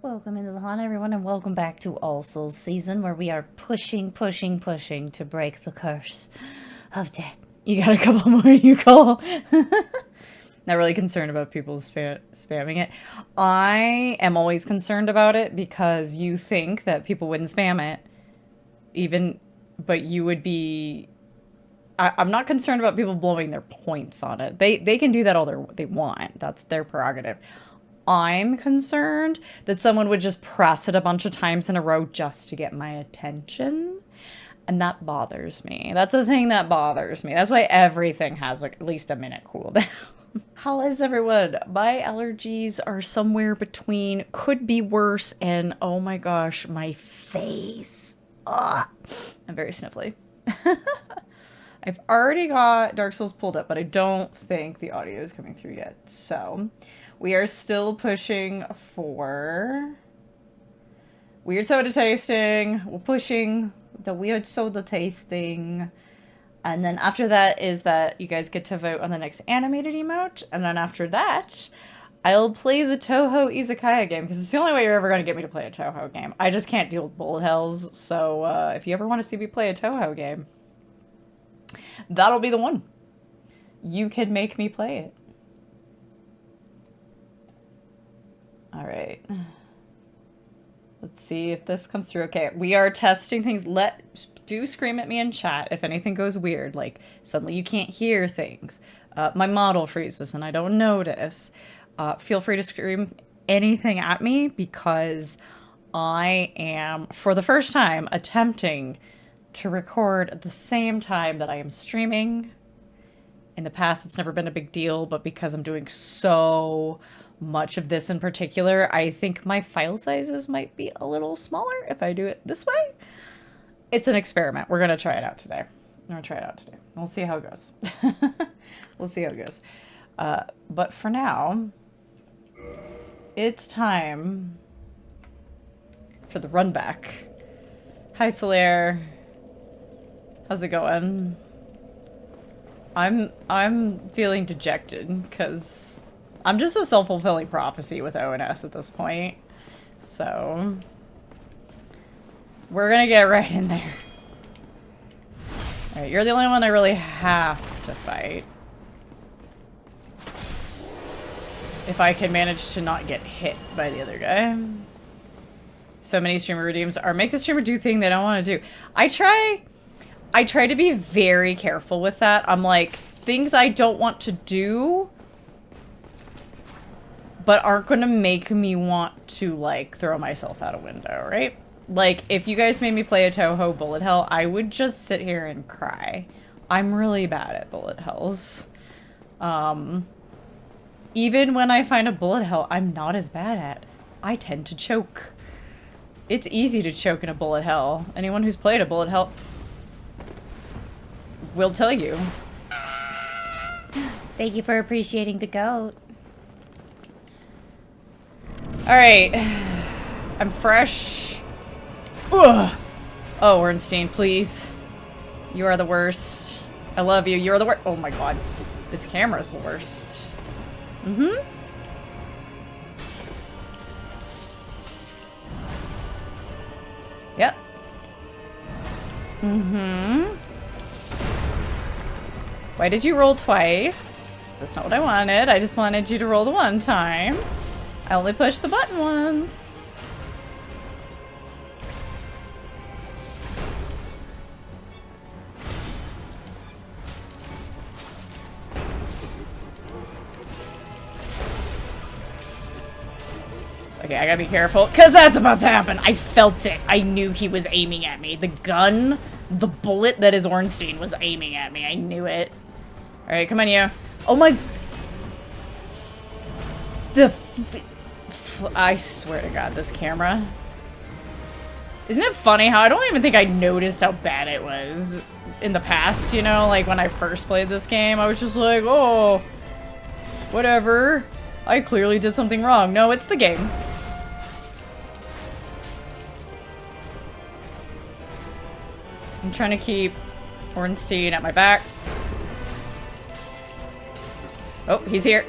Welcome into the haunt, everyone, and welcome back to All Souls season, where we are pushing to break the curse of death. You got a couple more, you call. Not really concerned about people spamming it. I am always concerned about it because you think that people wouldn't spam it, but you would be. I'm not concerned about people blowing their points on it. They can do that all they want. That's their prerogative. I'm concerned that someone would just press it a bunch of times in a row just to get my attention. And that bothers me. That's the thing that bothers me. That's why everything has like at least a minute cooldown. How is everyone? My allergies are somewhere between could be worse and oh my gosh, my face. Ugh. I'm very sniffly. I've already got Dark Souls pulled up, but I don't think the audio is coming through yet. So we are still pushing for weird soda tasting. We're pushing the weird soda tasting. And then after that is that you guys get to vote on the next animated emote. And then after that, I'll play the Toho Izakaya game because it's the only way you're ever going to get me to play a Toho game. I just can't deal with bullet hells. So if you ever want to see me play a Toho game, that'll be the one. You can make me play it. All right. Let's see if this comes through. Okay, we are testing things. Do scream at me in chat if anything goes weird, like suddenly you can't hear things. My model freezes and I don't notice. Feel free to scream anything at me because I am, for the first time, attempting to record at the same time that I am streaming. In the past, it's never been a big deal, but because I'm doing so much of this in particular, I think my file sizes might be a little smaller if I do it this way. It's an experiment. We're going to try it out today. We'll see how it goes. We'll see how it goes. But for now, it's time for the run back. Hi, Solaire. How's it going? I'm feeling dejected because I'm just a self-fulfilling prophecy with ONS at this point. So we're gonna get right in there. Alright, you're the only one I really have to fight. If I can manage to not get hit by the other guy. So many streamer redeems are make the streamer do thing they don't want to do. I try to be very careful with that. I'm like, things I don't want to do but aren't gonna make me want to like throw myself out a window, right? Like, if you guys made me play a Toho bullet hell, I would just sit here and cry. I'm really bad at bullet hells. Even when I find a bullet hell I'm not as bad at, I tend to choke. It's easy to choke in a bullet hell. Anyone who's played a bullet hell will tell you. Thank you for appreciating the goat. Alright. I'm fresh. Ugh. Oh, Ornstein, please. You are the worst. I love you. You're the worst. Oh my god. This camera's the worst. Mm-hmm. Yep. Mm-hmm. Why did you roll twice? That's not what I wanted. I just wanted you to roll the one time. I only pushed the button once. Okay, I gotta be careful, because that's about to happen. I felt it. I knew he was aiming at me. The gun, the bullet that is Ornstein was aiming at me. I knew it. Alright, come on, you. Oh my... I swear to god, this camera. Isn't it funny how I don't even think I noticed how bad it was in the past, you know? Like, when I first played this game, I was just like, oh, whatever. I clearly did something wrong. No, it's the game. I'm trying to keep Ornstein at my back. Oh, he's here.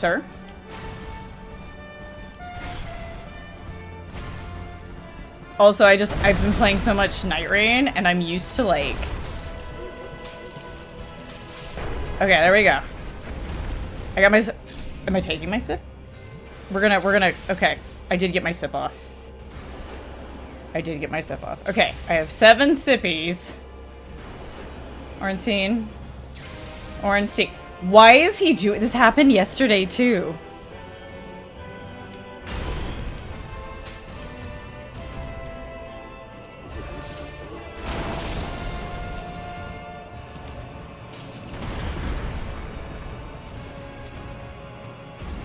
Sir? Also, I've been playing so much Night Rain, and I'm used to, like... Okay, there we go. I got my... Am I taking my sip? We're gonna... Okay, I did get my sip off. I did get my sip off. Okay, I have 7 sippies. Ornstein. Ornstein. Why is he doing... This happened yesterday, too.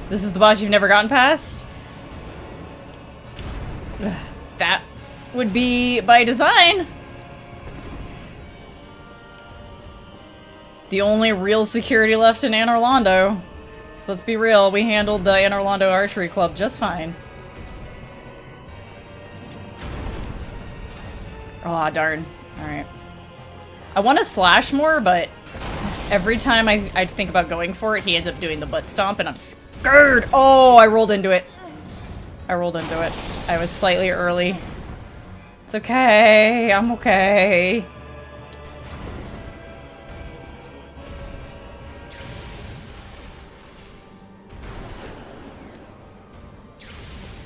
This is the boss you've never gotten past? That would be by design. The only real security left in Anne Orlando. So let's be real, we handled the Anne Orlando Archery Club just fine. Aw, darn. Alright. I want to slash more, but every time I think about going for it, he ends up doing the butt stomp, and I'm scared! Oh, I rolled into it. I rolled into it. I was slightly early. It's okay. I'm okay.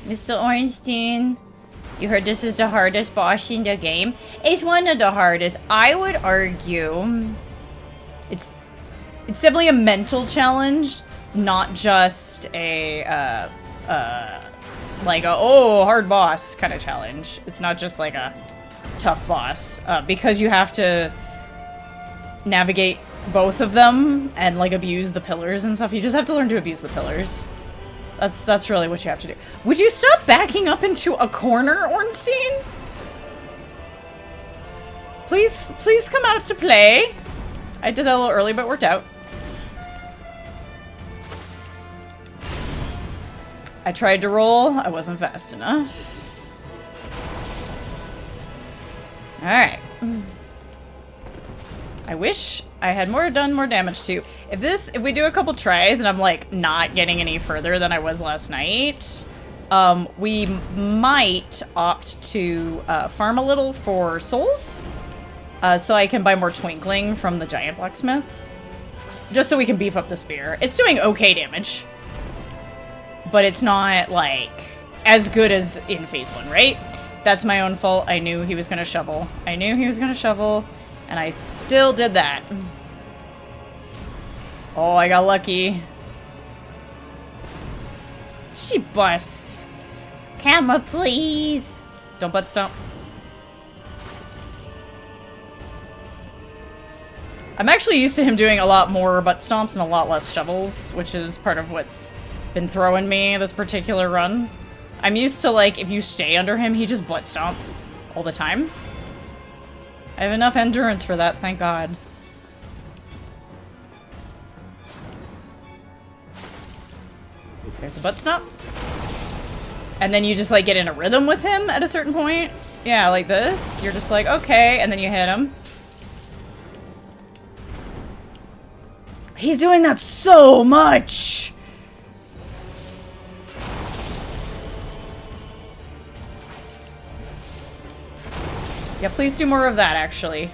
Mr. Ornstein, you heard this is the hardest boss in the game? It's one of the hardest. I would argue it's definitely a mental challenge, not just a like a oh hard boss kind of challenge. It's not just like a tough boss because you have to navigate both of them and like abuse the pillars and stuff. You just have to learn to abuse the pillars. That's really what you have to do. Would you stop backing up into a corner, Ornstein? Please come out to play. I did that a little early, but it worked out. I tried to roll. I wasn't fast enough. Alright. I wish I had done more damage too. If we do a couple tries and I'm like not getting any further than I was last night, we might opt to farm a little for souls, so I can buy more twinkling from the giant blacksmith, just so we can beef up the spear. It's doing okay damage, but it's not like as good as in phase 1, right? That's my own fault. I knew he was gonna shovel. I knew he was gonna shovel. And I still did that. Oh, I got lucky. She busts. Camera, please. Don't butt stomp. I'm actually used to him doing a lot more butt stomps and a lot less shovels, which is part of what's been throwing me this particular run. I'm used to, like, if you stay under him, he just butt stomps all the time. I have enough endurance for that, thank God. There's a butt stomp. And then you just, like, get in a rhythm with him at a certain point. Yeah, like this. You're just like, okay, and then you hit him. He's doing that so much! Yeah, please do more of that, actually.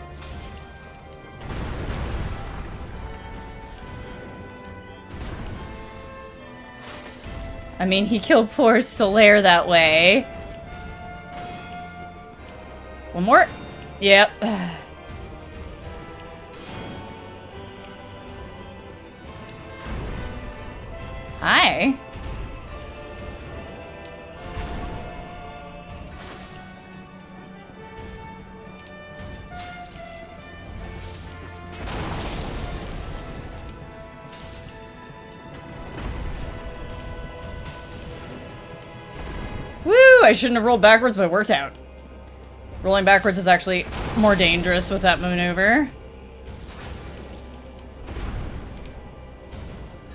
I mean, he killed poor Solaire that way. One more? Yep. Hi. Woo! I shouldn't have rolled backwards, but it worked out. Rolling backwards is actually more dangerous with that maneuver.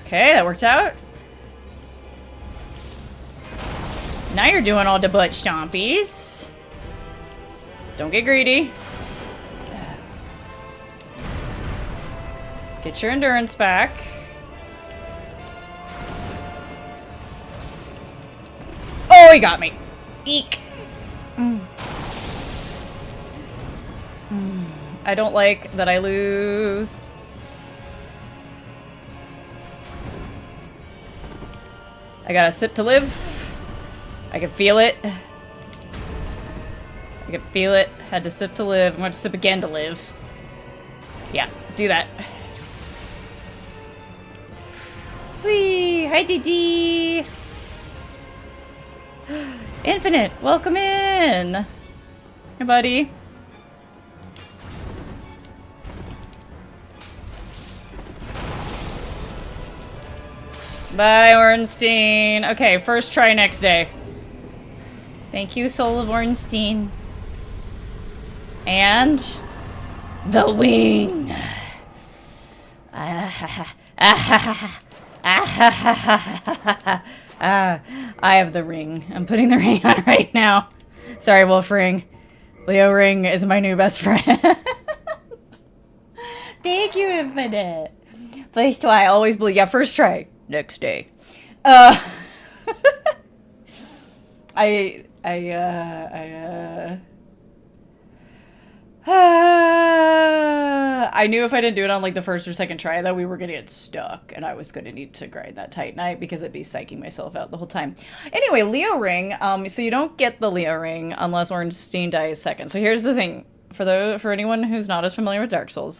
Okay, that worked out. Now you're doing all the butt stompies. Don't get greedy. Get your endurance back. Oh, he got me. Eek. I don't like that I lose. I got a sip to live. I can feel it. I can feel it. Had to sip to live. I'm going to sip again to live. Yeah, do that. Whee! Hi, DD! Infinite, welcome in! Hey, buddy. Bye, Ornstein. Okay, first try next day. Thank you, Soul of Ornstein. And... the wing! I have the ring. I'm putting the ring on right now. Sorry, Wolf Ring. Leo Ring is my new best friend. Thank you, Infinite. First try, always believe. Yeah, first try. Next day. I knew if I didn't do it on like the first or second try that we were gonna get stuck and I was gonna need to grind that tight night because I'd be psyching myself out the whole time. Anyway, Leo Ring. So you don't get the Leo Ring unless Ornstein dies second. So here's the thing. For anyone who's not as familiar with Dark Souls,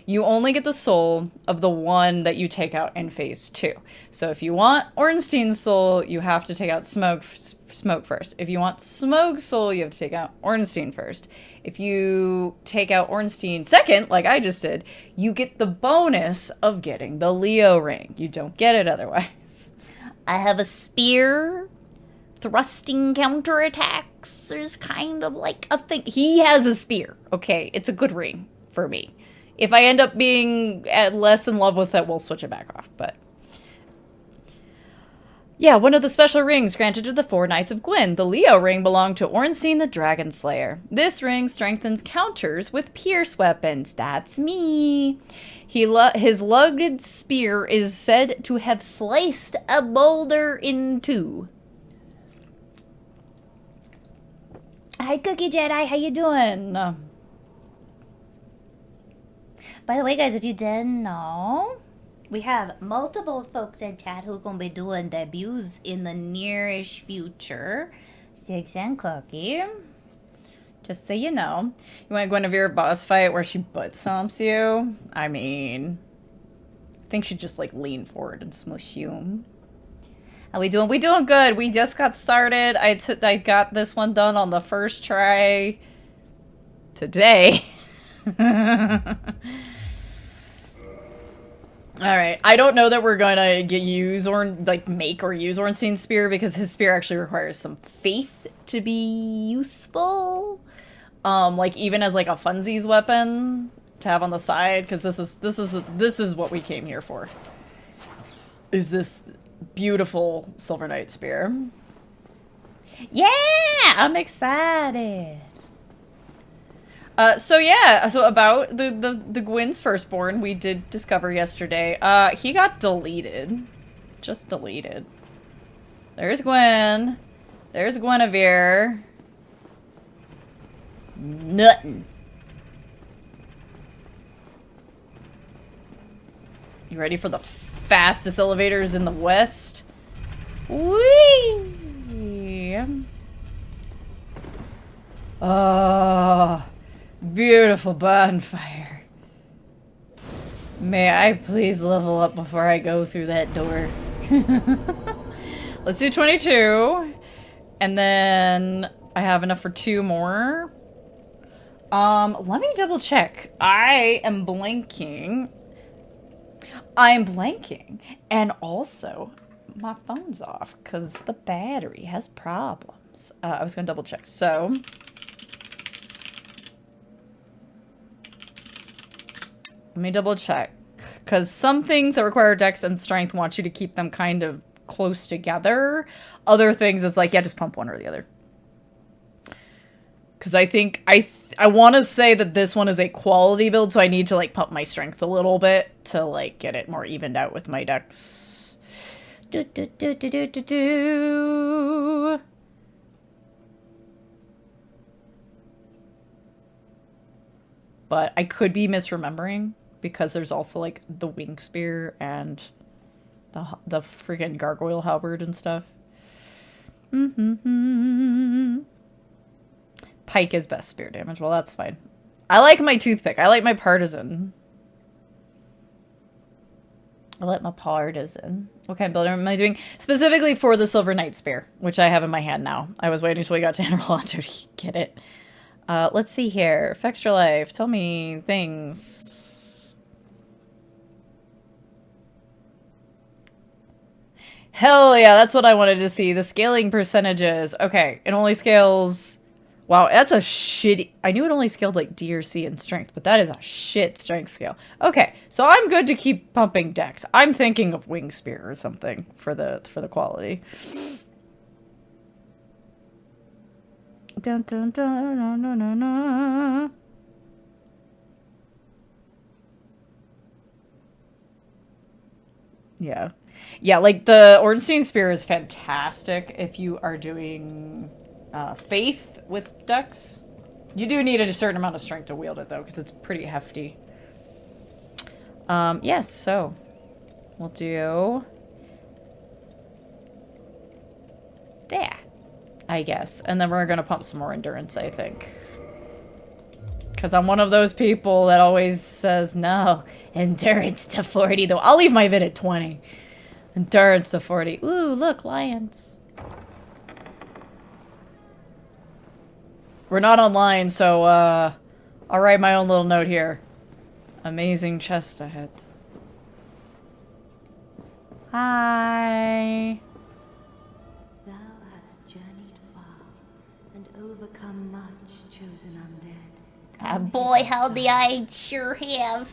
you only get the soul of the one that you take out in phase 2. So if you want Ornstein's soul, you have to take out Smoke first. If you want Smoke's soul, you have to take out Ornstein first. If you take out Ornstein second, like I just did, you get the bonus of getting the Leo Ring. You don't get it otherwise. I have a spear. Thrusting counterattacks is kind of like a thing. He has a spear. Okay, it's a good ring for me. If I end up being less in love with it, we'll switch it back off. But yeah, one of the special rings granted to the 4 Knights of Gwyn. The Leo ring belonged to Ornstein the Dragon Slayer. This ring strengthens counters with pierce weapons. That's me. His lugged spear is said to have sliced a boulder in 2. Hi, Cookie Jedi. How you doing? By the way, guys, if you didn't know, we have multiple folks in chat who are going to be doing debuts in the nearish future. Six and Cookie. Just so you know. You want Guinevere boss fight where she butt stomps you? I mean, I think she'd just, like, lean forward and smush you. How we doing? We doing good. We just got started. I got this one done on the first try today. Alright. I don't know that we're gonna make or use Ornstein's spear because his spear actually requires some faith to be useful. Like even as like a funsies weapon to have on the side, because this is what we came here for. Is this beautiful Silver Knight spear. Yeah! I'm excited! So about the Gwyn's firstborn, we did discover yesterday. He got deleted. Just deleted. There's Gwyn. There's Guinevere. Nothing. You ready for the fastest elevators in the West? Whee! Oh, beautiful bonfire. May I please level up before I go through that door? Let's do 22. And then I have enough for 2 more. Let me double check. I am blanking. And also, my phone's off because the battery has problems. I was going to double check. So, let me double check. Because some things that require dex and strength want you to keep them kind of close together. Other things, it's like, yeah, just pump one or the other. Because I think, I want to say that this one is a quality build, so I need to, like, pump my strength a little bit to, like, get it more evened out with my dex. but I could be misremembering because there's also like the wing spear and the freaking gargoyle halberd and stuff. Pike is best spear damage. Well, that's fine. I like my toothpick. I like my partisan. I like my partisan. What kind of builder am I doing? Specifically for the Silver Knight Spear, which I have in my hand now. I was waiting until we got to Rolando to get it. Let's see here. Extra life. Tell me things. Hell yeah, that's what I wanted to see. The scaling percentages. Okay, it only scales... Wow, that's a shitty... I knew it only scaled like D or C in strength, but that is a shit strength scale. Okay, so I'm good to keep pumping dex. I'm thinking of wing spear or something for the quality. Dun, dun, dun, no, no, no, no. Yeah. Yeah, like the Ornstein Spear is fantastic if you are doing Faith with dex. You do need a certain amount of strength to wield it though, because it's pretty hefty. Yes, so we'll do there, I guess. And then we're gonna pump some more endurance, I think. Because I'm one of those people that always says, no, endurance to 40 though. I'll leave my vid at 20. Endurance to 40. Ooh, look, lions. We're not online, so I'll write my own little note here. Amazing chest ahead. Hi. Thou hast journeyed far and overcome much, chosen undead. Boy, howdy, I sure have.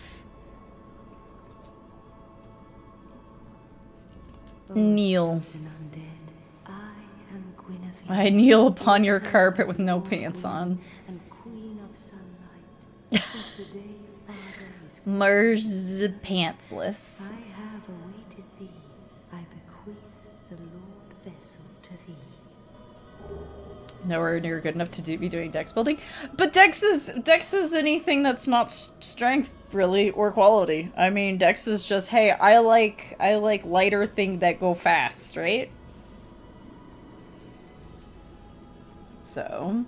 Kneel. Chosen undead, I am Guinevere. I kneel upon your carpet with no pants on. And queen of sunlight. Since the day father is Mers pantsless. I have awaited thee. I bequeath the Lord vessel to thee. Nowhere near good enough to be doing dex building, but dex is anything that's not strength really or quality. I mean, dex is just, hey, I like lighter things that go fast, right? So,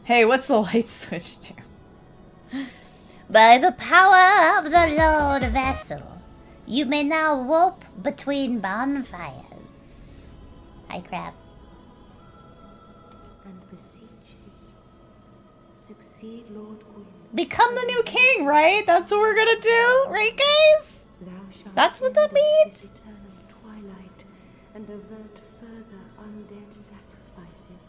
hey, what's the light switch do? By the power of the Lord Vessel, you may now warp between bonfires. Hi, crab. And beseech thee. Succeed, Lord Gwyn. Become the new king, right? That's what we're gonna do, right, guys? Thou shalt That's what that end this means? eternal twilight and avert further undead sacrifices.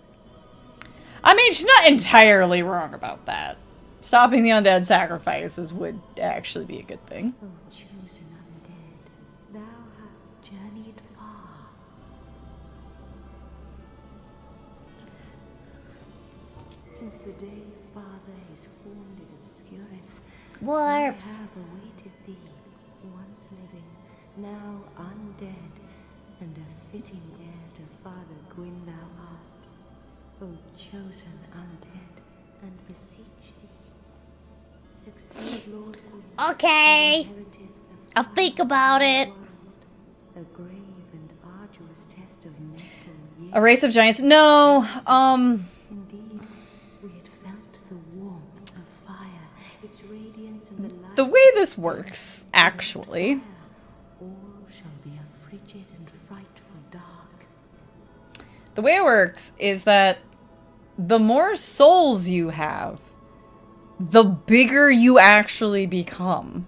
I mean, she's not entirely wrong about that. Stopping the undead sacrifices would actually be a good thing. O chosen undead, thou hast journeyed far. Since the day father his form did obscureth, Warps. I have awaited thee, once living, now undead, and a fitting heir to Father Gwyn thou art. O chosen undead, and beseech thee. Succeed, Lord Gwyn. Okay. who inheriteth the I'll think about it. world. A grave and arduous test of mental years. A race of giants? No, Indeed, we had felt the warmth of fire, its radiance and the light. the way this works, actually, All shall be a frigid and frightful dark. the way it works is that the more souls you have, the bigger you actually become.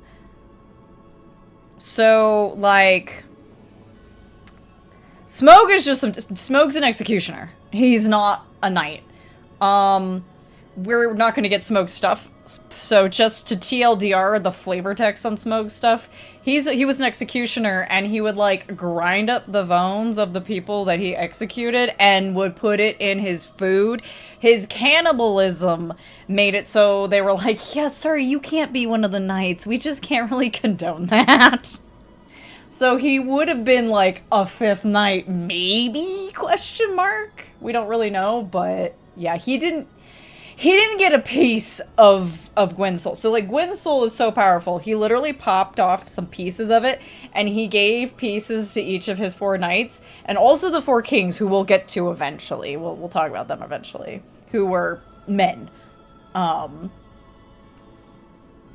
So, like, Smoke is just Smoke's an executioner. He's not a knight. We're not going to get Smoke's stuff. So just to TLDR the flavor text on Smoke's stuff, he was an executioner, and he would like grind up the bones of the people that he executed and would put it in his food. His cannibalism made it so they were like, yeah, sorry, you can't be one of the knights. We just can't really condone that. So he would have been like a fifth knight, maybe, question mark? We don't really know, but yeah, he he didn't get a piece of Gwyn's soul. So, like, Gwyn's soul is so powerful. He literally popped off some pieces of it, and he gave pieces to each of his 4 knights, and also the 4 kings, who we'll get to eventually. We'll talk about them eventually, who were men.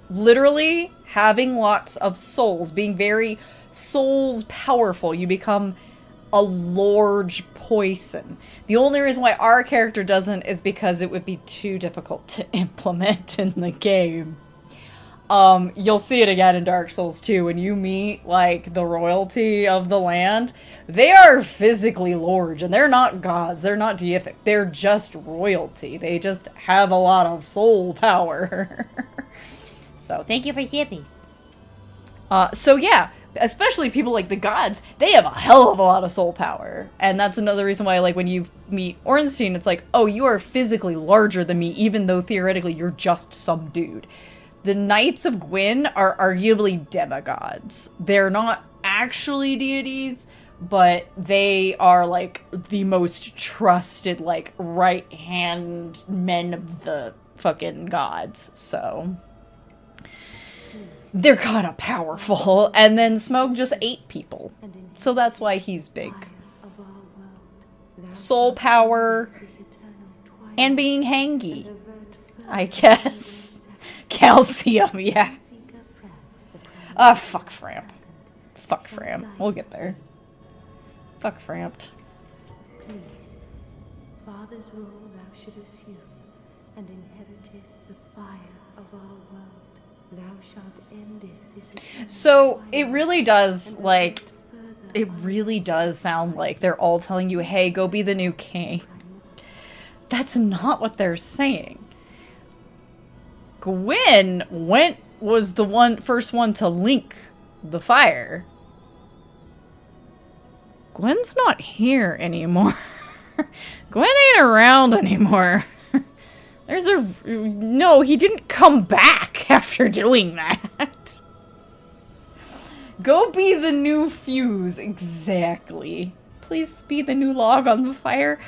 Literally having lots of souls, being very souls powerful, you become a large poison. The only reason why our character doesn't is because it would be too difficult to implement in the game. You'll see it again in Dark Souls 2 when you meet, like, the royalty of the land. They are physically large, and they're not gods, they're not deific, they're just royalty. They just have a lot of soul power. So, Thank you for zippies. so yeah, especially people like the gods, they have a hell of a lot of soul power. And that's another reason why, like, when you meet Ornstein, it's like, oh, you are physically larger than me, even though theoretically you're just some dude. The Knights of Gwyn are arguably demigods. They're not actually deities, but they are, like, the most trusted, like, right-hand men of the fucking gods. So they're kind of powerful. And then Smoke just ate people. So that's why he's big. Soul power and being hangy, I guess. Calcium, yeah. Fuck Framp. Fuck Framp. We'll get there. Fuck Frampt. Please, Father's role thou should assume, and inheriteth the fire of our world. Thou shalt end it this eternal So, fire, it really does, and like, further it really does sound like they're all telling you, hey, go be the new king. That's not what they're saying. Gwyn was the first one to link the fire. Gwyn's not here anymore. Gwyn ain't around anymore. No, he didn't come back after doing that. Go be the new fuse, exactly. Please be the new log on the fire.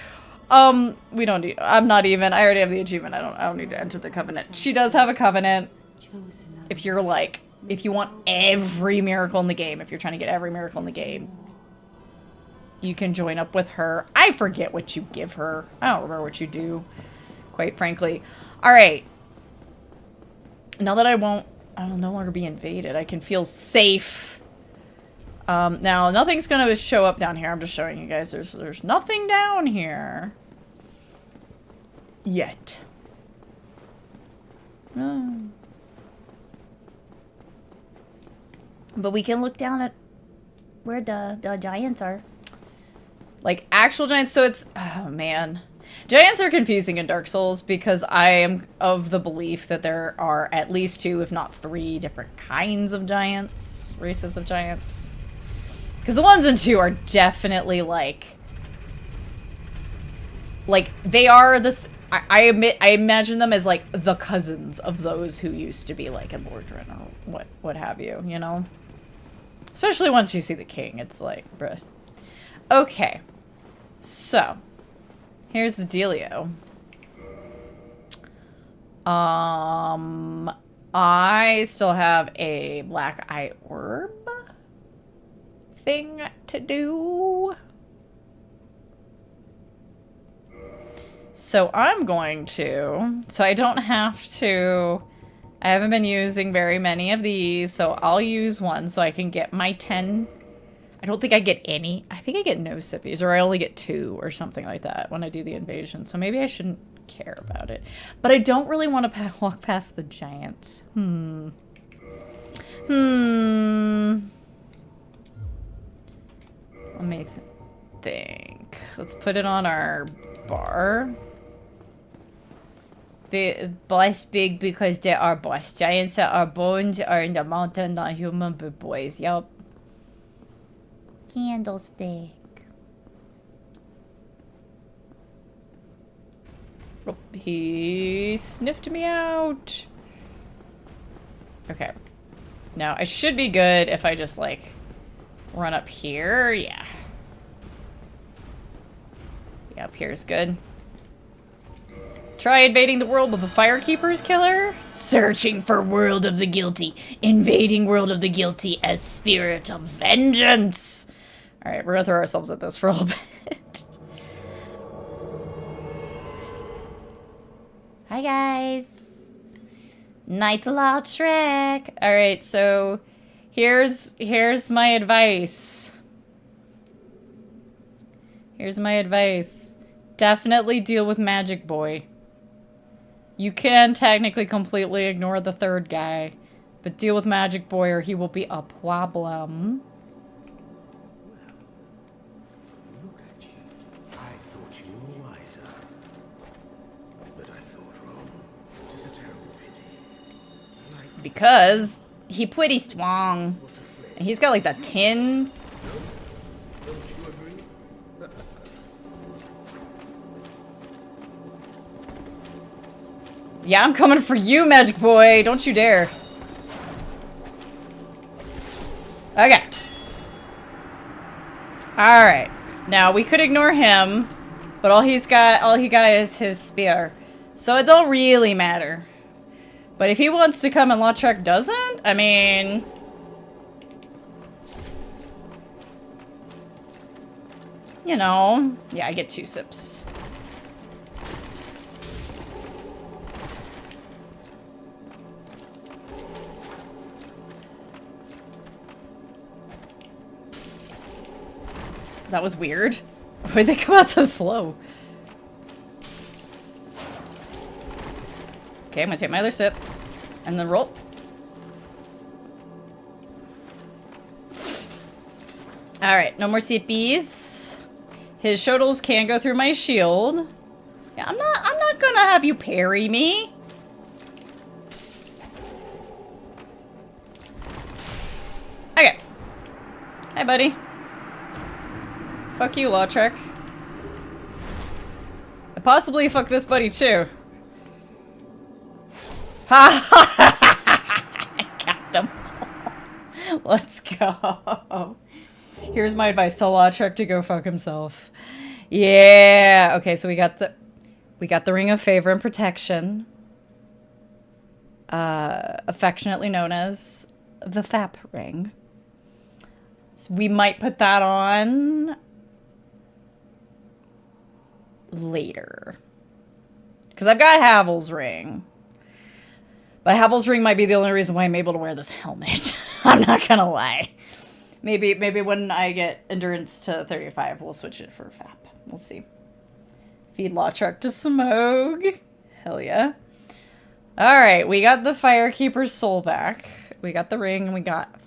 We don't need, I already have the achievement. I don't need to enter the covenant. She does have a covenant. If you're like, if you want every miracle in the game, if you're trying to get every miracle in the game, you can join up with her. I forget what you give her. I don't remember what you do, quite frankly. Alright. Now that I will no longer be invaded, I can feel safe. Now, nothing's gonna show up down here. I'm just showing you guys. There's nothing down here. Yet. But we can look down at where the giants are. Like, actual giants, so it's... Oh, man. Giants are confusing in Dark Souls because I am of the belief that there are at least 2, if not 3, different kinds of giants. Races of giants. Because the ones in 2 are definitely, like, they are this... I imagine them as, like, the cousins of those who used to be, like, in Mordrin or what have you, you know? Especially once you see the king, it's like, bruh. Okay. So, here's the dealio. I still have a black eye orb thing to do. So I'm going to, so I don't have to, I haven't been using very many of these, so I'll use one so I can get my 10. I don't think I get any. I think I get no sippies, or I only get 2 or something like that when I do the invasion. So maybe I shouldn't care about it. But I don't really want to walk past the giants. Let me think. Let's put it on our bar. Boss big because there are boss giants that are bones are in the mountain, not human but boys. Yup. Candlestick. Oh, he sniffed me out. Okay. Now, I should be good if I just, like, run up here. Yeah. Yeah, up here's good. Try invading the world of the Firekeeper's killer? Searching for world of the guilty. Invading world of the guilty as spirit of vengeance. Alright, we're gonna throw ourselves at this for a little bit. Hi, guys. Night Law Trek. Alright, so here's my advice. Here's my advice. Definitely deal with Magic Boy. You can technically completely ignore the third guy, but deal with Magic Boy or he will be a problem. Look at you. I thought you were wiser. But I thought wrong. It is a terrible pity. Because he pretty strong. And he's got like that tin. Don't you agree? Yeah, I'm coming for you, Magic Boy. Don't you dare. Okay. Alright. Now, we could ignore him, but all he got is his spear. So it don't really matter. But if he wants to come and Lautrec doesn't, I mean... You know. Yeah, I get 2 sips. That was weird. Why'd they come out so slow? Okay, I'm gonna take my other sip. And then roll. Alright, no more sippies. His shuttles can go through my shield. Yeah, I'm not gonna have you parry me. Okay. Hi, buddy. Fuck you, Lautrec. And possibly fuck this buddy, too. Ha ha! Got them all. Let's go. Here's my advice. Tell Lautrec to go fuck himself. Yeah! Okay, so we got the Ring of Favor and Protection. Affectionately known as the Thap Ring. So we might put that on... later. Because I've got Havel's ring. But Havel's ring might be the only reason why I'm able to wear this helmet. I'm not gonna lie. Maybe when I get endurance to 35, we'll switch it for FAP. We'll see. Feed Lautrec to Smoke. Hell yeah. Alright, we got the Firekeeper's soul back. We got the ring, and we got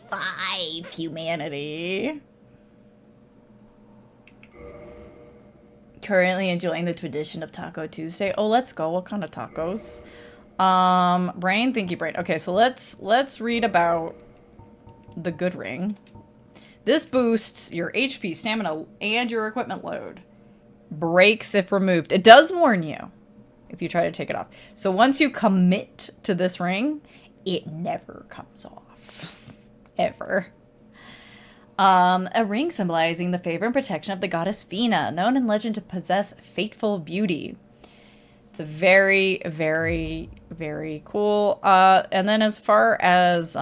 5 humanity. Currently enjoying the tradition of Taco Tuesday. Oh, let's go. What kind of tacos? Brain, thank you, Brain. Okay, so let's read about the good ring. This boosts your HP, stamina, and your equipment load. Breaks if removed. It does warn you if you try to take it off. So once you commit to this ring, it never comes off. Ever. A ring symbolizing the favor and protection of the goddess Fina, known in legend to possess fateful beauty. It's a very, very, very cool. And then as far as, it's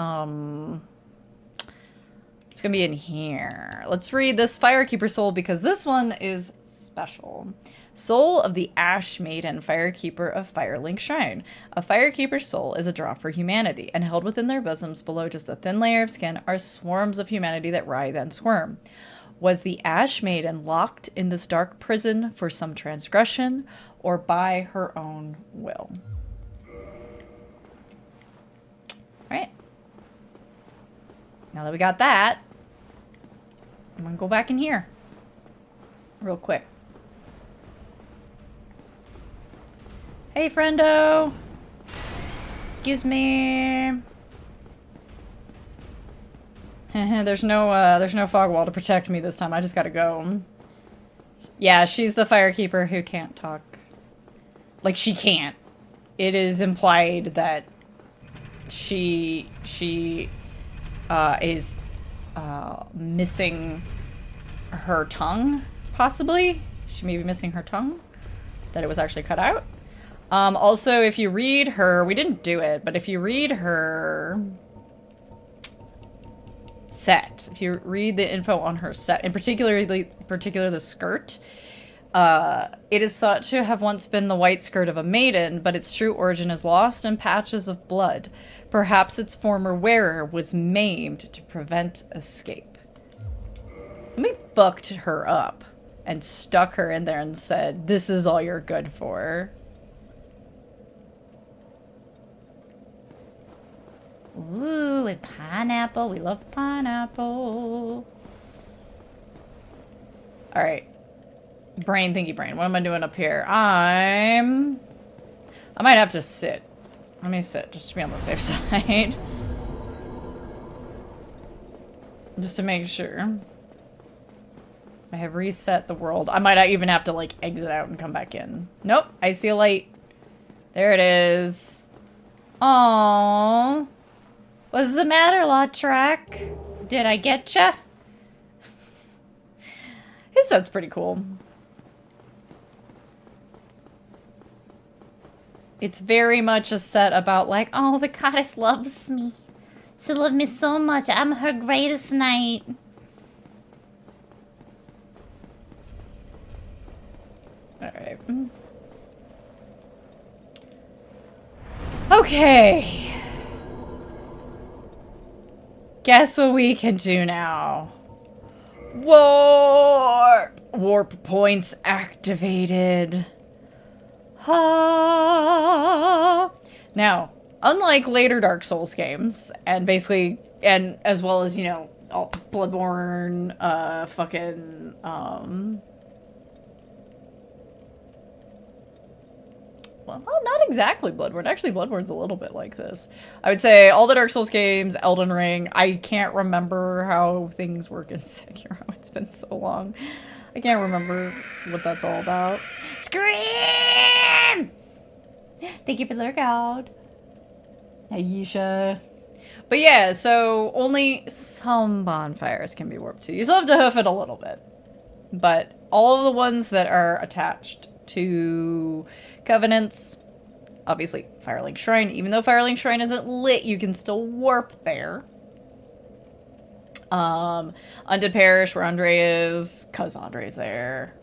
gonna be in here. Let's read this Firekeeper Soul because this one is special. Soul of the Ash Maiden, Firekeeper of Firelink Shrine. A Firekeeper's soul is a drop for humanity, and held within their bosoms below just a thin layer of skin are swarms of humanity that writhe and squirm. Was the Ash Maiden locked in this dark prison for some transgression, or by her own will? Alright. Now that we got that, I'm gonna go back in here. Real quick. Hey, friendo. Excuse me. there's no fog wall to protect me this time. I just gotta go. Yeah, she's the Firekeeper who can't talk. Like, she can't. It is implied that she is missing her tongue, possibly. She may be missing her tongue. That it was actually cut out. Also, if you read her, we didn't do it, but if you read her set, if you read the info on her set, in particular the skirt, it is thought to have once been the white skirt of a maiden, but its true origin is lost in patches of blood. Perhaps its former wearer was maimed to prevent escape. Somebody fucked her up and stuck her in there and said, "This is all you're good for." Ooh, and pineapple. We love pineapple. Alright. Brain, thinky brain. What am I doing up here? I might have to sit. Let me sit, just to be on the safe side. Just to make sure. I have reset the world. I might even have to, like, exit out and come back in. Nope, I see a light. There it is. Aww. What's the matter, Lautrec? Did I get ya? His set's pretty cool. It's very much a set about, like, Oh, the goddess loves me. She loved me so much. I'm her greatest knight. alright. Okay. Guess what we can do now? Warp! Warp points activated. Ha! Now, unlike later Dark Souls games, and basically, and as well as, you know, Bloodborne, well, not exactly Bloodborne. Actually, Bloodborne's a little bit like this. I would say all the Dark Souls games, Elden Ring. I can't remember how things work in Sekiro. It's been so long. I can't remember what that's all about. Scream! Thank you for the lurkout. Aisha. But yeah, so only some bonfires can be warped to. You still have to hoof it a little bit. But all of the ones that are attached to Covenants, obviously Firelink Shrine, even though Firelink Shrine isn't lit, you can still warp there. Undead Parish, where Andre is, cause Andre's there.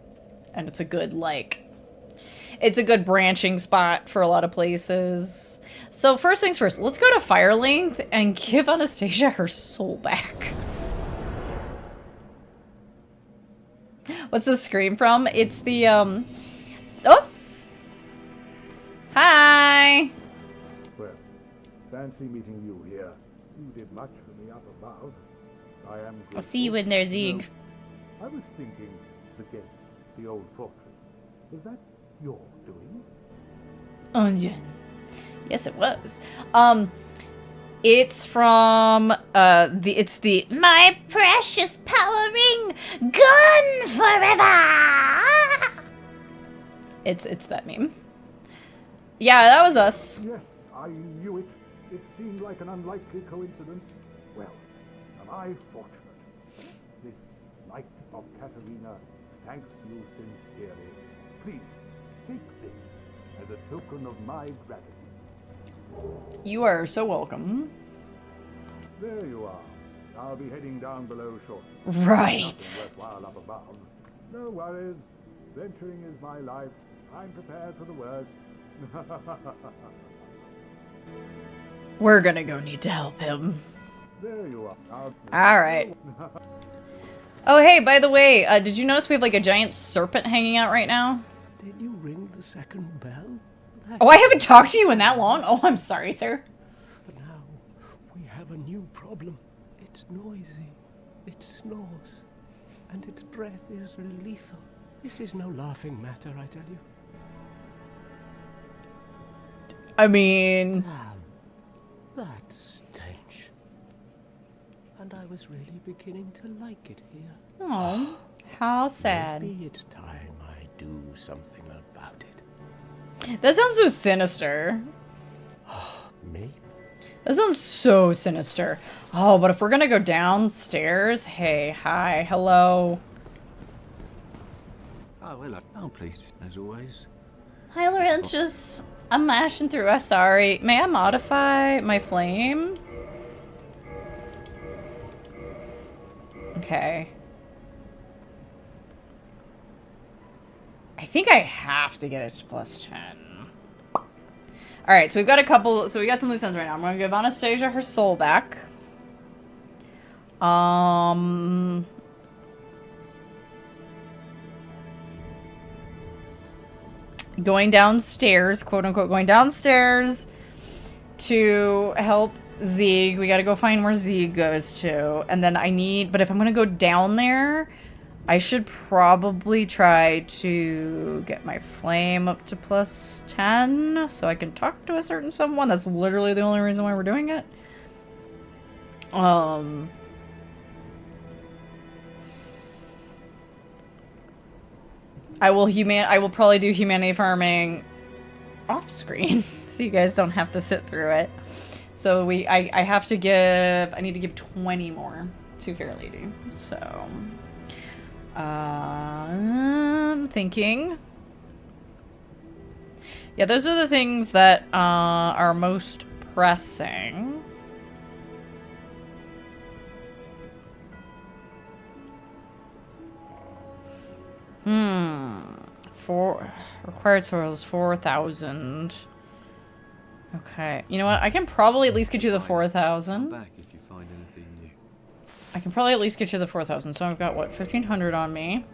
And it's a good, like, it's a good branching spot for a lot of places. So first things first, let's go to Firelink and give Anastasia her soul back. What's the scream from? It's the, oh! Hi! Well, fancy meeting you here. You did much for me up above. I am grateful. I'll see you in there, Zieg. No, I was thinking the gate, the old fortress. Was that your doing? Oh, yeah. Yes, it was. It's from, it's the... My precious power ring, gone forever! It's that meme. Yeah, that was us. Yes, I knew it. It seemed like an unlikely coincidence. Well, am I fortunate? This Knight of Katarina thanks you sincerely. Please, take this as a token of my gratitude. You are so welcome. There you are. I'll be heading down below shortly. Right. Nothing worthwhile up above. No worries. Venturing is my life. I'm prepared for the worst. We're gonna go need to help him. There you are. Alright. Oh, hey, by the way, did you notice we have, like, a giant serpent hanging out right now? Did you ring the second bell? Oh, I haven't talked to you in that long? Oh, I'm sorry, sir. But now we have a new problem. It's noisy, it snores, and its breath is lethal. This is no laughing matter, I tell you. I mean... Damn, that stench. And I was really beginning to like it here. Oh, how sad. Maybe it's time I do something about it. That sounds so sinister. Me? That sounds so sinister. Oh, but if we're gonna go downstairs... Hey, hi, hello. Oh, hello. I'm pleased, as always. Hi, Laurentius. I'm mashing through. Sorry. May I modify my flame? Okay. I think I have to get it to +10. Alright, so we've got a couple... So we got some loose ends right now. I'm going to give Anastasia her soul back. Going downstairs, quote unquote, going downstairs to help Zieg. We gotta go find where Zieg goes to. And then I need... But if I'm gonna go down there... I should probably try to get my flame up to +10 so I can talk to a certain someone. That's literally the only reason why we're doing it. I will probably do humanity farming off screen so you guys don't have to sit through it. So I have to give... I need to give 20 more to Fair Lady. So... I'm thinking. Yeah, those are the things that are most pressing. Required soils 4,000. Okay. You know what? I can probably at least get you the 4,000. Back if you find anything new. I can probably at least get you the 4,000. So I've got, what, 1,500 on me.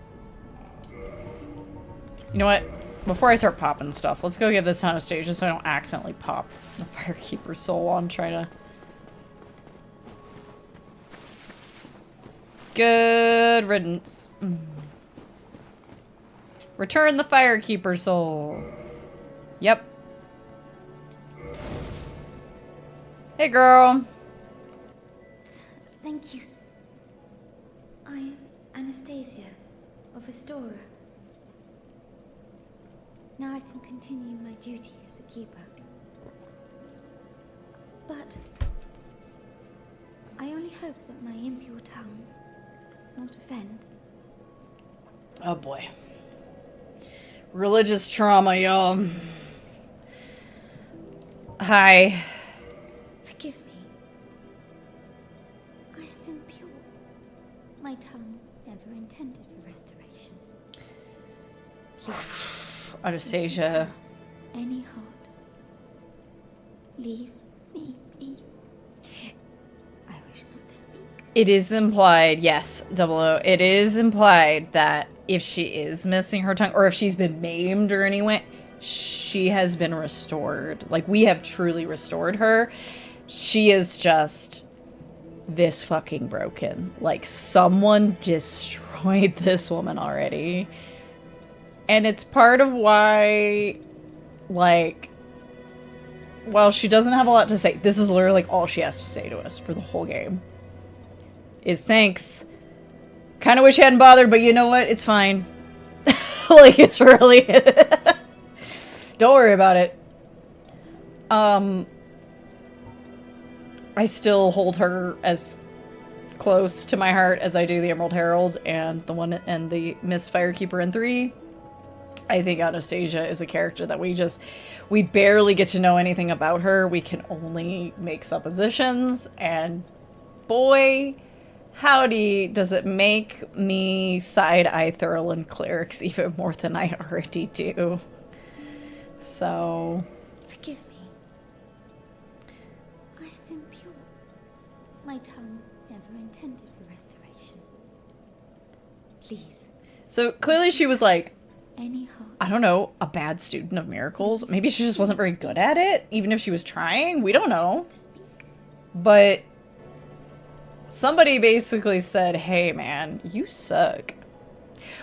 You know what? Before I start popping stuff, let's go give this to Anastasia so I don't accidentally pop the Firekeeper soul while I'm trying to... Good riddance. Return the Firekeeper soul. Yep. Hey, girl. Thank you. I'm Anastasia of Astora. Now I can continue my duty as a keeper. But I only hope that my impure tongue does not offend. Oh boy. Religious trauma, y'all. Hi. Forgive me. I am impure. My tongue never intended for restoration. Please. Anastasia. Any heart. Leave me be. I wish not to speak. It is implied, yes, 00. It is implied that if she is missing her tongue, or if she's been maimed or anyway, she has been restored. Like, we have truly restored her. She is just this fucking broken. Like, someone destroyed this woman already. And it's part of why, like, while she doesn't have a lot to say, this is literally like all she has to say to us for the whole game. Is thanks. Kind of wish you hadn't bothered, but you know what? It's fine. Like, it's really... Don't worry about it. I still hold her as close to my heart as I do the Emerald Herald and the one and the Miss Firekeeper in 3. I think Anastasia is a character that we barely get to know anything about her. We can only make suppositions, and boy, howdy does it make me side-eye Thurlin clerics even more than I already do. So... Forgive me. I am impure. My tongue never intended for restoration. Please. So clearly she was like, Any heart. I don't know, a bad student of miracles. Maybe she just wasn't very good at it, even if she was trying. We don't know. To speak. But somebody basically said, hey man, you suck.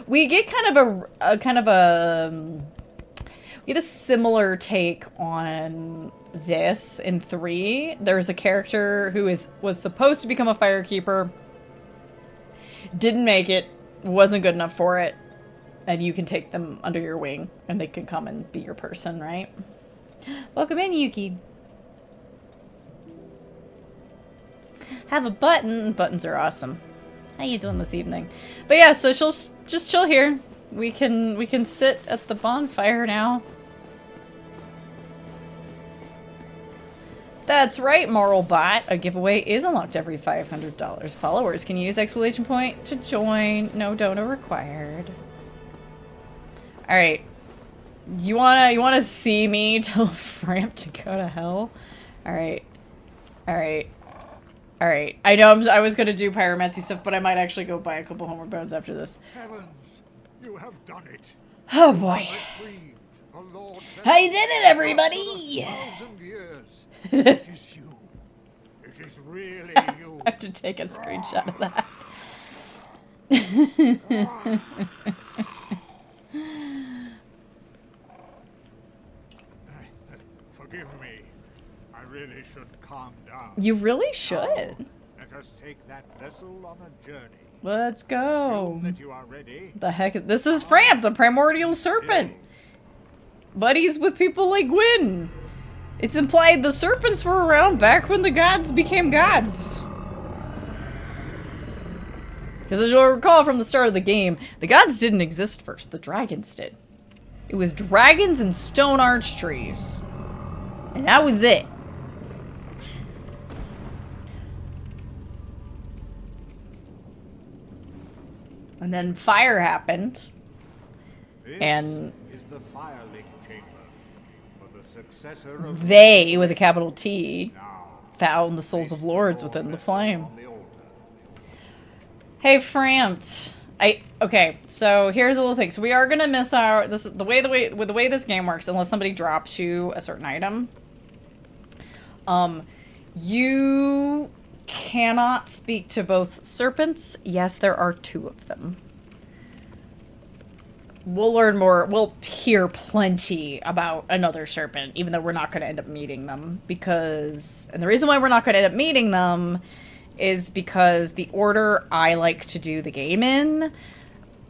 We get kind of we get a similar take on this in 3. There's a character who was supposed to become a Firekeeper, didn't make it, wasn't good enough for it, and you can take them under your wing and they can come and be your person, right? Welcome in, Yuki. Have a button. Buttons are awesome. How you doing this evening? But yeah, so she'll just chill here. We can sit at the bonfire now. That's right, Moral Bot. A giveaway is unlocked every $500. Followers can use exclamation point to join. No donor required. All right. You wanna see me tell Framp to go to hell? All right. All right. All right. I know I was gonna do pyromancy stuff, but I might actually go buy a couple Homer bones after this. Heavens, you have done it. Oh boy. Retrieved the Lord I did it, everybody! 1,000 years. It is you. It is really you. I have to take a screenshot of that. Forgive me. I really should calm down. You really should. Let us take that vessel on a journey. Let's go. Assume that you are ready. The heck? This is Framp, the primordial serpent. Buddies with people like Gwyn. It's implied the serpents were around back when the gods became gods. Because as you'll recall from the start of the game, the gods didn't exist first, the dragons did. It was dragons and stone arch trees. And that was it. And then fire happened. This And is the firelink chamber for the successor of they, with a capital T, now. found the souls of lords within the flame. On the altar. Hey, Frampt. Okay, so here's a little thing. So we are gonna miss our the way this game works, unless somebody drops you a certain item. You cannot speak to both serpents. Yes, there are 2 of them. We'll learn more. We'll hear plenty about another serpent, even though we're not going to end up meeting them. And the reason why we're not going to end up meeting them is because the order I like to do the game in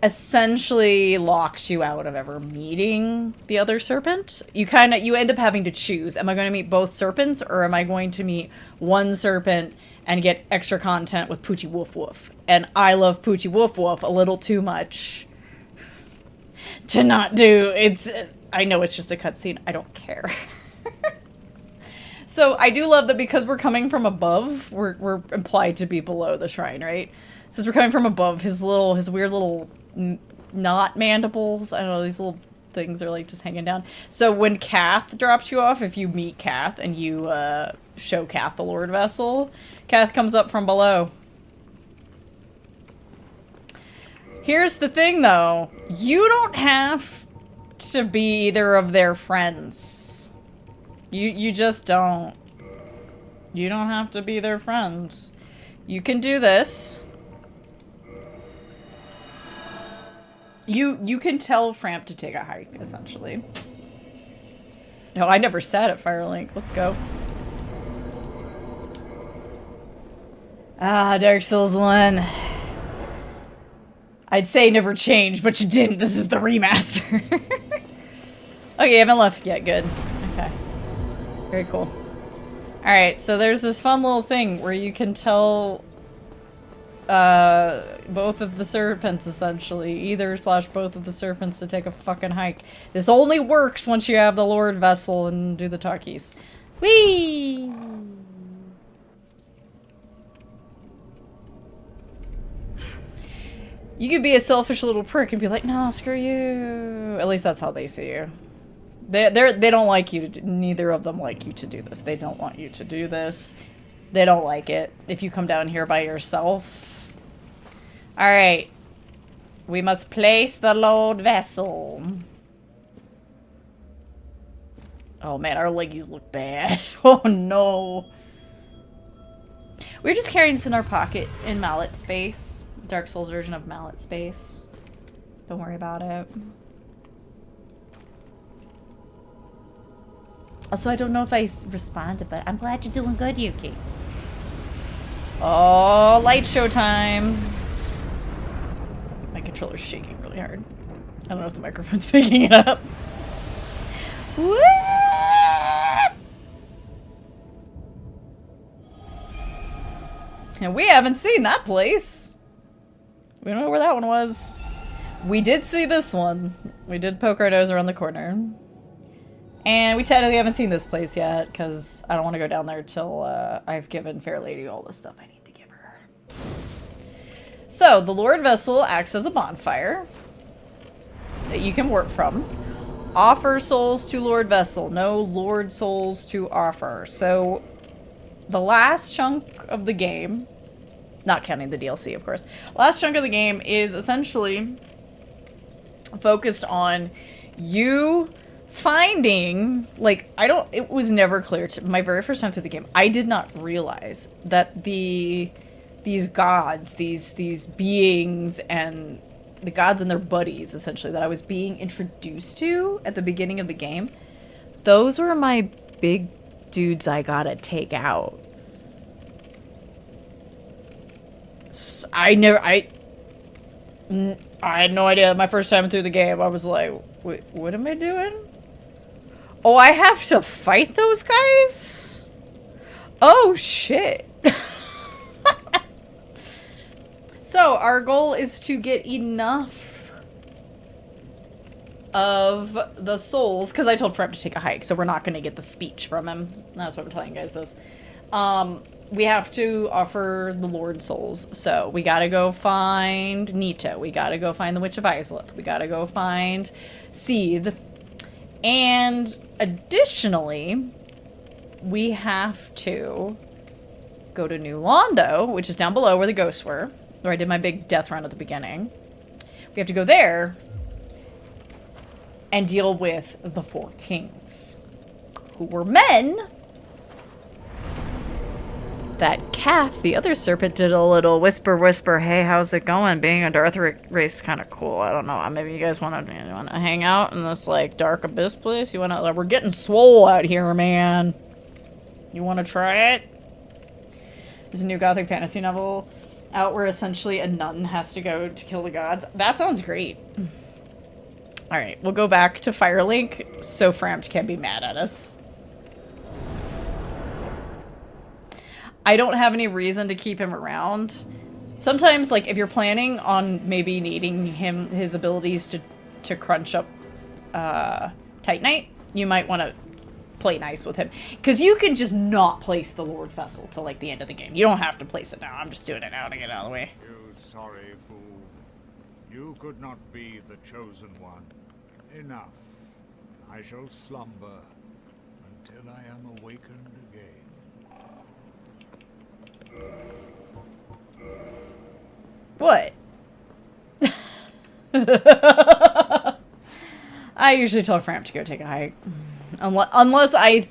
essentially locks you out of ever meeting the other serpent. You end up having to choose. Am I going to meet both serpents, or am I going to meet one serpent and get extra content with Poochie Woof Woof? And I love Poochie Woof Woof a little too much to not do. I know it's just a cutscene. I don't care. So I do love that because we're coming from above, we're implied to be below the shrine, right? Since we're coming from above, his weird little not mandibles, I don't know, these little things are like just hanging down. So when Kath drops you off, if you meet Kath and you show Kath the Lord Vessel, Kath comes up from below. Here's the thing though, you don't have to be either of their friends. You just don't. You don't have to be their friends. You can do this. You can tell Framp to take a hike, essentially. No, I never sat at Firelink. Let's go. Ah, Dark Souls 1. I'd say never change, but you didn't. This is the remaster. Okay, you haven't left yet. Good. Okay. Very cool. Alright, so there's this fun little thing where you can tell both of the serpents, essentially. Either/both of the serpents to take a fucking hike. This only works once you have the Lord Vessel and do the talkies. Whee! You could be a selfish little prick and be like, no, screw you. At least that's how they see you. They don't like you to neither of them like you to do this. They don't want you to do this. They don't like it if you come down here by yourself. Alright. We must place the Lord Vessel. Oh man, our leggies look bad. Oh no. We're just carrying this in our pocket in mallet space. Dark Souls version of mallet space. Don't worry about it. Also, I don't know if I responded, but I'm glad you're doing good, Yuki. Oh, light show time. My controller's shaking really hard. I don't know if the microphone's picking it up. Woo! And we haven't seen that place. We don't know where that one was. We did see this one. We did poke our nose around the corner. And we technically haven't seen this place yet, because I don't want to go down there till I've given Fair Lady all the stuff I need to give her. So, the Lord Vessel acts as a bonfire that you can work from. Offer souls to Lord Vessel. No Lord souls to offer. So, the last chunk of the game, not counting the DLC, of course, last chunk of the game is essentially focused on you finding, like, it was never clear to my very first time through the game. I did not realize that these gods, these beings, and the gods and their buddies, essentially, that I was being introduced to at the beginning of the game, those were my big dudes I gotta take out. I had no idea. My first time through the game, I was like, wait, what am I doing? Oh, I have to fight those guys? Oh, shit. So, our goal is to get enough of the souls, because I told Frem to take a hike, so we're not going to get the speech from him. That's why I'm telling you guys this. We have to offer the Lord souls. So, we gotta go find Nito. We gotta go find the Witch of Islip. We gotta go find Seeth. And additionally, we have to go to New Londo, which is down below where the ghosts were, where I did my big death run at the beginning. We have to go there and deal with the 4 kings, who were men that Kath, the other serpent, did a little whisper, hey, how's it going? Being a Darth race is kind of cool. I don't know. Maybe you guys want to hang out in this, like, dark abyss place? You want to, we're getting swole out here, man. You want to try it? There's a new gothic fantasy novel out where essentially a nun has to go to kill the gods. That sounds great. Alright, we'll go back to Firelink so Framt can't be mad at us. I don't have any reason to keep him around. Sometimes, like, if you're planning on maybe needing his abilities to crunch up Titanite, you might want to play nice with him. Because you can just not place the Lord Vessel till, like, the end of the game. You don't have to place it now. I'm just doing it now to get out of the way. You sorry fool. You could not be the chosen one. Enough. I shall slumber until I am awakened again. What? I usually tell Framp to go take a hike. Unless I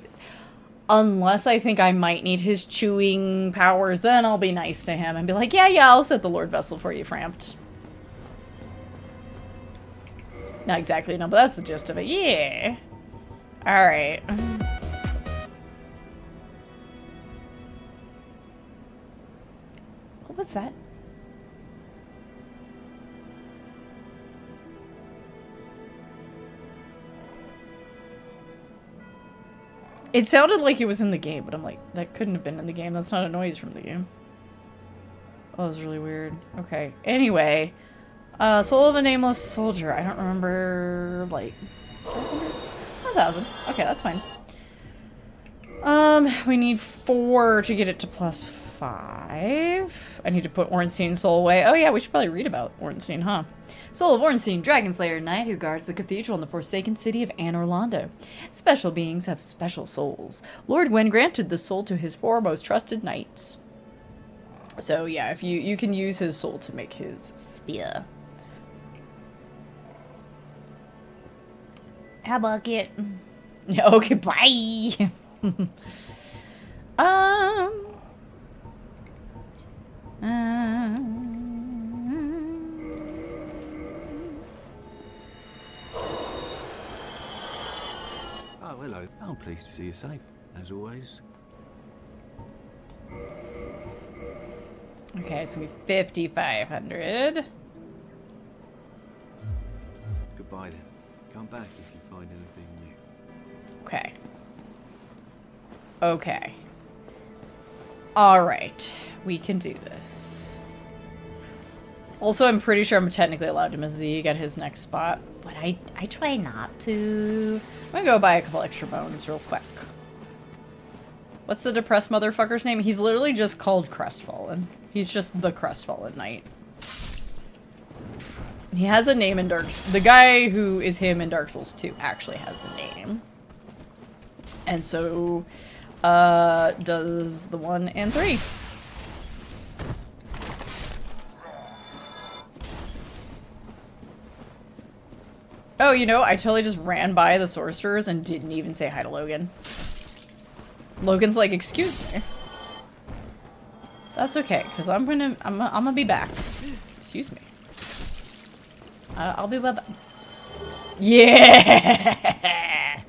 think I might need his chewing powers, then I'll be nice to him and be like, yeah, I'll set the Lord Vessel for you, Frampt. Not exactly, no, but that's the gist of it. Yeah. Alright. What was that? It sounded like it was in the game, but I'm like, that couldn't have been in the game. That's not a noise from the game. Oh, that was really weird. Okay. Anyway. Soul of a Nameless Soldier. I don't remember, like, 1,000. Okay, that's fine. We need 4 to get it to +5. I need to put Ornstein's soul away. Oh yeah, we should probably read about Ornstein, huh? Soul of Ornstein, Dragon Slayer Knight who guards the cathedral in the forsaken city of Anor Londo. Special beings have special souls. Lord Gwyn granted the soul to his 4 most trusted knights. So yeah, if you can use his soul to make his spear. How about it? Yeah, okay, bye. Oh, hello. I'm pleased to see you safe, as always. Okay, so we 5,500. Goodbye then. Come back if you find anything new. Okay. Okay. Alright. We can do this. Also, I'm pretty sure I'm technically allowed to miss Zeke at his next spot, but I try not to. I'm gonna go buy a couple extra bones real quick. What's the depressed motherfucker's name? He's literally just called Crestfallen. He's just the Crestfallen Knight. He has a name in Dark... The guy who is him in Dark Souls 2 actually has a name. And so, does the 1 and 3. Oh, you know, I totally just ran by the sorcerers and didn't even say hi to Logan. Logan's like, excuse me. That's okay, because I'm gonna be back. Excuse me. I'll be back. Yeah!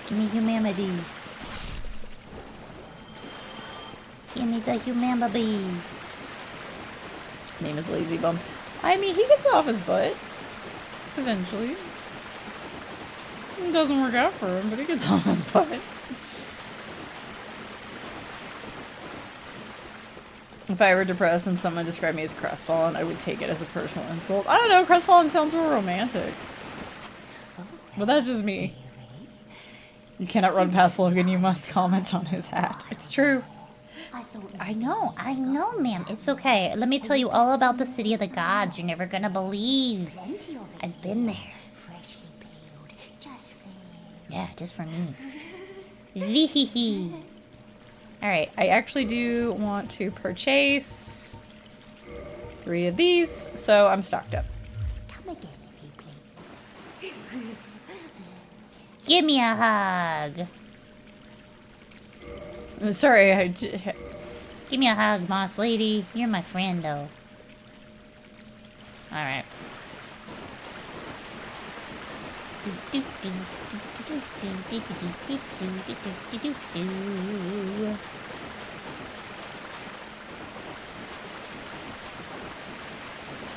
Give me humanities. Give me the humanities. Name is Lazy Bum. I mean, he gets off his butt. Eventually. It doesn't work out for him, but he gets off his butt. If I were depressed and someone described me as crestfallen, I would take it as a personal insult. I don't know, crestfallen sounds real romantic. But that's just me. You cannot run past Logan, you must comment on his hat. It's true. I know, ma'am. It's okay. Let me tell you all about the City of the Gods. You're never gonna believe. I've been there. Yeah, just for me. Vee. Alright, I actually do want to purchase 3 of these, so I'm stocked up. Come again if you please. Give me a hug. Sorry, Give me a hug, Moss Lady. You're my friend, though. Alright.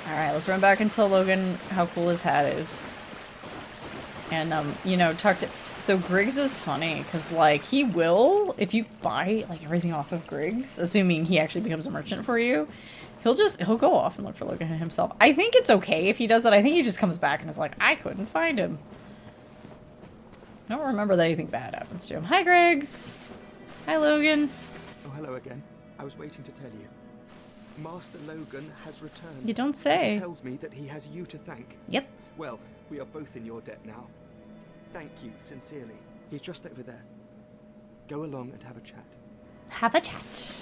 Alright, let's run back and tell Logan how cool his hat is. And, you know, talk to... So Griggs is funny, because, like, he will, if you buy, like, everything off of Griggs, assuming he actually becomes a merchant for you, he'll go off and look for Logan himself. I think it's okay if he does that. I think he just comes back and is like, I couldn't find him. I don't remember that anything bad happens to him. Hi, Griggs. Hi, Logan. Oh, hello again. I was waiting to tell you. Master Logan has returned. You don't say. He tells me that he has you to thank. Yep. Well, we are both in your debt now. Thank you, sincerely. He's just over there. Go along and have a chat. Have a chat.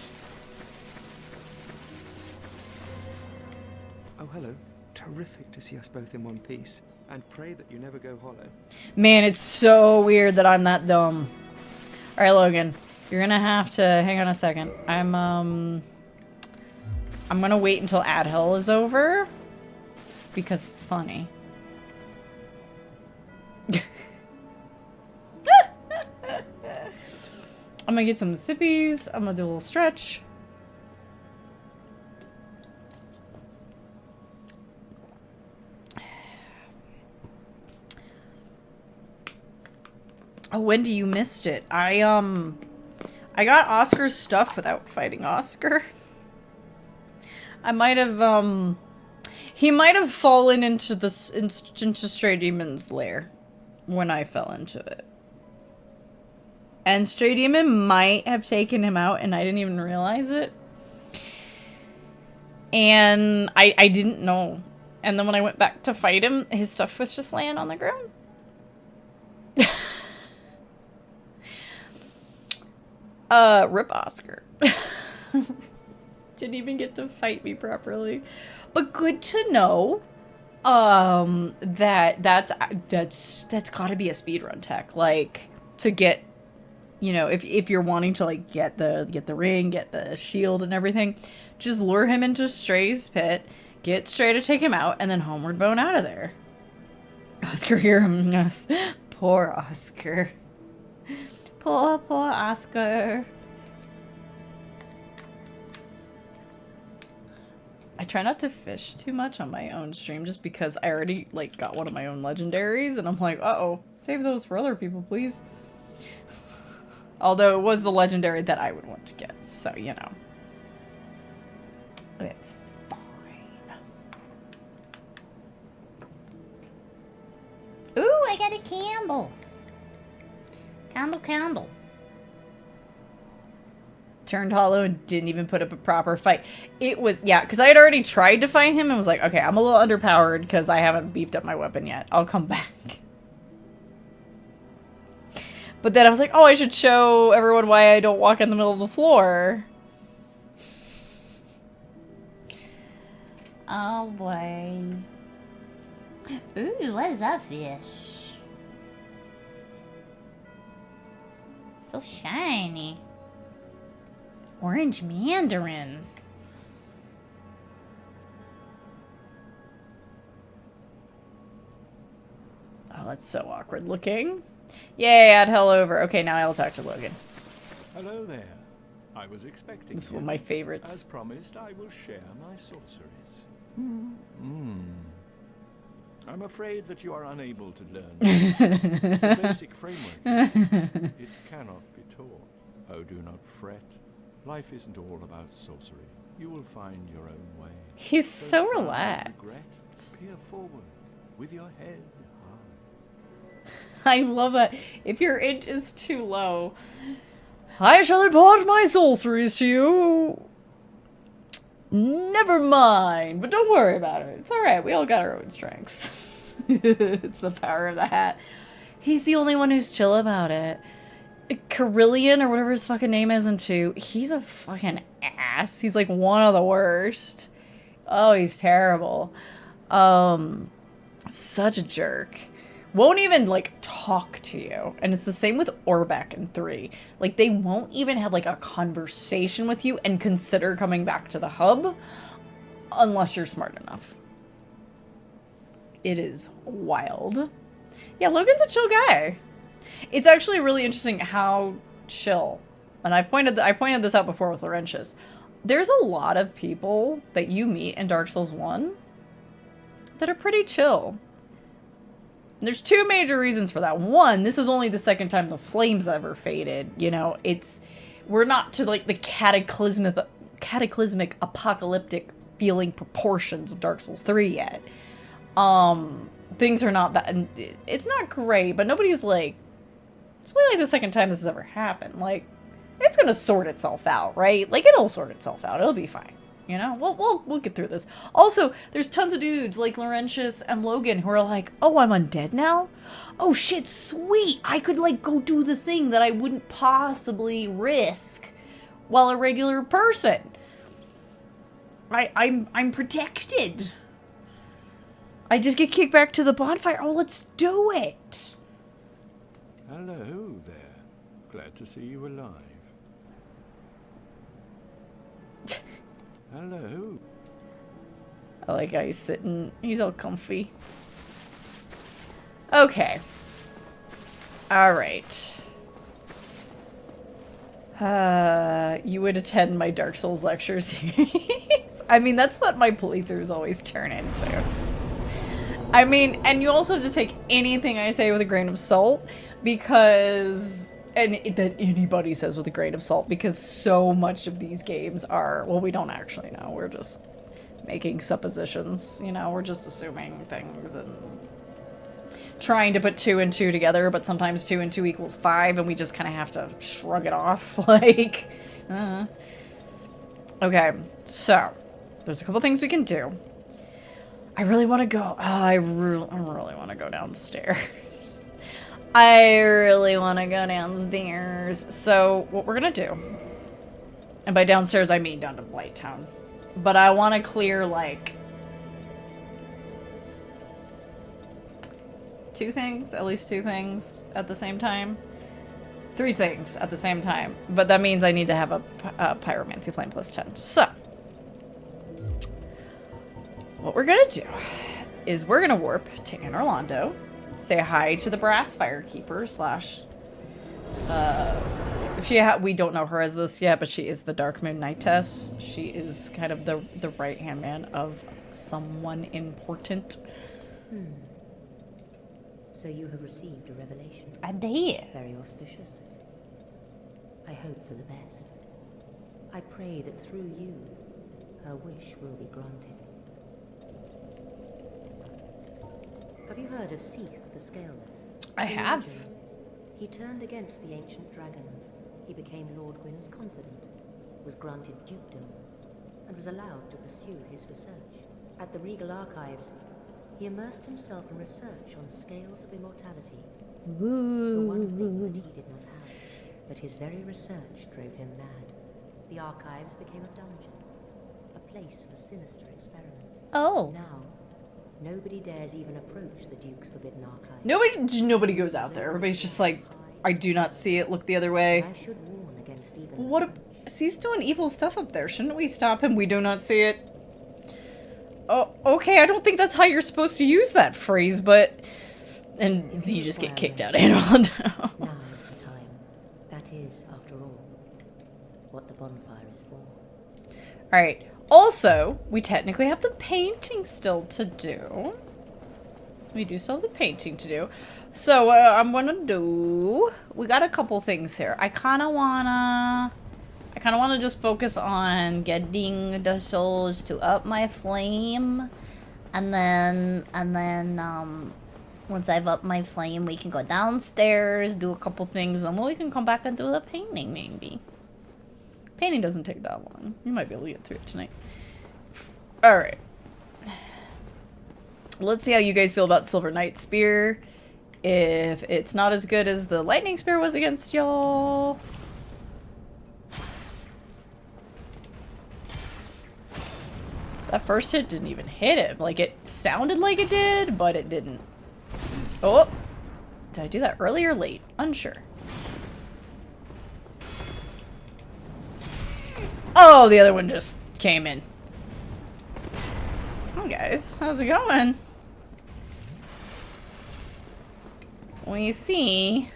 Oh, hello. Terrific to see us both in one piece. And pray that you never go hollow. Man, it's so weird that I'm that dumb. Alright, Logan. You're gonna have to... Hang on a second. I'm gonna wait until Adhel is over. Because it's funny. I'm gonna get some sippies. I'm gonna do a little stretch. Oh, Wendy, you missed it. I got Oscar's stuff without fighting Oscar. I might have, he might have fallen into into Stray Demon's lair when I fell into it. And Stray Demon might have taken him out and I didn't even realize it. And I didn't know. And then when I went back to fight him, his stuff was just laying on the ground. Rip Oscar. Didn't even get to fight me properly. But good to know that's gotta be a speedrun tech. Like, to get, you know, if you're wanting to, like, get the ring, get the shield and everything, just lure him into Stray's pit, get Stray to take him out, and then homeward bone out of there. Oscar here. Yes. Poor Oscar. Poor Oscar. I try not to fish too much on my own stream just because I already, like, got one of my own legendaries and I'm like, uh-oh, save those for other people, please. Although it was the legendary that I would want to get, so, you know. It's fine. I got a candle. Candle. Turned hollow and didn't even put up a proper fight. It was, yeah, because I had already tried to fight him and was like, okay, I'm a little underpowered because I haven't beefed up my weapon yet. I'll come back. But then I was like, oh, I should show everyone why I don't walk in the middle of the floor. Oh boy. Ooh, what is that fish? So shiny. Orange mandarin. Oh, that's so awkward looking. Yay, add hell over. Okay, now I'll talk to Logan. Hello there. I was expecting This is you. one of my favorites. As promised, I will share my sorceries. I'm afraid that you are unable to learn the basic framework. It cannot be taught. Oh, do not fret. Life isn't all about sorcery. You will find your own way. He's so Don't frown with relaxed. regret. Peer forward with your head I love it. If your int is too low, I shall impart my sorceries to you. Never mind, but don't worry about it. It's alright, we all got our own strengths. It's the power of the hat. He's the only one who's chill about it. Carillion, or whatever his fucking name is in 2, he's a fucking ass. He's like one of the worst. Oh, he's terrible. Such a jerk. Won't even, like, talk to you. And it's the same with Orbeck in 3. Like, they won't even have, like, a conversation with you and consider coming back to the hub unless you're smart enough. It is wild. Yeah, Logan's a chill guy. It's actually really interesting how chill. And I pointed this out before with Laurentius. There's a lot of people that you meet in Dark Souls 1 that are pretty chill. There's 2 major reasons for that. One, this is only the second time the flames ever faded. You know, we're not to like the cataclysmic apocalyptic feeling proportions of Dark Souls 3 yet. Things are not that, it's not great, but nobody's like, it's only like the second time this has ever happened. Like, it's gonna sort itself out, right? Like, it'll sort itself out. It'll be fine. You know, we'll get through this. Also, there's tons of dudes like Laurentius and Logan who are like, oh, I'm undead now? Oh shit, sweet! I could like go do the thing that I wouldn't possibly risk while a regular person. I'm protected. I just get kicked back to the bonfire. Oh, let's do it. Hello there. Glad to see you alive. Hello. I like how he's sitting. He's all comfy. Okay. Alright. You would attend my Dark Souls lecture series. I mean, that's what my playthroughs always turn into. I mean, and you also have to take anything I say with a grain of salt, because... And that anybody says with a grain of salt, because so much of these games are, well, we don't actually know. We're just making suppositions, you know, we're just assuming things and trying to put 2 and 2 together, but sometimes 2 and 2 equals 5, and we just kind of have to shrug it off, like, Okay, so, there's a couple things we can do. I really want to go, I really want to go downstairs. I really want to go downstairs. So, what we're going to do, and by downstairs I mean down to Blight Town, but I want to clear, like, 2 things, at least 2 things at the same time. 3 things at the same time, but that means I need to have a Pyromancy Flame plus 10. So, what we're going to do is we're going to warp to Anne Orlando. Say hi to the Brass Firekeeper / we don't know her as this yet, but she is the Dark Moon Knightess. She is kind of the right-hand man of someone important. So you have received a revelation. I did. Very auspicious. I hope for the best. I pray that through you, her wish will be granted. Have you heard of Sept the Scaleless? I have. He turned against the ancient dragons. He became Lord Gwyn's confidant, was granted dukedom, and was allowed to pursue his research. At the Regal Archives, he immersed himself in research on scales of immortality. The one thing that he did not have, but his very research drove him mad. The archives became a dungeon, a place for sinister experiments. Oh. Now, nobody dares even approach the Duke's forbidden archive. Nobody goes out there. Everybody's just like, I do not see it. Look the other way. I should warn against even What? He's doing evil stuff up there. Shouldn't we stop him? We do not see it. Oh, okay. I don't think that's how you're supposed to use that phrase, but and you just get kicked out. Now is the time. That is, after all, what the bonfire is for. All right. Also, we technically have the painting still to do. We do still have the painting to do. So, I'm gonna do... We got a couple things here. I kind of wanna just focus on getting the souls to up my flame. And then, once I've upped my flame, we can go downstairs, do a couple things, and then we can come back and do the painting, maybe. Painting doesn't take that long. You might be able to get through it tonight. Alright. Let's see how you guys feel about Silver Knight Spear. If it's not as good as the Lightning Spear was against y'all. That first hit didn't even hit him. Like, it sounded like it did, but it didn't. Oh! Did I do that early or late? Unsure. Oh, the other one just came in. Oh, guys. How's it going? Well, you see...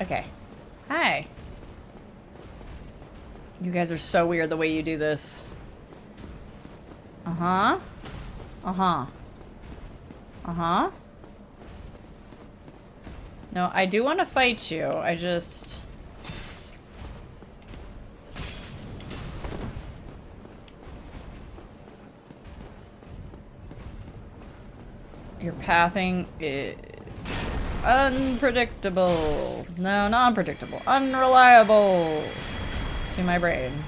Okay. Hi. You guys are so weird the way you do this. Uh-huh. Uh-huh. Uh-huh. No, I do want to fight you. I just... Your pathing is unpredictable. No, not unpredictable. Unreliable to my brain.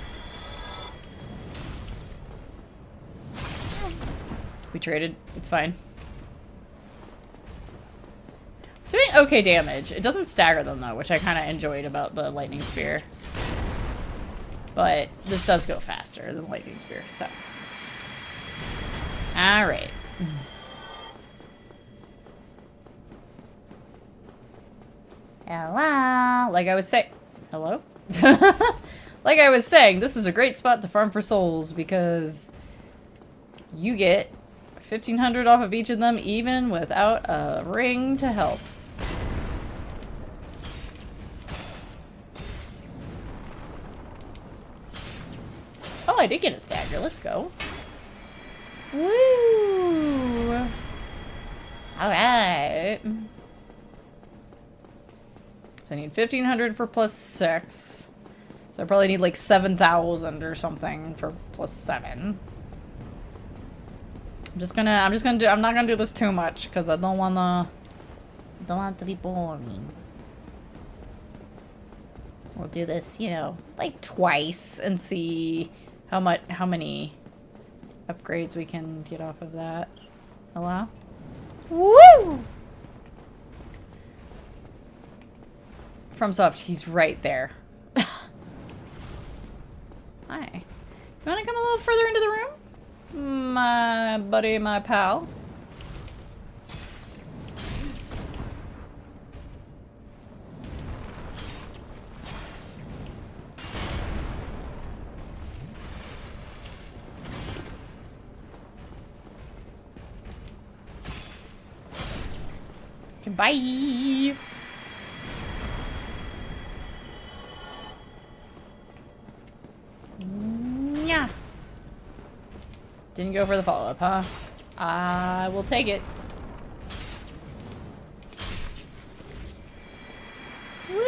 We traded. It's fine. It's doing okay damage. It doesn't stagger them though, which I kind of enjoyed about the Lightning Spear. But this does go faster than Lightning Spear, so. Alright. Hello. Like I was saying. Hello? Like I was saying, this is a great spot to farm for souls because you get 1,500 off of each of them even without a ring to help. Oh, I did get a stagger. Let's go. Woo! Alright. So I need 1,500 for +6. So I probably need like 7,000 or something for +7. I'm not gonna do this too much because I don't want it to be boring. We'll do this, you know, like twice and see how many upgrades we can get off of that. Hello? Woo! FromSoft, he's right there. Hi. You wanna come a little further into the room? My buddy, my pal. Bye. Yeah. Didn't go for the follow-up, huh? I will take it. Woo!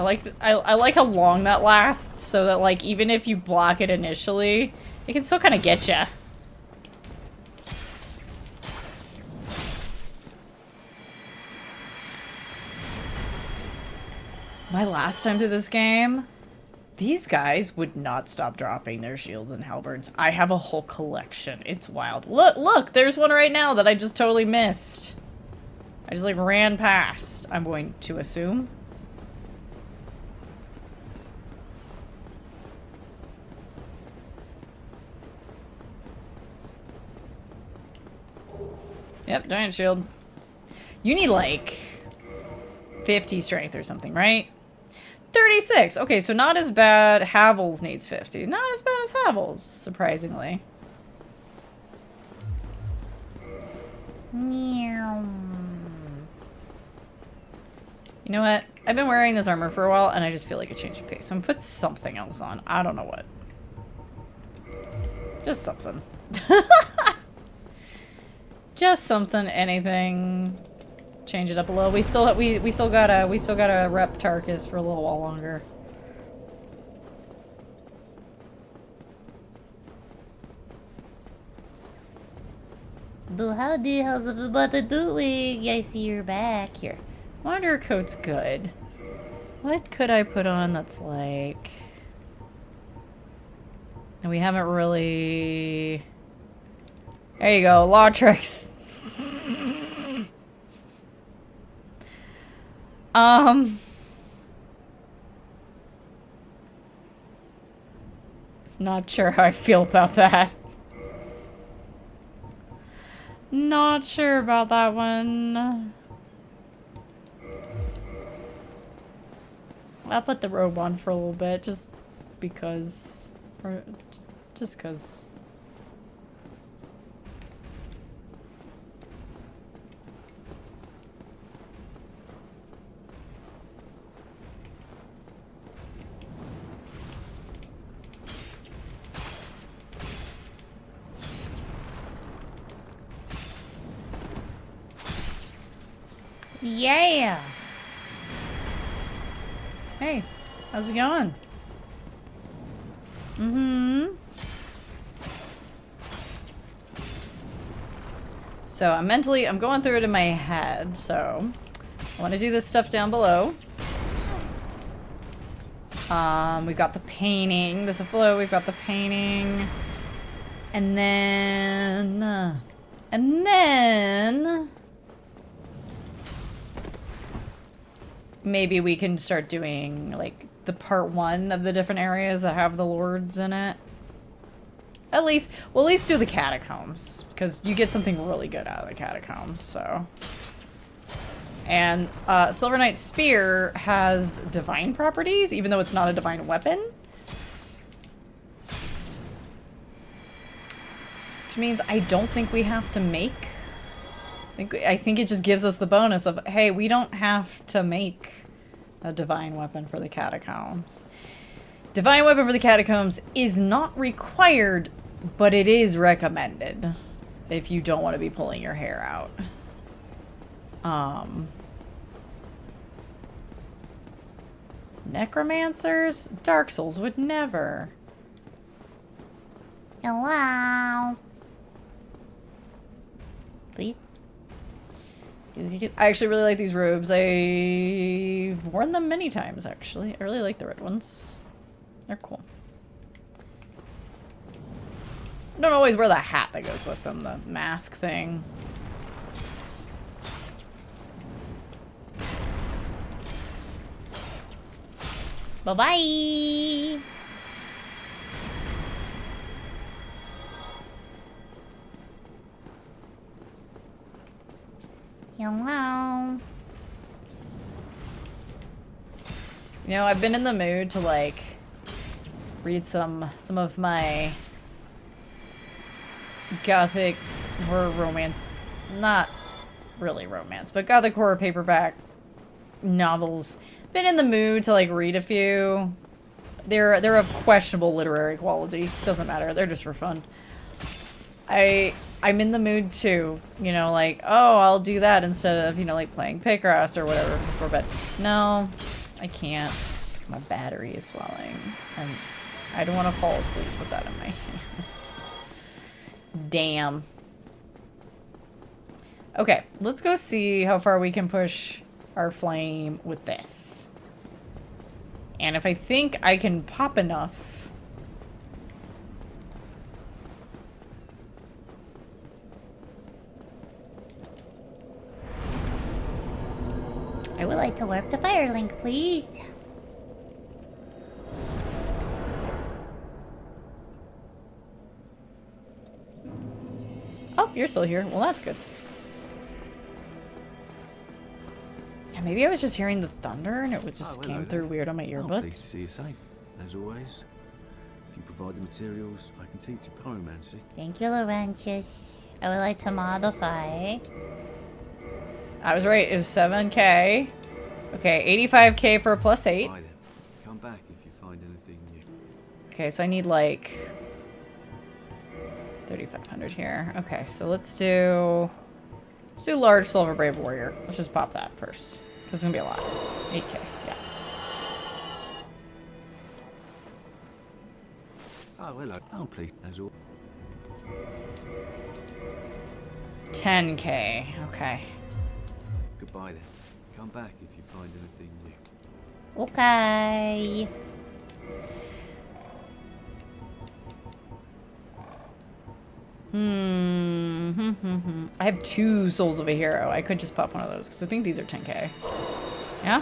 I like how long that lasts, so that like even if you block it initially, it can still kind of get you. My last time through this game, these guys would not stop dropping their shields and halberds. I have a whole collection. It's wild. Look, there's one right now that I just totally missed. I just like ran past, I'm going to assume. Yep, giant shield. You need like 50 strength or something, right? 36. Okay, so not as bad. Havel's needs 50. Not as bad as Havel's, surprisingly. Meow. You know what? I've been wearing this armor for a while, and I just feel like a change of pace. So I'm gonna put something else on. I don't know what. Just something. Just something, anything. Change it up a little. We still gotta rep Tarkus for a little while longer. Boo, how's everybody doing? I see you're back here. Wander coat's good. What could I put on that's like... And we haven't really... There you go, law tricks. Not sure how I feel about that. Not sure about that one. I'll put the robe on for a little bit, just because. Or just because. Yeah. Hey, how's it going? Mm-hmm. So I'm going through it in my head, so I want to do this stuff down below. We've got the painting. This is below, we've got the painting. And then maybe we can start doing like the part 1 of the different areas that have the lords in it. We'll at least do the catacombs, because you get something really good out of the catacombs, so. And Silver Knight's Spear has divine properties, even though it's not a divine weapon. Which means I don't think we have to make... I think it just gives us the bonus of, hey, we don't have to make a divine weapon for the catacombs. Divine weapon for the catacombs is not required, but it is recommended if you don't want to be pulling your hair out. Necromancers? Dark Souls would never. Hello. Please. I actually really like these robes. I've worn them many times, actually. I really like the red ones. They're cool. I don't always wear the hat that goes with them, the mask thing. Bye-bye. Hello. You know, I've been in the mood to like read some of my gothic horror romance, not really romance, but gothic horror paperback novels. Been in the mood to like read a few. They're of questionable literary quality. Doesn't matter. They're just for fun. I'm in the mood too, you know, like, oh, I'll do that instead of, you know, like playing Picross or whatever before bed. No, I can't. My battery is swelling. And I don't want to fall asleep with that in my hand. Damn. Okay, let's go see how far we can push our flame with this. And if I think I can pop enough... I would like to warp to Firelink, please. Oh, you're still here. Well, that's good. Yeah, maybe I was just hearing the thunder and it was just came through weird on my I'm earbuds. pleased to see you safe, as always. If you provide the materials, I can teach you pyromancy. Thank you, Laurentius. I would like to modify. I was right. It was 7K. Okay, 85K for a +8. Bye then. Come back if you find anything new. Okay, so I need like 3,500 here. Okay, so let's do large silver brave warrior. Let's just pop that first, because it's gonna be a lot. 8K, yeah. Oh, hello. I'm pleased, as always. 10K. Okay. Goodbye then. Come back if you find anything new. Okay. I have 2 souls of a hero. I could just pop one of those because I think these are 10K. Yeah?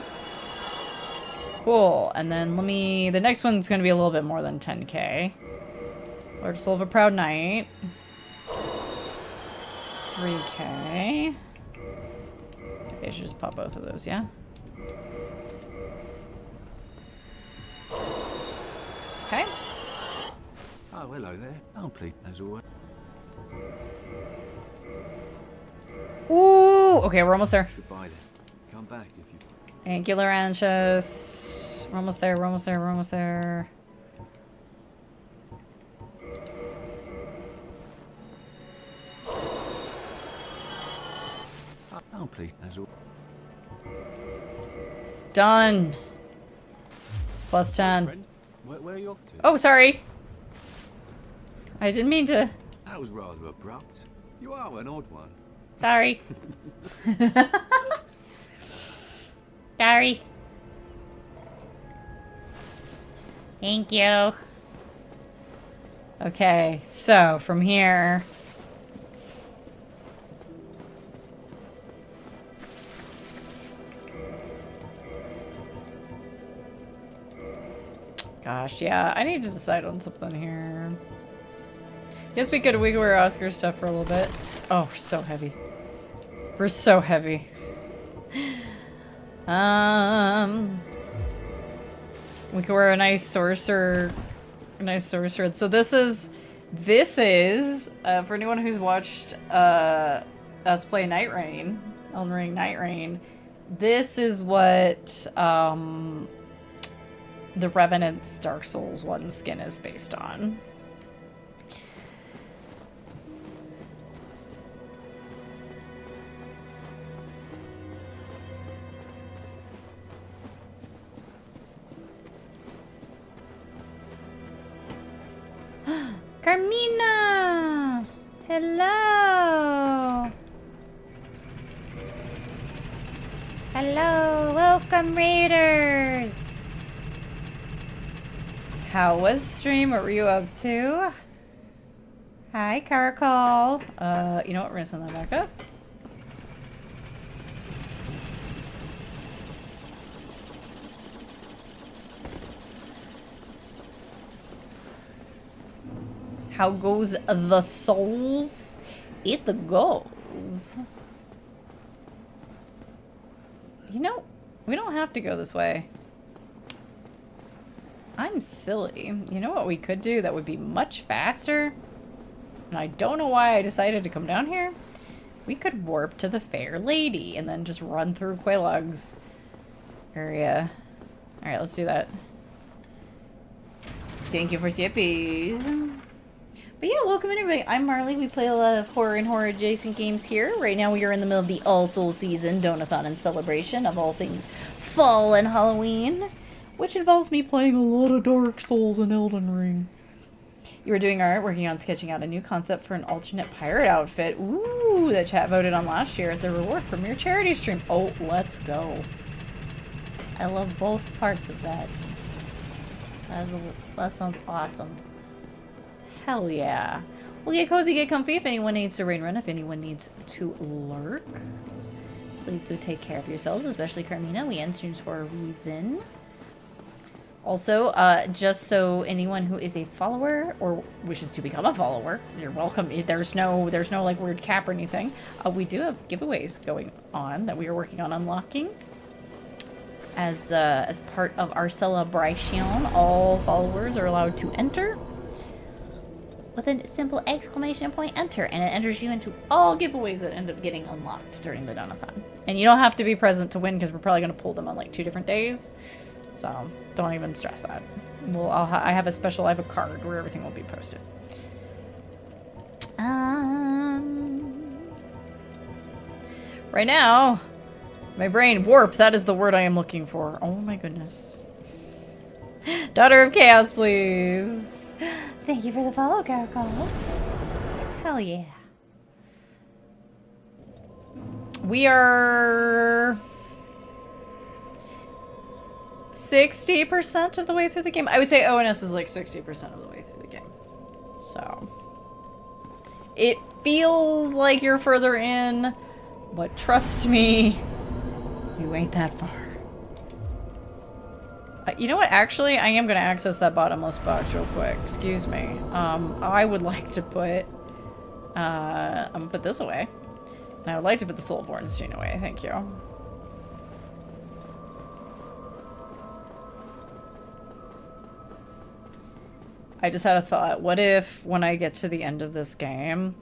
Cool. And then let me... The next one's going to be a little bit more than 10K. Large soul of a proud knight. 3K. Okay, I should just pop both of those, yeah? Okay. Oh, hello there. I'm pleased, as always. Ooh! Okay, we're almost there. Goodbye then. Come back if you... Angular anxious. We're almost there, we're almost there, we're almost there. I'm pleased, as always. Done. +10. Friend, where are you off to? Oh, sorry. I didn't mean to. That was rather abrupt. You are an odd one. Sorry. Sorry. Thank you. Okay, so from here. Gosh, yeah, I need to decide on something here. Guess we could wear Oscar stuff for a little bit. Oh, we're so heavy. We're so heavy. We could wear a nice sorcerer. A nice sorcerer. So this is for anyone who's watched us play Night Rain, Elden Ring Night Rain. This is what the Revenant's Dark Souls 1 skin is based on. Carmina! Hello! Hello! Welcome, Raiders! How was stream? What were you up to? Hi, Caracol. You know what? We're gonna send that back up. How goes the souls? It goes. You know, we don't have to go this way. I'm silly. You know what we could do that would be much faster? And I don't know why I decided to come down here. We could warp to the Fair Lady and then just run through Quelaag's area. Alright, let's do that. Thank you for zippies. But yeah, welcome everybody. I'm Marley. We play a lot of horror and horror adjacent games here. Right now we are in the middle of the All Souls season, Donathon, and celebration of all things fall and Halloween. which involves me playing a lot of Dark Souls and Elden Ring. You were doing art, working on sketching out a new concept for an alternate pirate outfit. Ooh, that chat voted on last year as their reward from your charity stream. Oh, let's go. I love both parts of that. That sounds awesome. Hell yeah. Well, get cozy, get comfy. If anyone needs to rain run, if anyone needs to lurk, please do take care of yourselves, especially Carmina. We end streams for a reason. Also, just so anyone who is a follower or wishes to become a follower, you're welcome. There's no like weird cap or anything. We do have giveaways going on that we are working on unlocking. As part of our celebration, all followers are allowed to enter with a simple exclamation point enter, and it enters you into all giveaways that end up getting unlocked during the Donothon. And you don't have to be present to win because we're probably going to pull them on like 2 different days. So don't even stress that. I have a card where everything will be posted. Right now, my brain warp. That is the word I am looking for. Oh my goodness. Daughter of Chaos, please. Thank you for the follow, Caracol. Hell yeah. We are 60% of the way through the game. I would say ONS is like 60% of the way through the game. So it feels like you're further in, but trust me, you ain't that far. You know what? Actually, I am going to access that bottomless box real quick. Excuse me. I would like to put... I'm going to put this away. And I would like to put the Soulborn Stone away. Thank you. I just had a thought. What if, when I get to the end of this game,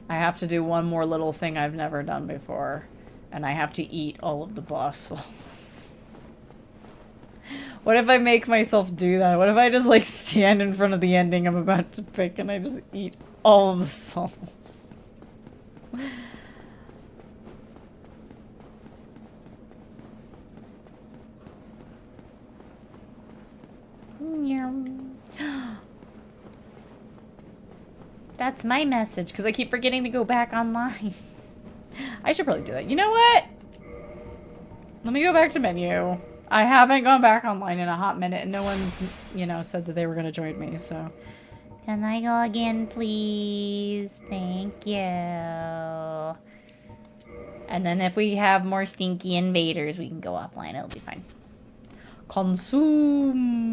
I have to do one more little thing I've never done before, and I have to eat all of the boss souls? What if I make myself do that? What if I just, like, stand in front of the ending I'm about to pick and I just eat all of the souls? That's my message. Because I keep forgetting to go back online. I should probably do that. You know what? Let me go back to menu. I haven't gone back online in a hot minute, and no one's, you know, said that they were going to join me, so. Can I go again, please? Thank you. And then if we have more stinky invaders, we can go offline. It'll be fine. Consume.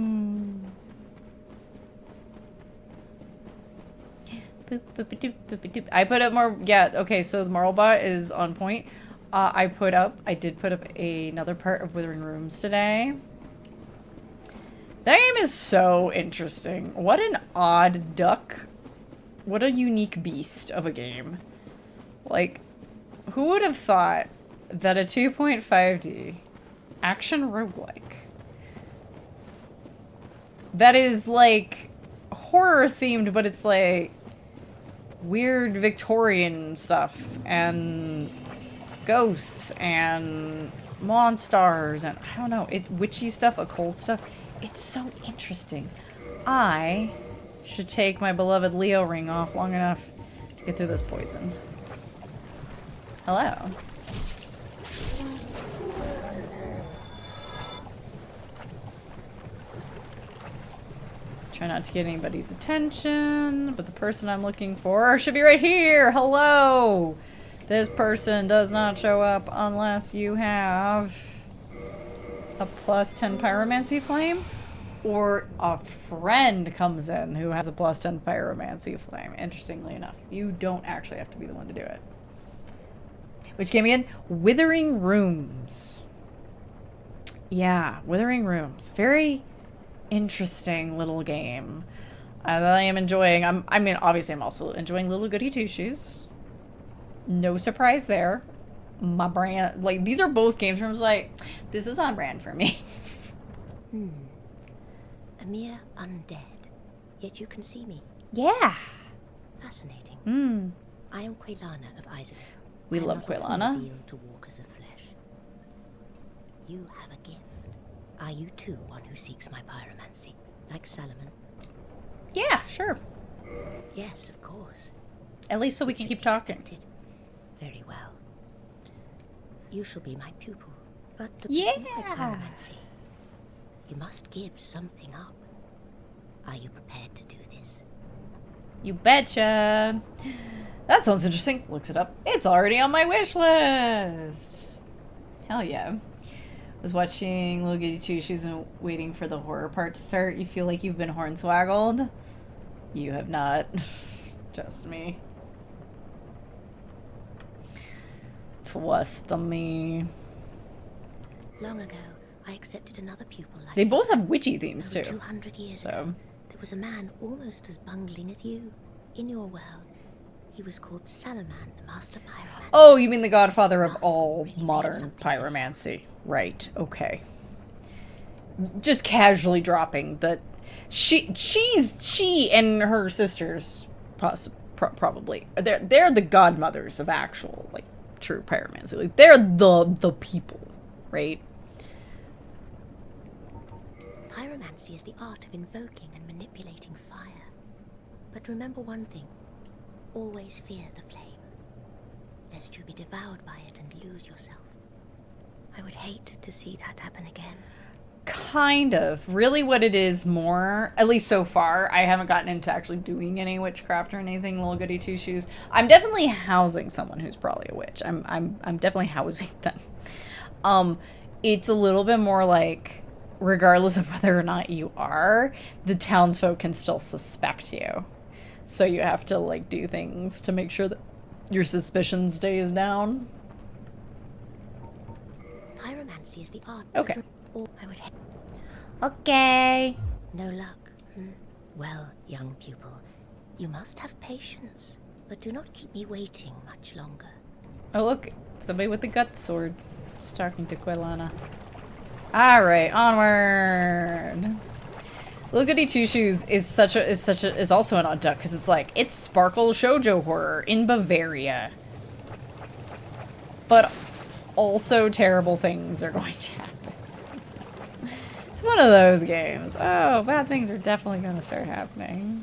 Boop, boop, doop, boop, doop. I put up more. Yeah, okay, so the Marlbot is on point. I did put up another part of Withering Rooms today. That game is so interesting. What an odd duck. What a unique beast of a game. Like, who would have thought that a 2.5D action roguelike that is like horror themed, but it's like weird Victorian stuff and ghosts and monsters and I don't know, witchy stuff, occult stuff. It's so interesting. I should take my beloved Leo ring off long enough to get through this poison. Hello. Try not to get anybody's attention, but the person I'm looking for should be right here. Hello. This person does not show up unless you have a +10 pyromancy flame, or a friend comes in who has a +10 pyromancy flame. Interestingly enough, you don't actually have to be the one to do it. Which game again? Withering Rooms. Yeah, Withering Rooms. Very interesting little game that I am enjoying. I mean, obviously I'm also enjoying Little Goody Two Shoes. No surprise there. My brand, like, these are both games where I was like, this is on brand for me. A mere undead, yet you can see me. Yeah. Fascinating. I am Quelana of Isaac. We love Quelana. To walk as a flesh. You have a gift. Are you too one who seeks my pyromancy, like Solomon? Yeah, sure. Yes, of course. At least so we can keep talking. Expected. Very well. You shall be my pupil, but to Yeah. pursue my pyromancy, you must give something up. Are you prepared to do this? You betcha. That sounds interesting. Looks it up. It's already on my wish list. Hell yeah. Was watching Little Goody Two Shoes and waiting for the horror part to start. You feel like you've been hornswaggled? You have not. Just me. Trust me. Long ago, I accepted another pupil like They both this. have witchy themes Over too. 200 years ago, there was a man almost as bungling as you. In your world, he was called Salaman, the master pyromancer. Oh, you mean the godfather of all modern pyromancy. Right, okay. Just casually dropping that she and her sisters probably they're the godmothers of actual like true pyromancy. Like they're the people, right? Pyromancy is the art of invoking and manipulating fire. But remember one thing. Always fear the flame, lest you be devoured by it and lose yourself. I would hate to see that happen again. Kind of. Really what it is more, at least so far, I haven't gotten into actually doing any witchcraft or anything, Little Goody Two Shoes. I'm definitely housing someone who's probably a witch. I'm definitely housing them. It's a little bit more like, regardless of whether or not you are, the townsfolk can still suspect you. So you have to, like, do things to make sure that your suspicion stays down. Pyromancy is the art. Okay. I would Okay. No luck. Well, young pupil, you must have patience, but do not keep me waiting much longer. Oh, look. Somebody with the gut sword is talking to Quelana. Alright, onward. Little Goody Two Shoes is also an odd duck because it's like it's sparkle shoujo horror in Bavaria, but also terrible things are going to happen. It's one of those games. Oh, bad things are definitely going to start happening.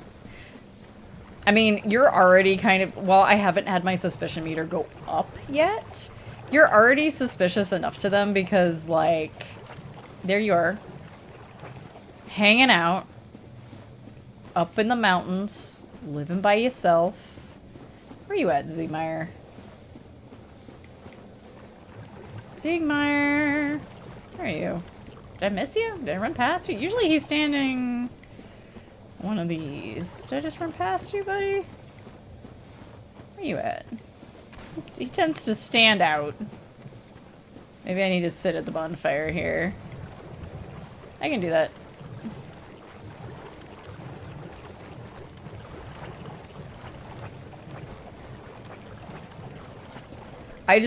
I mean, you're already kind of, while I haven't had my suspicion meter go up yet, you're already suspicious enough to them because, like, there you are. Hanging out. Up in the mountains. Living by yourself. Where you at, Ziegmeyer? Ziegmeyer! Where are you? Did I miss you? Did I run past you? Usually he's standing one of these. Did I just run past you, buddy? Where you at? He tends to stand out. Maybe I need to sit at the bonfire here. I can do that. I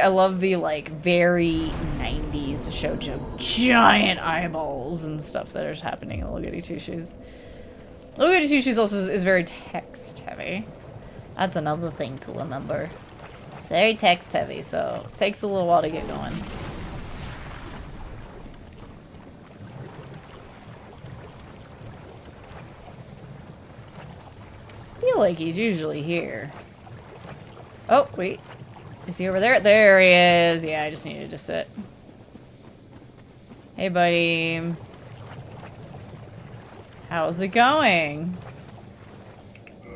love the, like, very 90s shoujo giant eyeballs and stuff that is happening in Little Goody Two Shoes. Little Goody Two Shoes also is very text heavy. That's another thing to remember. It's very text heavy, so it takes a little while to get going. I feel like he's usually here. Oh, wait. Is he over there? There he is. Yeah, I just needed to sit. Hey, buddy. How's it going?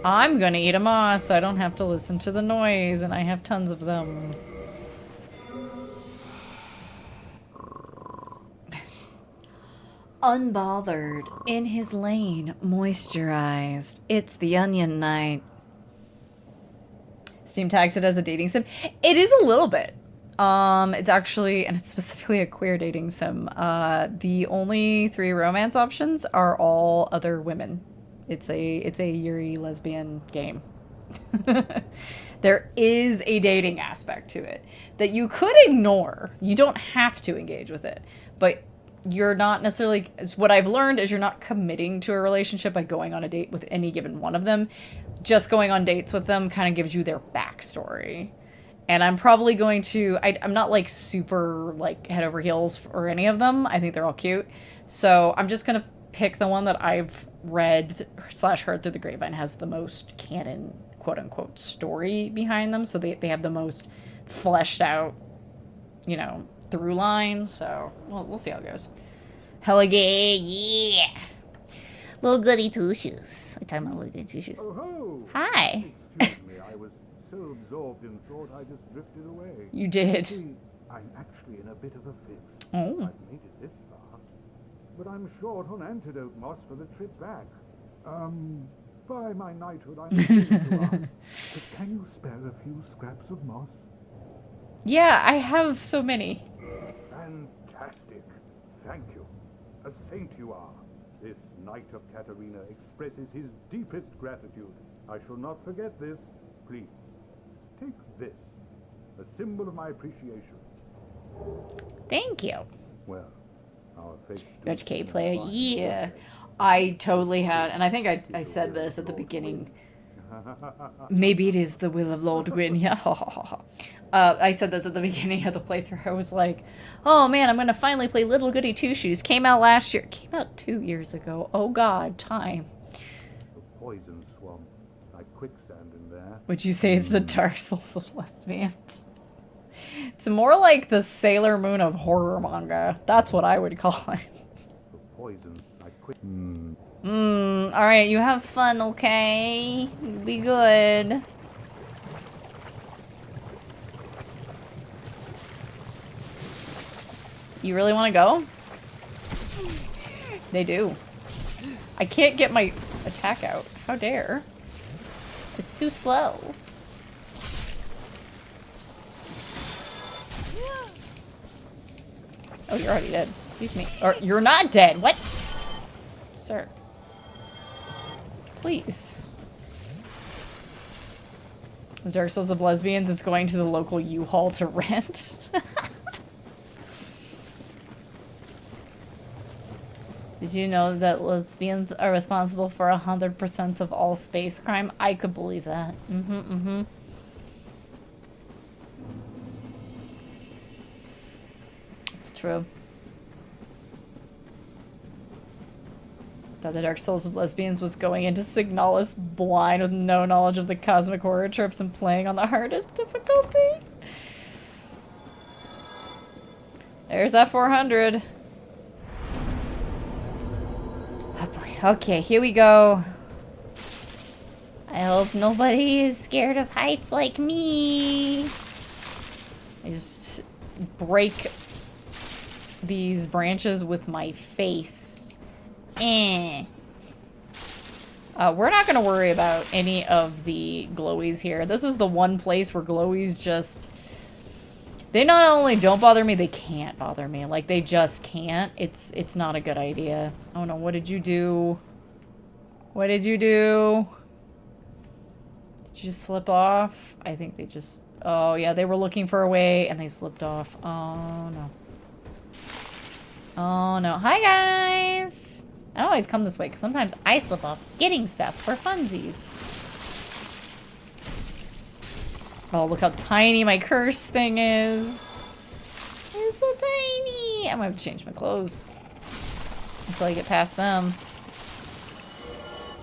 I'm gonna eat a moss so I don't have to listen to the noise, and I have tons of them. Unbothered, in his lane, moisturized. It's the onion night. Steam tags it as a dating sim. It is a little bit. It's actually, and it's specifically a queer dating sim. The only 3 romance options are all other women. It's a Yuri lesbian game. There is a dating aspect to it that you could ignore. You don't have to engage with it, but you're not necessarily, what I've learned is you're not committing to a relationship by going on a date with any given one of them. Just going on dates with them kind of gives you their backstory. And I'm probably going to... I'm not, like, super, like, head over heels for any of them. I think they're all cute. So I'm just going to pick the one that I've read / heard through the grapevine has the most canon, quote-unquote, story behind them. So they have the most fleshed out, you know, through line. So we'll see how it goes. Hella gay, yeah! Little goody two shoes. We're talking about little goody two shoes. Oh ho! Hi. Excuse me, I was so absorbed in thought I just drifted away. You did. See, I'm actually in a bit of a fix. Oh. I've made it this far, but I'm short on antidote moss for the trip back. By my knighthood, I'm ashamed to ask, but can you spare a few scraps of moss? Yeah, I have so many. Fantastic. Thank you. A saint you are. This Knight of Katarina expresses his deepest gratitude. I shall not forget this. Please, take this. A symbol of my appreciation. Thank you. Well, our faith... HK player, yeah. I totally had, and I think I said this at the beginning. Maybe it is the will of Lord Gwyn. Yeah, I said this at the beginning of the playthrough. I was like, oh man, I'm going to finally play Little Goody Two Shoes. Came out last year. Came out 2 years ago. Oh god, time. The poison swamp. Like quicksand in there. Would you say it's the Dark Souls of lesbians? It's more like the Sailor Moon of horror manga. That's what I would call it. The poison. Like quick... Alright, you have fun, okay? You be good. You really want to go? They do. I can't get my attack out. How dare. It's too slow. Oh, you're already dead. Excuse me. Or, you're not dead. What? Sir. Please. The Dark Souls of Lesbians is going to the local U-Haul to rent. Did you know that lesbians are responsible for 100% of all space crime? I could believe that. It's true. That the Dark Souls of Lesbians was going into Signalis blind with no knowledge of the cosmic horror tropes and playing on the hardest difficulty. There's that 400. Oh boy. Okay, here we go. I hope nobody is scared of heights like me. I just break these branches with my face. We're not going to worry about any of the glowies here. This is the one place where glowies just... They not only don't bother me, they can't bother me. Like, they just can't. It's not a good idea. Oh no, what did you do? What did you do? Did you just slip off? I think they just... Oh yeah, they were looking for a way and they slipped off. Oh no. Oh no. Hi guys! I don't always come this way because sometimes I slip off getting stuff for funsies. Oh, look how tiny my curse thing is. It's so tiny. I'm gonna have to change my clothes until I get past them.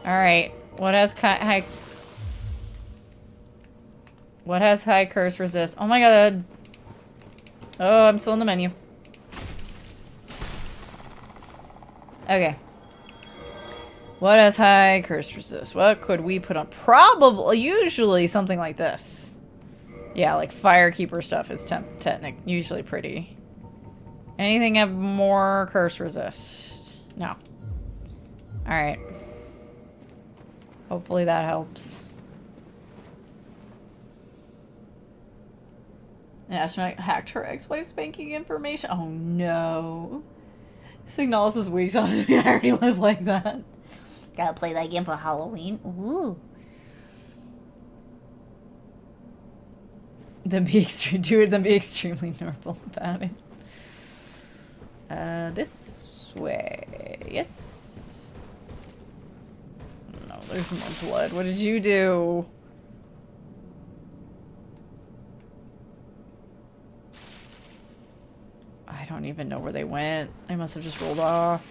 Alright. What has high... What has high curse resist? Oh my god. Oh, I'm still in the menu. Okay. What has high curse resist? What could we put on? Probably, usually something like this. Yeah, like Firekeeper stuff is usually pretty. Anything have more curse resist? No. Alright. Hopefully that helps. An astronaut hacked her ex-wife's banking information. Oh no. Signalis is weak, so I already live like that. Gotta play that game for Halloween. Ooh. Then be extremely normal about it. This way. Yes. No, there's more blood. What did you do? don't even know where they went. They must have just rolled off.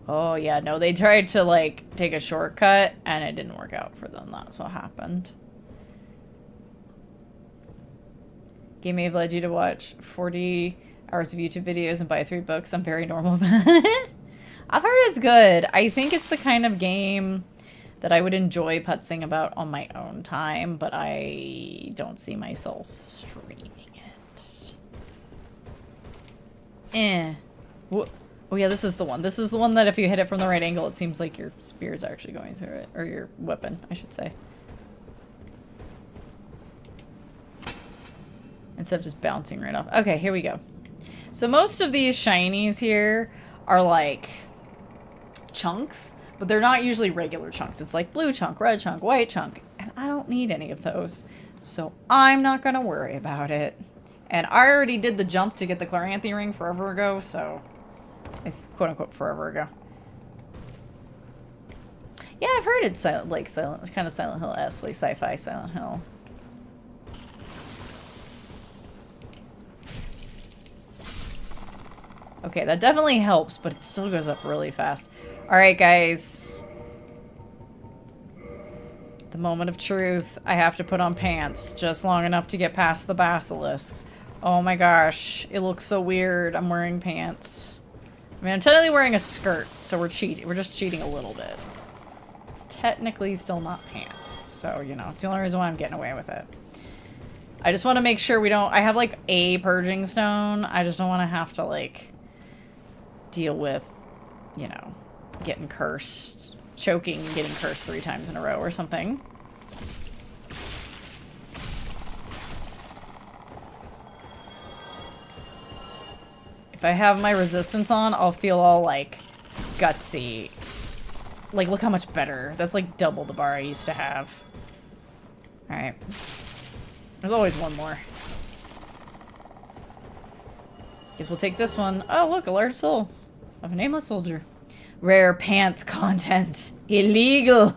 Oh, yeah, no, they tried to, like, take a shortcut, and it didn't work out for them. That's what happened. Game may have led you to watch 40 hours of YouTube videos and buy 3 books. I'm very normal about it. I've heard it's good. I think it's the kind of game that I would enjoy putzing about on my own time, but I don't see myself streaming it. Oh yeah, this is the one. This is the one that if you hit it from the right angle, it seems like your spear is actually going through it. Or your weapon, I should say. Instead of just bouncing right off. Okay, here we go. So most of these shinies here are like chunks, but they're not usually regular chunks. It's like blue chunk, red chunk, white chunk, and I don't need any of those. So I'm not gonna worry about it. And I already did the jump to get the Chloranthy ring forever ago, so... It's quote-unquote forever ago. Yeah, I've heard it's kind of Silent Hill-esque, like sci-fi Silent Hill. Okay, that definitely helps, but it still goes up really fast. Alright, guys. The moment of truth. I have to put on pants just long enough to get past the basilisks. Oh my gosh. It looks so weird. I'm wearing pants. I mean, I'm technically wearing a skirt, so we're cheating. We're just cheating a little bit. It's technically still not pants. So, you know, it's the only reason why I'm getting away with it. I just want to make sure we don't... I have, like, a purging stone. I just don't want to have to, like, deal with, you know, getting cursed. Choking and getting cursed 3 times in a row or something. If I have my resistance on, I'll feel all, like, gutsy. Like, look how much better. That's, like, double the bar I used to have. Alright. There's always one more. Guess we'll take this one. Oh, look, a large soul of a nameless soldier. Rare pants content. Illegal.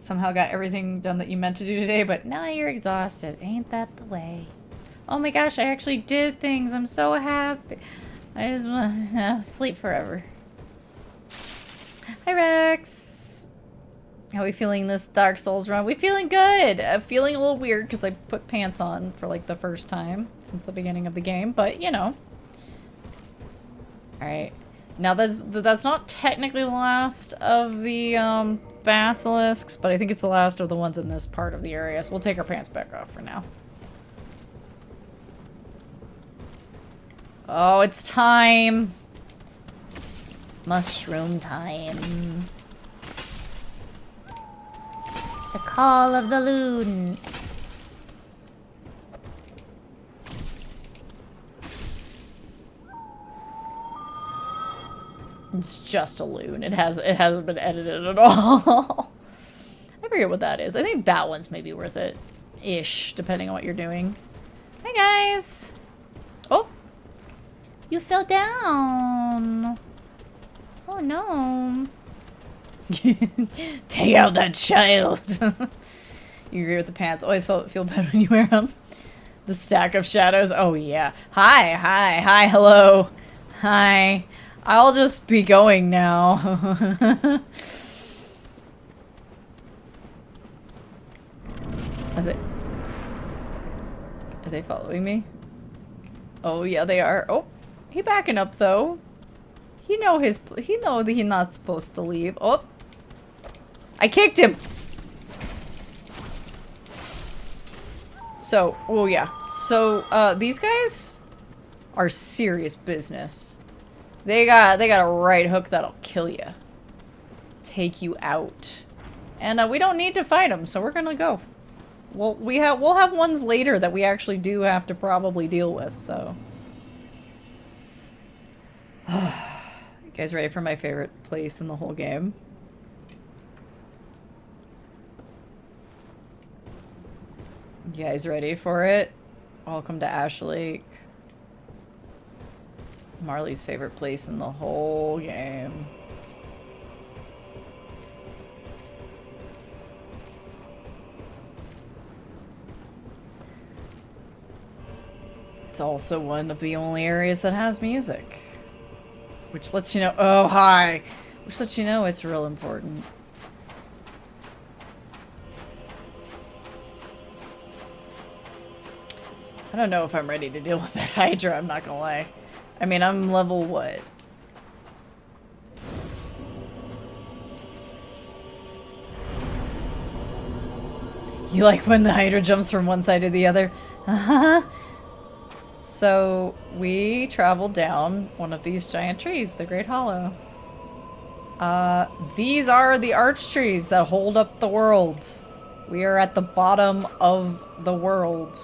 Somehow got everything done that you meant to do today, but now you're exhausted. Ain't that the way? Oh my gosh, I actually did things. I'm so happy. I just want to sleep forever. Hi, Rex. How are we feeling this Dark Souls run? We feeling good. I'm feeling a little weird because I put pants on for like the first time since the beginning of the game, but you know. Alright. Now that's not technically the last of the basilisks, but I think it's the last of the ones in this part of the area, so we'll take our pants back off for now. Oh, it's time. Mushroom time. The call of the loon. It's just a loon. It hasn't been edited at all. I forget what that is. I think that one's maybe worth it. Ish, depending on what you're doing. Hi, guys. Oh. You fell down. Oh, no. Take out that child. You agree with the pants. Always feel better when you wear them. The stack of shadows. Oh, yeah. Hi, hello. Hi. I'll just be going now. Are they following me? Oh, yeah, they are. Oh, he backing up, though. He know that he's not supposed to leave. Oh, I kicked him. So, oh yeah. So, these guys are serious business. They got a right hook that'll kill you. Take you out. And we don't need to fight them, so we're gonna go. Well, we'll have ones later that we actually do have to probably deal with, so. You guys ready for my favorite place in the whole game? You guys ready for it? Welcome to Ash Lake. Marley's favorite place in the whole game. It's also one of the only areas that has music. Which lets you know- oh, hi! Which lets you know it's real important. I don't know if I'm ready to deal with that Hydra, I'm not gonna lie. I mean, I'm level what? You like when the Hydra jumps from one side to the other? So, we traveled down one of these giant trees, the Great Hollow. These are the arch trees that hold up the world. We are at the bottom of the world.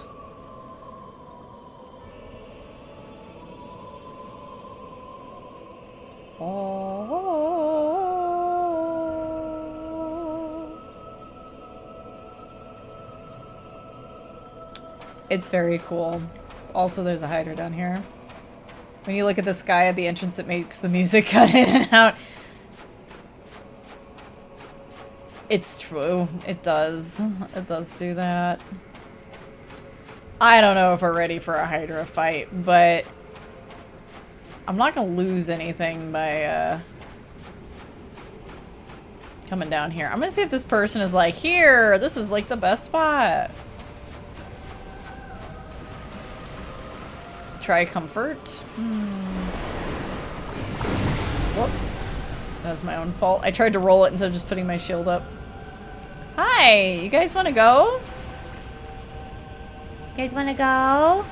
It's very cool. Also, there's a Hydra down here. When you look at the sky at the entrance, it makes the music cut in and out. It's true. It does. It does do that. I don't know if we're ready for a Hydra fight, but I'm not gonna lose anything by coming down here. I'm gonna see if this person is like, here, this is like the best spot. Try comfort. Whoop. That was my own fault. I tried to roll it instead of just putting my shield up. Hi, you guys want to go? You guys want to go?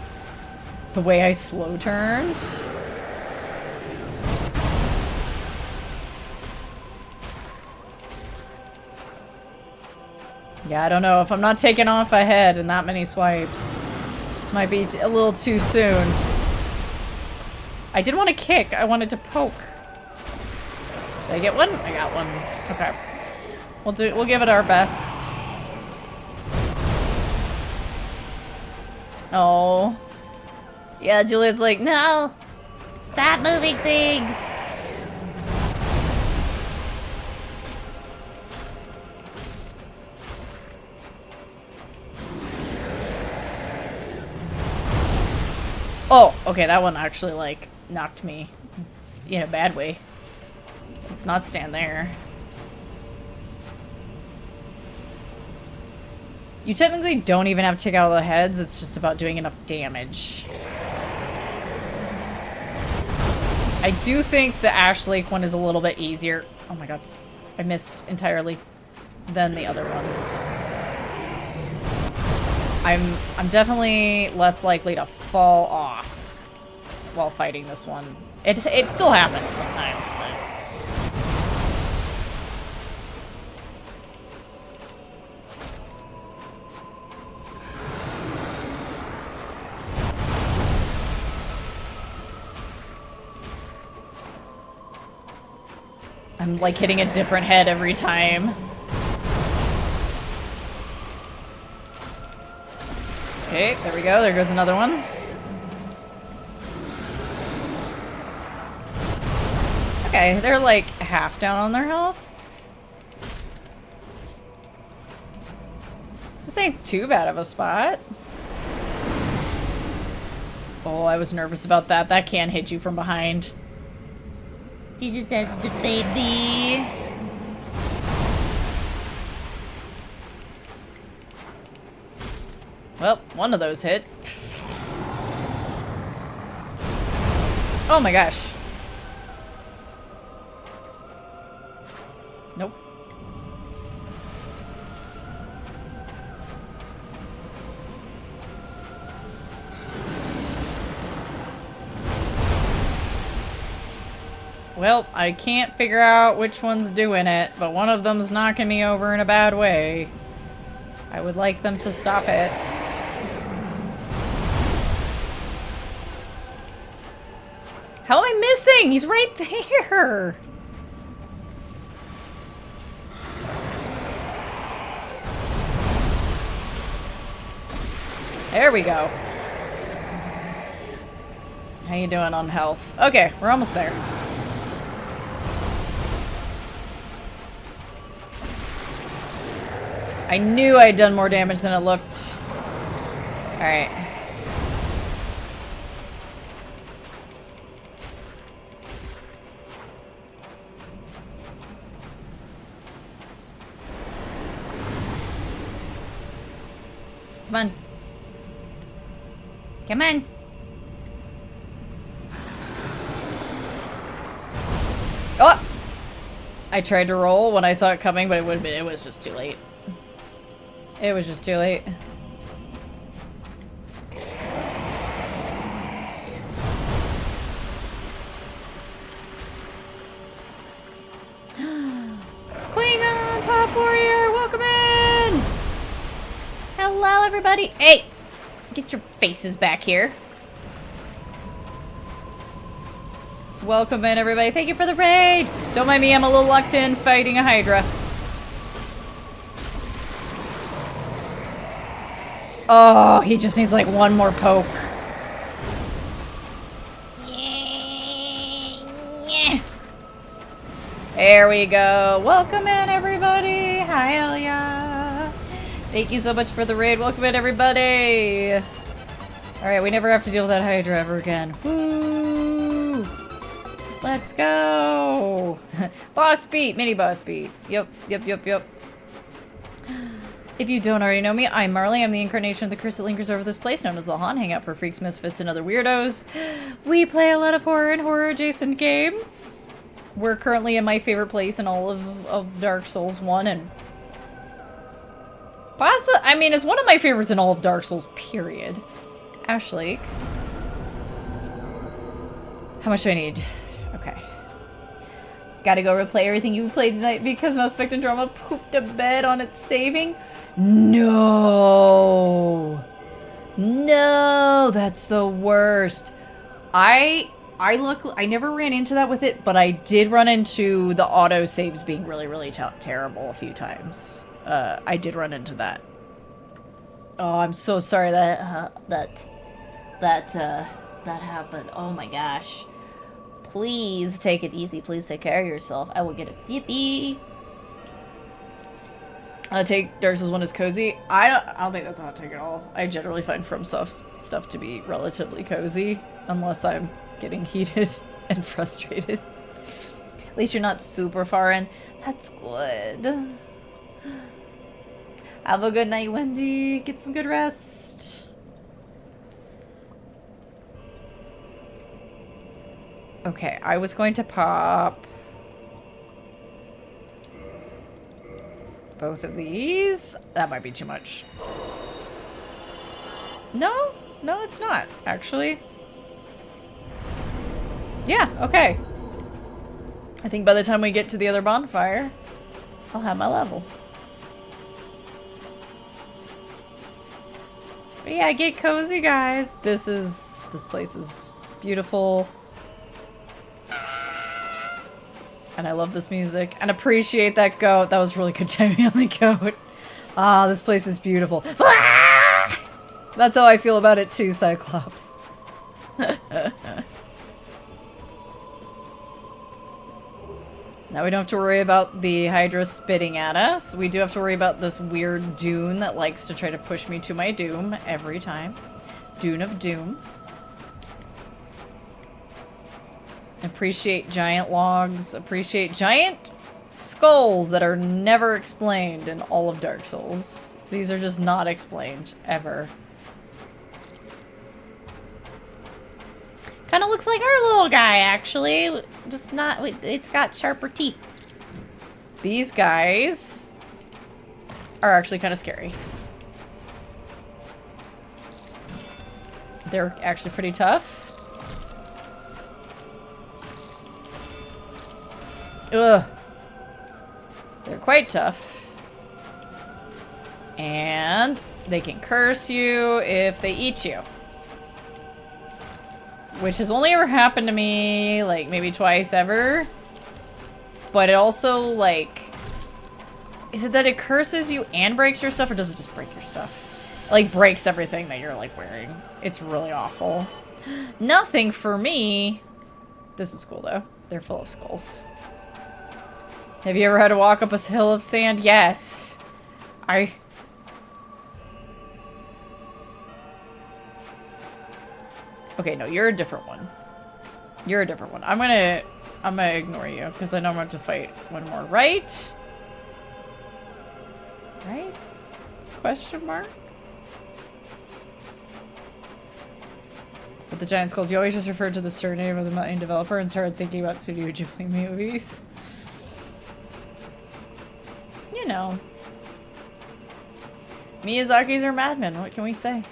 The way I slow turned. Yeah, I don't know. If I'm not taking off ahead in that many swipes, this might be a little too soon. I didn't want to kick. I wanted to poke. Did I get one? I got one. Okay. We'll give it our best. Oh. Yeah, Juliet's like, no. Stop moving things. Oh, okay, that one actually, like, knocked me in a bad way. Let's not stand there. You technically don't even have to take out all the heads, it's just about doing enough damage. I do think the Ash Lake one is a little bit easier. Oh my god, I missed entirely. Than the other one. I'm definitely less likely to fall off while fighting this one. It still happens sometimes, but... I'm like hitting a different head every time. Okay, there we go. There goes another one. Okay, they're like half down on their health. This ain't too bad of a spot. Oh, I was nervous about that. That can hit you from behind. Jesus says the baby. Well, one of those hit. Oh my gosh. Nope. Well, I can't figure out which one's doing it, but one of them's knocking me over in a bad way. I would like them to stop it. How am I missing? He's right there! There we go. How you doing on health? Okay, we're almost there. I knew I'd done more damage than it looked. Alright. Come on. Come on. Oh! I tried to roll when I saw it coming, but it was just too late. It was just too late. Klingon Pop Warrior, welcome in! Hello, everybody. Hey! Get your faces back here. Welcome in, everybody. Thank you for the raid! Don't mind me, I'm a little locked in fighting a Hydra. Oh, he just needs like one more poke. There we go. Welcome in, everybody. Hi, Elia. Thank you so much for the raid. Welcome in, everybody. Alright, we never have to deal with that Hydra ever again. Woo! Let's go! Boss beat! Mini boss beat. Yep. If you don't already know me, I'm Marley. I'm the incarnation of the curse that lingers over this place, known as the Haunt. Hang out for freaks, misfits, and other weirdos. We play a lot of horror and horror-adjacent games. We're currently in my favorite place in all of Dark Souls 1, and... I mean, it's one of my favorites in all of Dark Souls, period. Ashley. How much do I need? Okay. Gotta go replay everything you played tonight because Mass Effect Andromeda pooped a bed on its saving? No! No! That's the worst. I never ran into that with it, but I did run into the auto saves being really, really terrible a few times. I did run into that. Oh, I'm so sorry that happened. Oh my gosh. Please take it easy. Please take care of yourself. I will get a sippy. Take Dark Souls 1 as cozy. I don't think that's a hot take at all. I generally find FromSoft stuff to be relatively cozy, unless I'm getting heated and frustrated. At least you're not super far in. That's good. Have a good night, Wendy. Get some good rest. Okay, I was going to pop both of these. That might be too much. No, it's not, actually. Yeah, okay. I think by the time we get to the other bonfire, I'll have my level. But yeah, get cozy, guys. This place is beautiful. And I love this music. And appreciate that goat. That was really good timing on the goat. Ah, this place is beautiful. Ah! That's how I feel about it too, Cyclops. Now we don't have to worry about the Hydra spitting at us. We do have to worry about this weird Dune that likes to try to push me to my doom every time. Dune of Doom. Appreciate giant logs. Appreciate giant skulls that are never explained in all of Dark Souls. These are just not explained, ever. Kind of looks like our little guy, actually. Just not... It's got sharper teeth. These guys are actually kind of scary. They're actually pretty tough. Ugh. They're quite tough. And they can curse you if they eat you. Which has only ever happened to me, like, maybe twice ever. But it also, like... Is it that it curses you and breaks your stuff, or does it just break your stuff? It, like, breaks everything that you're, like, wearing. It's really awful. Nothing for me. This is cool, though. They're full of skulls. Have you ever had to walk up a hill of sand? Yes. Okay, no, you're a different one. You're a different one. I'm gonna ignore you, because I know I'm about to fight one more. Right? Right? Question mark? With the giant skulls, you always just referred to the surname of the main developer and started thinking about Studio Ghibli movies. You know. Miyazaki's are madmen, what can we say?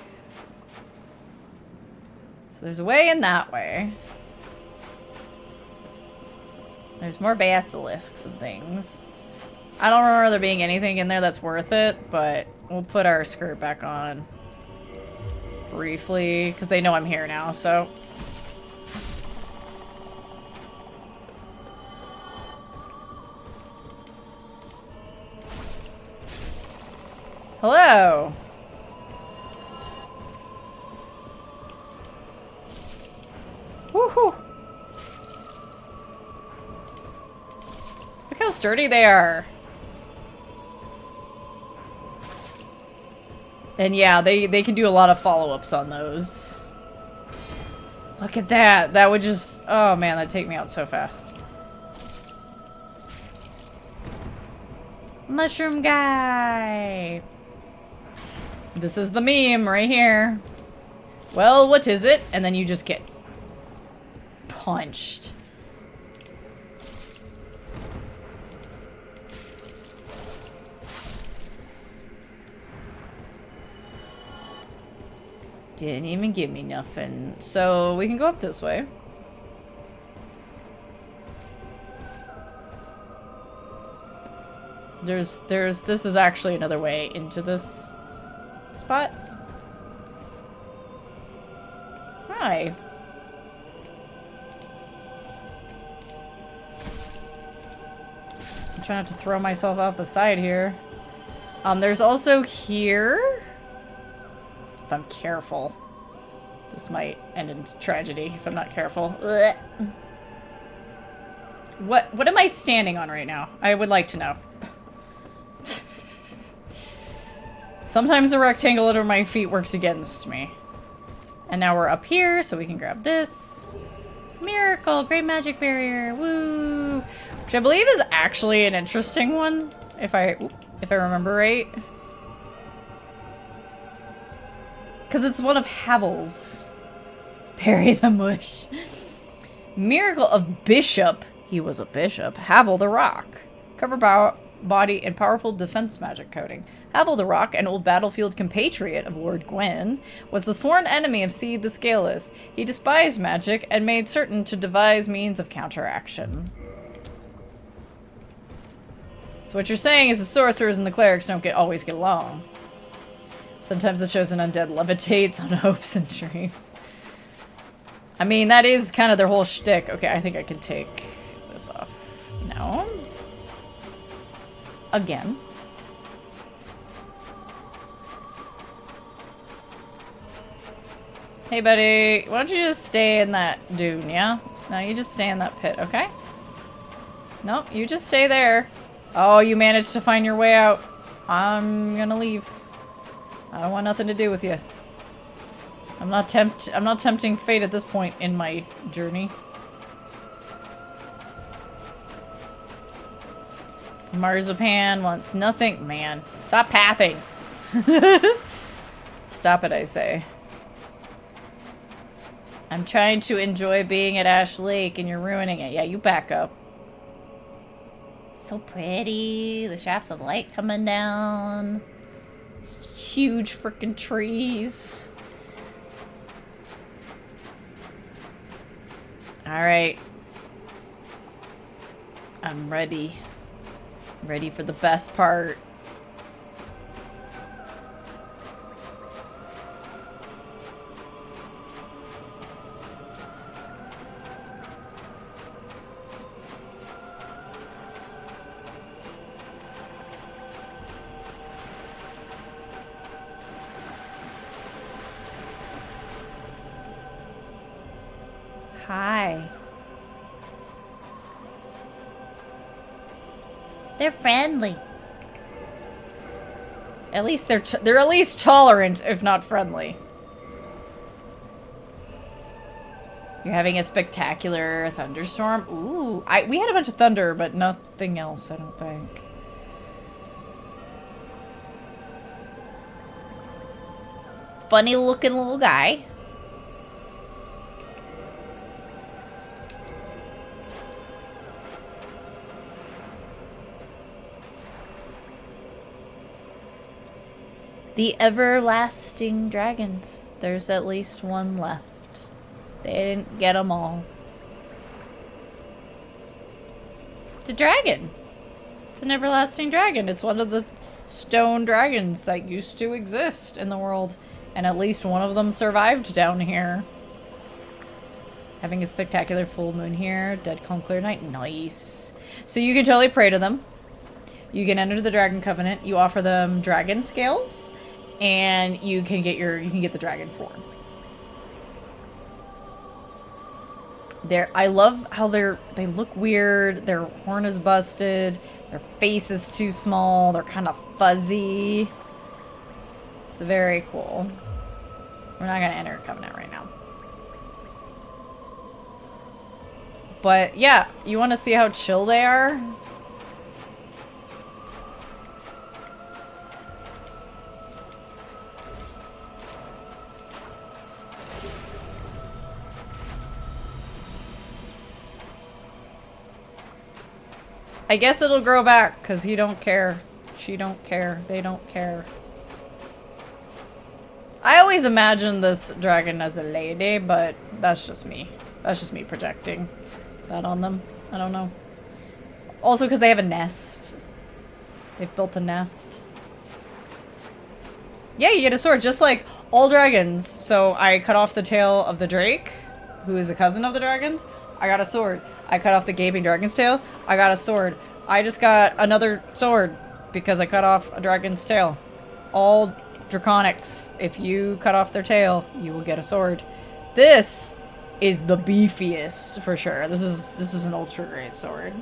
So there's a way in that way. There's more basilisks and things. I don't remember there being anything in there that's worth it, but we'll put our skirt back on. Briefly, because they know I'm here now, so... Hello! Woohoo! Look how sturdy they are! And yeah, they can do a lot of follow-ups on those. Look at that! That would just... Oh man, that'd take me out so fast. Mushroom guy! This is the meme right here. Well, what is it? And then you just get punched. Didn't even give me nothing. So we can go up this way. This is actually another way into this spot. Hi. I'm trying not to throw myself off the side here. There's also here. If I'm careful. This might end in tragedy if I'm not careful. Ugh. What am I standing on right now? I would like to know. Sometimes the rectangle under my feet works against me. And now we're up here, so we can grab this. Miracle! Great magic barrier! Woo! Which I believe is actually an interesting one. If I remember right. Because it's one of Havel's. Bury the mush. Miracle of Bishop. He was a bishop. Havel the Rock. Cover body and powerful defense magic coating. Havel the Rock, an old battlefield compatriot of Lord Gwyn, was the sworn enemy of Seed the Scaleless. He despised magic and made certain to devise means of counteraction. So what you're saying is the sorcerers and the clerics don't always get along. Sometimes the chosen undead levitates on hopes and dreams. I mean, that is kind of their whole shtick. Okay, I think I can take this off. No. Again. Hey, buddy. Why don't you just stay in that dune, yeah? No, you just stay in that pit, okay? Nope, you just stay there. Oh, you managed to find your way out. I'm gonna leave. I don't want nothing to do with you. I'm not tempting fate at this point in my journey. Marzipan wants nothing. Man, stop pathing. Stop it, I say. I'm trying to enjoy being at Ash Lake and you're ruining it. Yeah, you back up. It's so pretty. The shafts of light coming down. It's huge freaking trees. Alright. I'm ready. Ready for the best part. Hi. They're friendly. At least they're at least tolerant, if not friendly. You're having a spectacular thunderstorm. Ooh, we had a bunch of thunder, but nothing else, I don't think. Funny looking little guy. The everlasting dragons. There's at least one left. They didn't get them all. It's a dragon. It's an everlasting dragon. It's one of the stone dragons that used to exist in the world. And at least one of them survived down here. Having a spectacular full moon here. Dead calm clear night. Nice. So you can totally pray to them. You can enter the dragon covenant. You offer them dragon scales. And you can get the dragon form. I love how they look weird. Their horn is busted. Their face is too small. They're kind of fuzzy. It's very cool. We're not going to enter a covenant right now. But yeah, you want to see how chill they are? I guess it'll grow back, because he don't care. She don't care. They don't care. I always imagine this dragon as a lady, but that's just me. That's just me projecting that on them. I don't know. Also, because they have a nest. They've built a nest. Yeah, you get a sword, just like all dragons. So I cut off the tail of the drake, who is a cousin of the dragons. I got a sword. I cut off the gaping dragon's tail. I got a sword. I just got another sword because I cut off a dragon's tail. All draconics. If you cut off their tail, you will get a sword. This is the beefiest for sure. This is an ultra great sword.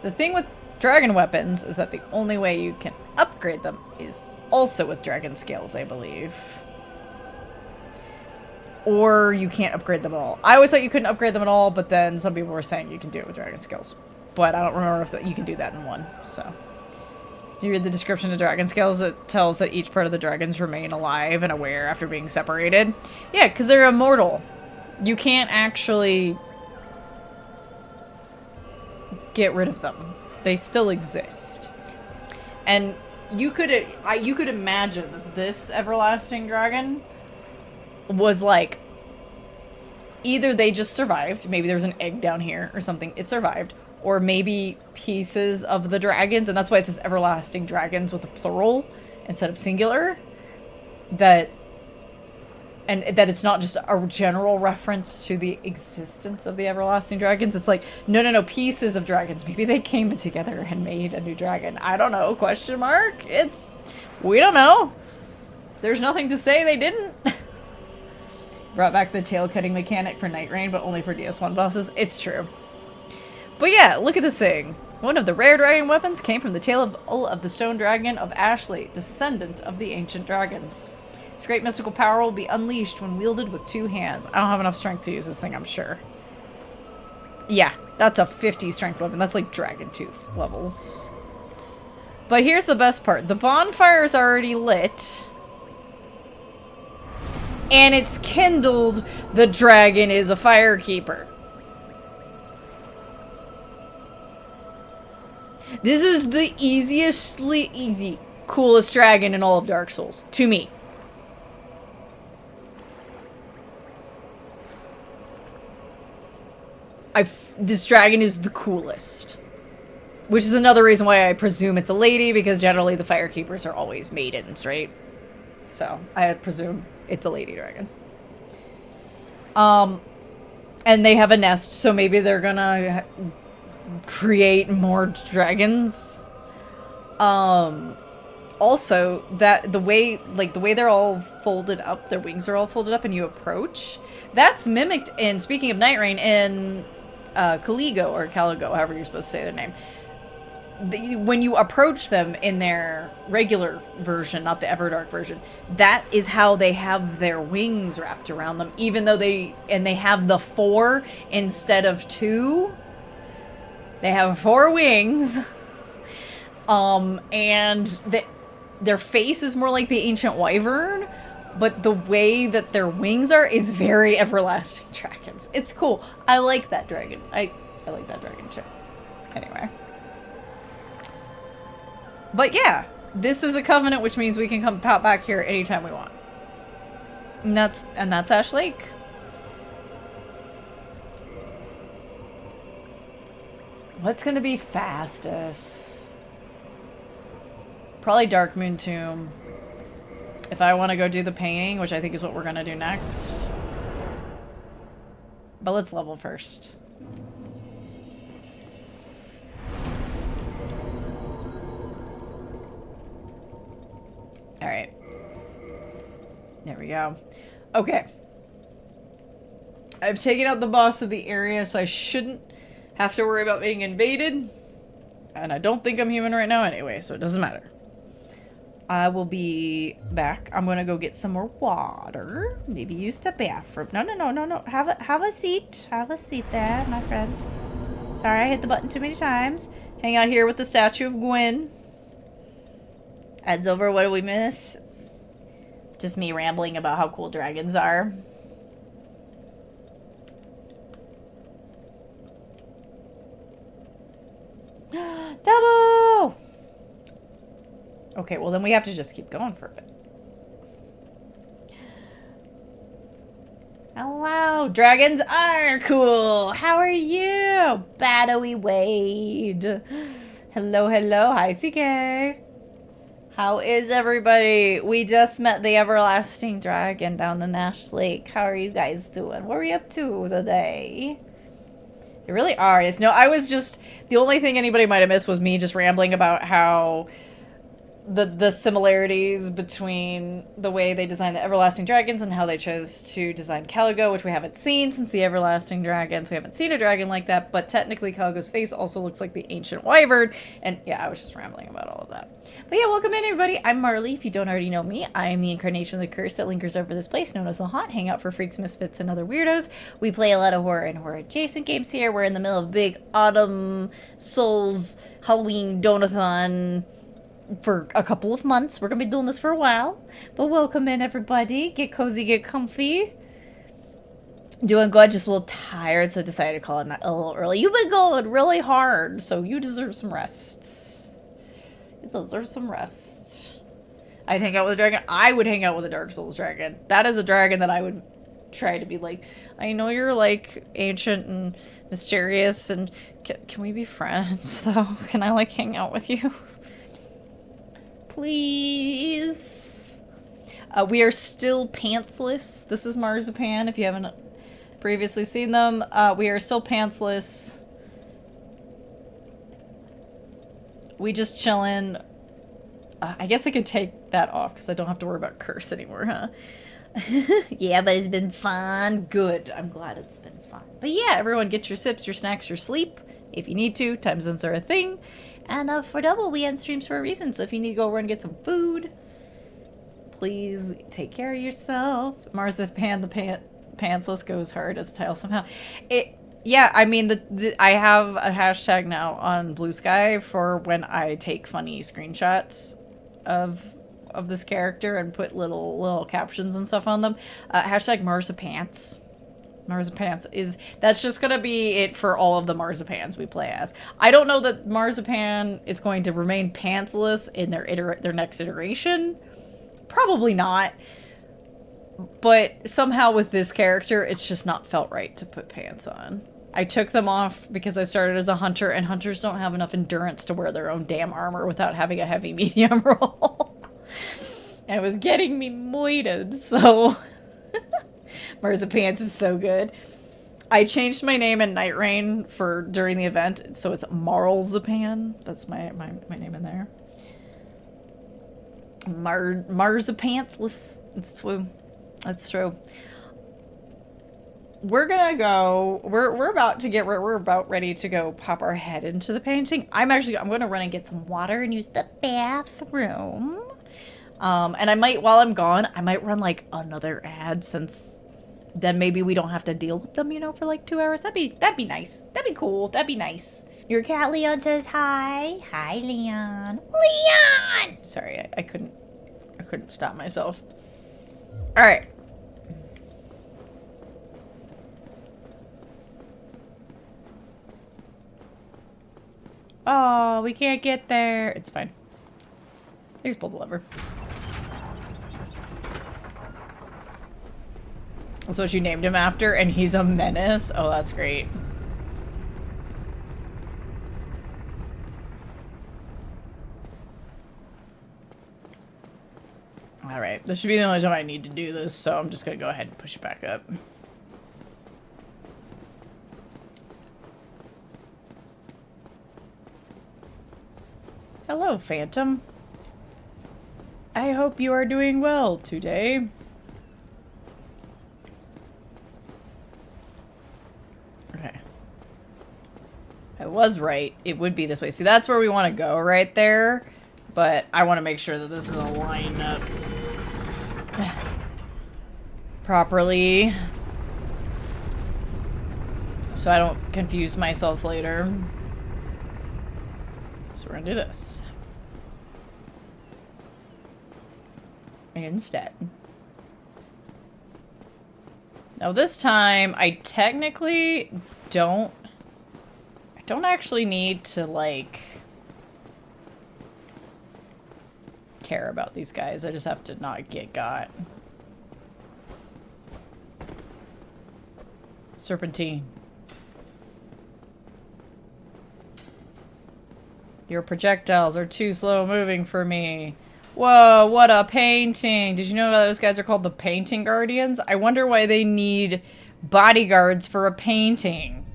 The thing with dragon weapons is that the only way you can upgrade them is also with dragon scales, I believe. Or you can't upgrade them at all. I always thought you couldn't upgrade them at all, but then some people were saying you can do it with dragon scales. But I don't remember if you can do that in one, so. You read the description of dragon scales, it tells that each part of the dragons remain alive and aware after being separated. Yeah, because they're immortal. You can't actually get rid of them. They still exist. And you could imagine that this everlasting dragon was like, either they just survived, maybe there's an egg down here or something, it survived, or maybe pieces of the dragons, and that's why it says everlasting dragons with a plural instead of singular, and that it's not just a general reference to the existence of the everlasting dragons. It's like, no, pieces of dragons. Maybe they came together and made a new dragon. I don't know, question mark? We don't know. There's nothing to say they didn't. Brought back the tail cutting mechanic for Night Rain, but only for DS1 bosses. It's true. But yeah, look at this thing. One of the rare dragon weapons came from the tail of the stone dragon of Ashley, descendant of the ancient dragons. Its great mystical power will be unleashed when wielded with 2 hands. I don't have enough strength to use this thing, I'm sure. Yeah, that's a 50 strength weapon. That's like dragon tooth levels. But here's the best part. The bonfire is already lit. And it's kindled. The dragon is a firekeeper. This is the coolest dragon in all of Dark Souls. To me. This dragon is the coolest. Which is another reason why I presume it's a lady, because generally the firekeepers are always maidens, right? So, I presume it's a lady dragon. And they have a nest, so maybe they're gonna create more dragons. Also, that the way they're all folded up, their wings are all folded up and you approach, that's mimicked in, speaking of Night Rain, in Caligo, or Caligo, however you're supposed to say their name. When you approach them in their regular version, not the Everdark version, that is how they have their wings wrapped around them, even though they have the 4 instead of 2. They have 4 wings. And their face is more like the ancient wyvern, but the way that their wings are is very everlasting dragons. It's cool. I like that dragon. I like that dragon too. Anyway. But yeah, This is a covenant, which means we can come pop back here anytime we want. And that's Ash Lake. What's gonna be fastest? Probably Dark Moon Tomb. If I want to go do the painting, which I think is what we're gonna do next. But let's level first. Alright. There we go. Okay. I've taken out the boss of the area, so I shouldn't have to worry about being invaded. And I don't think I'm human right now anyway, so it doesn't matter. I will be back. I'm gonna go get some more water. Maybe use the bathroom. No. Have a seat. Have a seat there, my friend. Sorry, I hit the button too many times. Hang out here with the statue of Gwen. Adds over, what do we miss? Just me rambling about how cool dragons are. Double! Okay, well then we have to just keep going for a bit. Hello, dragons are cool. How are you? Badowy Wade. Hello, hi CK. How is everybody? We just met the everlasting dragon down in Ash Lake. How are you guys doing? What are we up to today? They really are. Yes. No, I was just... The only thing anybody might have missed was me just rambling about how... The similarities between the way they designed the Everlasting Dragons and how they chose to design Caligo, which we haven't seen since the Everlasting Dragons. We haven't seen a dragon like that, but technically Caligo's face also looks like the Ancient Wyvern. And yeah, I was just rambling about all of that. But yeah, welcome in everybody. I'm Marley. If you don't already know me, I am the incarnation of the curse that lingers over this place, known as the Haunt, hangout for freaks, misfits, and other weirdos. We play a lot of horror and horror adjacent games here. We're in the middle of big Autumn Souls Halloween Donathon for a couple of months. We're gonna be doing this for a while, but welcome in everybody. Get cozy, get comfy. Doing good, just a little tired, so I decided to call it a little early. You've been going really hard, so you deserve some rest. You deserve some rest. I'd hang out with a dragon. I would hang out with a Dark Souls dragon. That is a dragon that I would try to be like, I know you're like ancient and mysterious, and can we be friends though? Can I like hang out with you? Please. We are still pantsless. This is Marzipan, if you haven't previously seen them. We are still pantsless. We just chillin'. I guess I could take that off because I don't have to worry about curse anymore, huh? Yeah, but it's been fun. Good. I'm glad it's been fun. But yeah, everyone get your sips, your snacks, your sleep. If you need to. Time zones are a thing. And for double, we end streams for a reason. So if you need to go over and get some food, please take care of yourself. Marzipan, the pantsless goes hard as a title somehow. Yeah, I mean, I have a hashtag now on Blue Sky for when I take funny screenshots of this character and put little captions and stuff on them. Hashtag Marzipants. Marzipants that's just gonna be it for all of the Marzipans we play as. I don't know that Marzipan is going to remain pantsless in their next iteration. Probably not. But somehow with this character, it's just not felt right to put pants on. I took them off because I started as a hunter, and hunters don't have enough endurance to wear their own damn armor without having a heavy medium roll. And it was getting me moited, so... Marzipants is so good. I changed my name in Night Rain for during the event, so it's Marlzipan. That's my name in there. Marzipantsless. It's true. That's true. We're gonna go. We're about to get. We're about ready to go pop our head into the painting. I'm gonna run and get some water and use the bathroom. And I might, while I'm gone, I might run like another ad, since then maybe we don't have to deal with them, you know, for like 2 hours. That'd be nice. That'd be cool. That'd be nice. Your cat Leon says hi. Hi, Leon. Leon! Sorry, I couldn't stop myself. All right. Oh, we can't get there. It's fine. They just pulled the lever. That's what you named him after, and he's a menace? Oh, that's great. Alright, this should be the only time I need to do this, so I'm just gonna go ahead and push it back up. Hello, Phantom. I hope you are doing well today. Okay. I was right. It would be this way. See, that's where we want to go right there. But I want to make sure that this is all lined up properly. So I don't confuse myself later. So we're going to do this. Instead. Now this time, I technically don't... I don't actually need to, like... care about these guys. I just have to not get got. Serpentine. Your projectiles are too slow moving for me. Whoa, what a painting. Did you know those guys are called the Painting Guardians? I wonder why they need bodyguards for a painting.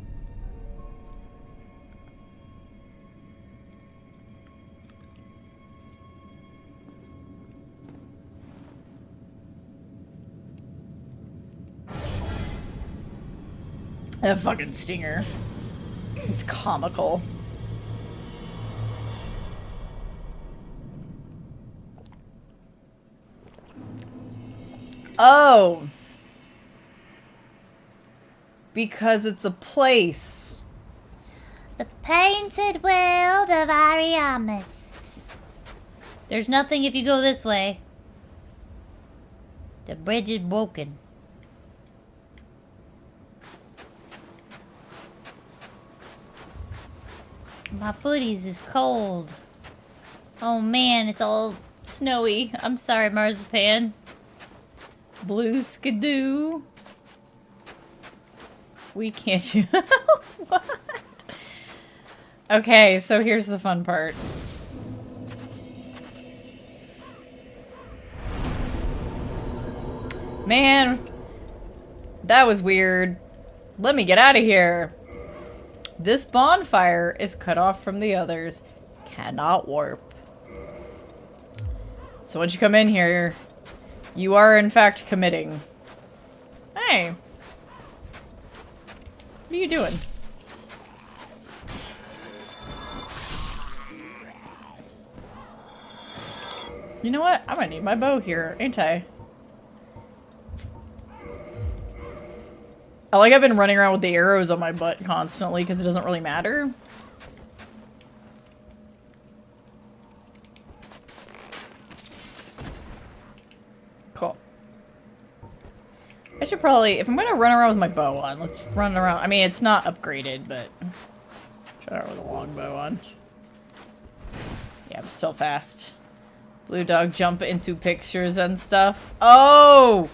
That fucking stinger. It's comical. Oh. Because it's a place. The painted world of Ariamis. There's nothing if you go this way. The bridge is broken. My footies is cold. Oh man, it's all snowy. I'm sorry, Marzipan. Blue skidoo. We can't. What? Okay, so here's the fun part. Man, that was weird. Let me get out of here. This bonfire is cut off from the others. Cannot warp. So once you come in here, you are in fact committing. Hey. What are you doing? You know what? I'm gonna need my bow here, ain't I? I like I've been running around with the arrows on my butt constantly because it doesn't really matter. Cool. I should probably, if I'm gonna run around with my bow on, let's run around. I mean, it's not upgraded, but try it with a long bow on. Yeah, I'm still fast. Blue dog jump into pictures and stuff. Oh!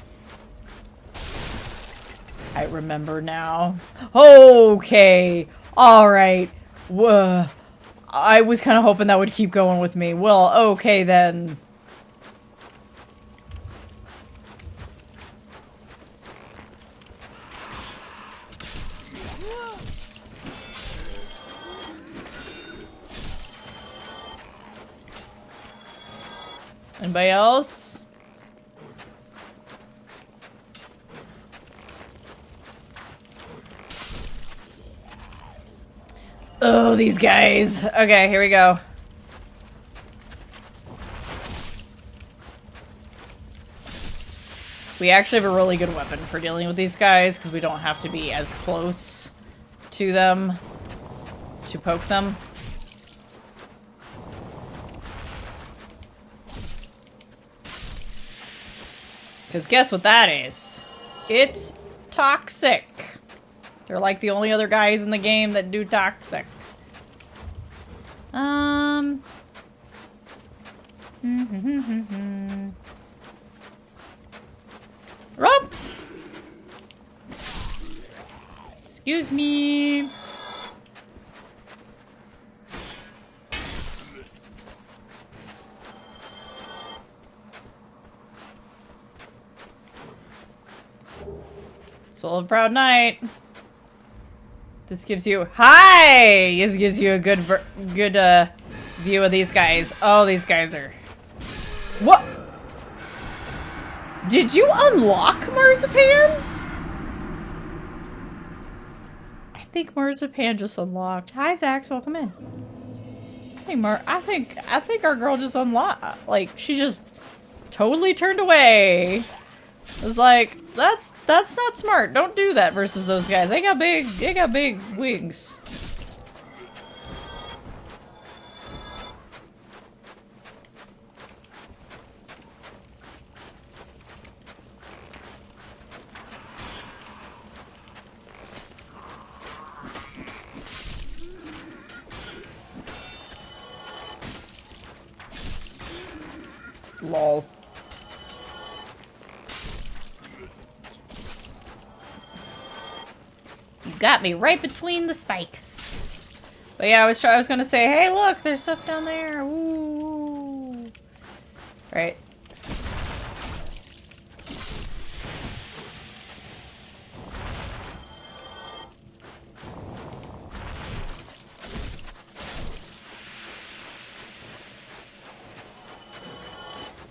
I remember now. Okay. Alright. I was kind of hoping that would keep going with me. Well, okay then. Anybody else? Oh, these guys. Okay, here we go. We actually have a really good weapon for dealing with these guys because we don't have to be as close to them to poke them. Because guess what that is? It's toxic. They're like the only other guys in the game that do toxic. Rob! Excuse me. Soul of Proud Knight. This gives you This gives you a good view of these guys. Oh, these guys are. What? Did you unlock Marzipan? I think Marzipan just unlocked. Hi, Zax. Welcome in. Hey, I think our girl just unlocked. Like, she just totally turned away. It was like, that's not smart. Don't do that versus those guys. They got big wings. Lol. You got me right between the spikes. But yeah, I was gonna say, hey, look, there's stuff down there. Ooh. Right.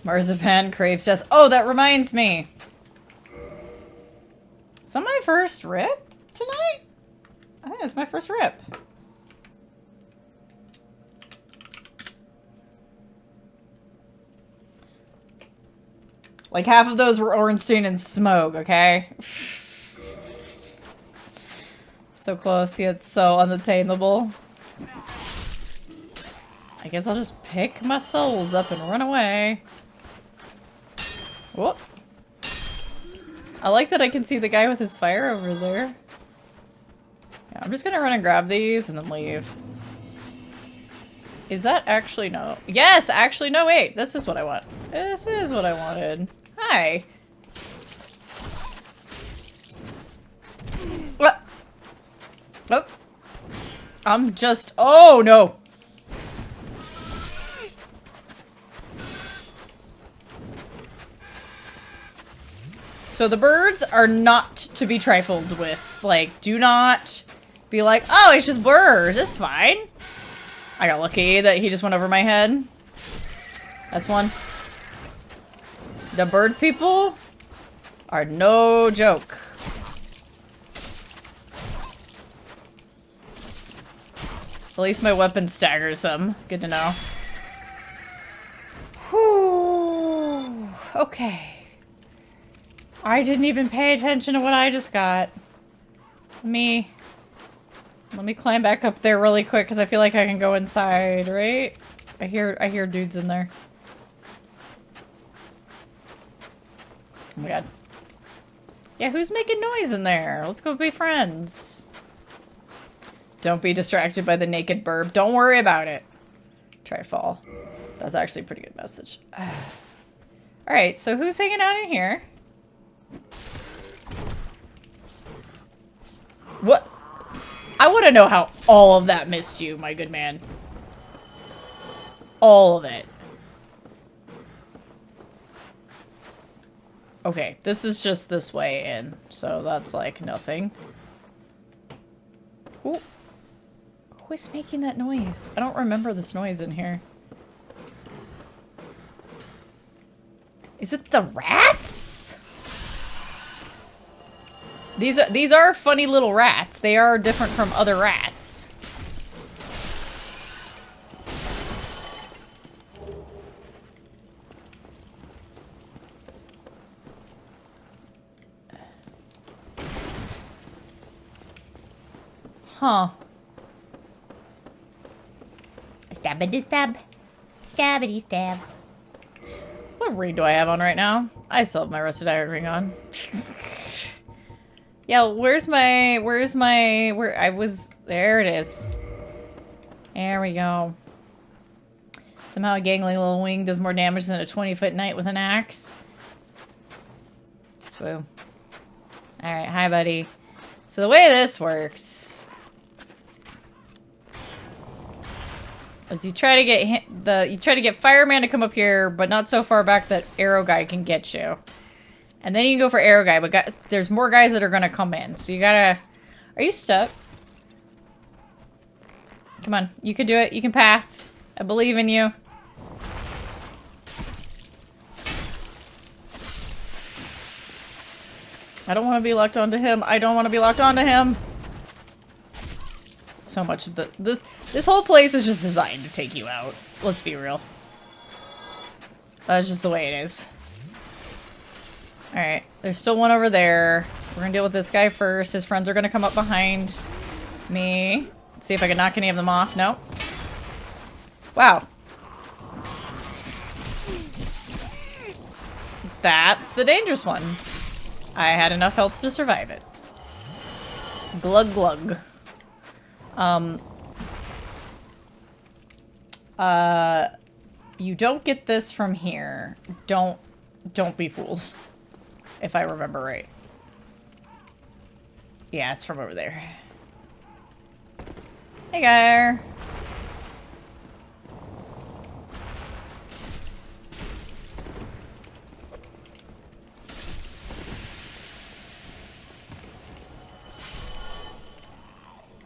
Marzipan craves death. Oh, that reminds me. Is that my first rip tonight? I think it's my first rip. Like half of those were Ornstein and Smoke, okay? So close, yet so unattainable. I guess I'll just pick my souls up and run away. Whoop. I like that I can see the guy with his fire over there. Yeah, I'm just gonna run and grab these and then leave. Is that actually no? Yes, actually, no, wait. This is what I want. This is what I wanted. Hi. What? Oh. I'm just... Oh, no. So the birds are not to be trifled with. Like, do not be like, oh, it's just birds. It's fine. I got lucky that he just went over my head. That's one. The bird people are no joke. At least my weapon staggers them. Good to know. Whew. Okay. I didn't even pay attention to what I just got. Let me climb back up there really quick because I feel like I can go inside, right? I hear dudes in there. Oh my god. Yeah, who's making noise in there? Let's go be friends. Don't be distracted by the naked burb. Don't worry about it. Try fall. That's actually a pretty good message. Alright, so who's hanging out in here? What? I want to know how all of that missed you, my good man. All of it. Okay, this is just this way in, so that's like nothing. Who is making that noise? I don't remember this noise in here. Is it the rats? These are funny little rats. They are different from other rats. Huh. Stabbity stab. Stabbity stab. What ring do I have on right now? I still have my rusted iron ring on. Yeah, where I was, there it is. There we go. Somehow a gangly little wing does more damage than a 20-foot knight with an axe. It's true. Alright, hi buddy. So the way this works is you try to get Fireman to come up here, but not so far back that Arrow Guy can get you. And then you can go for Arrow Guy, but guys, there's more guys that are gonna come in. So you gotta... Are you stuck? Come on, you can do it. You can path. I believe in you. I don't want to be locked onto him. I don't want to be locked onto him. So much of this whole place is just designed to take you out. Let's be real. That's just the way it is. Alright, there's still one over there. We're gonna deal with this guy first. His friends are gonna come up behind me. Let's see if I can knock any of them off. Nope. Wow. That's the dangerous one. I had enough health to survive it. Glug glug. You don't get this from here. Don't be fooled. If I remember right. Yeah, it's from over there. Hey, guy.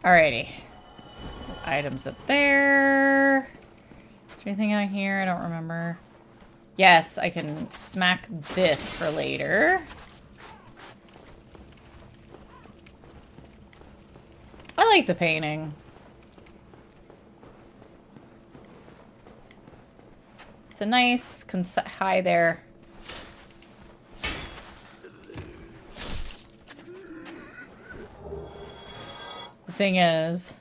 Alrighty. Items up there. Is there anything out here? I don't remember. Yes, I can smack this for later. I like the painting. It's a nice hi there. The thing is,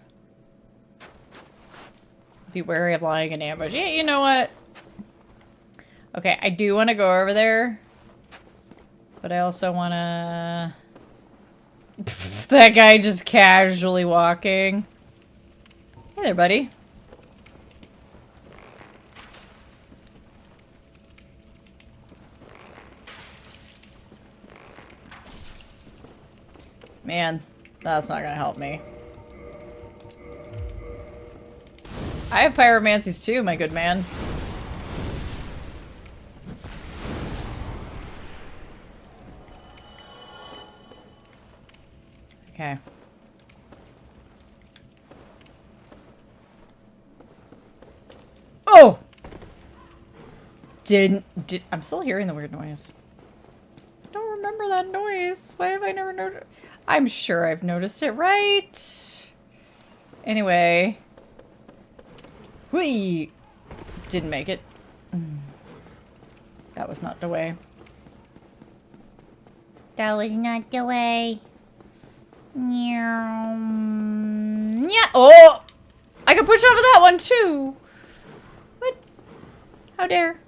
be wary of lying in ambush. Yeah, you know what? Okay, I do want to go over there, but I also want to... That guy just casually walking. Hey there, buddy. Man, that's not gonna help me. I have pyromancies too, my good man. Okay. Oh! I'm still hearing the weird noise. I don't remember that noise. Why have I never noticed? I'm sure I've noticed it, right? Anyway. Whee! Didn't make it. That was not the way. That was not the way. Yeah. Oh! I can push off of that one too. What? How dare?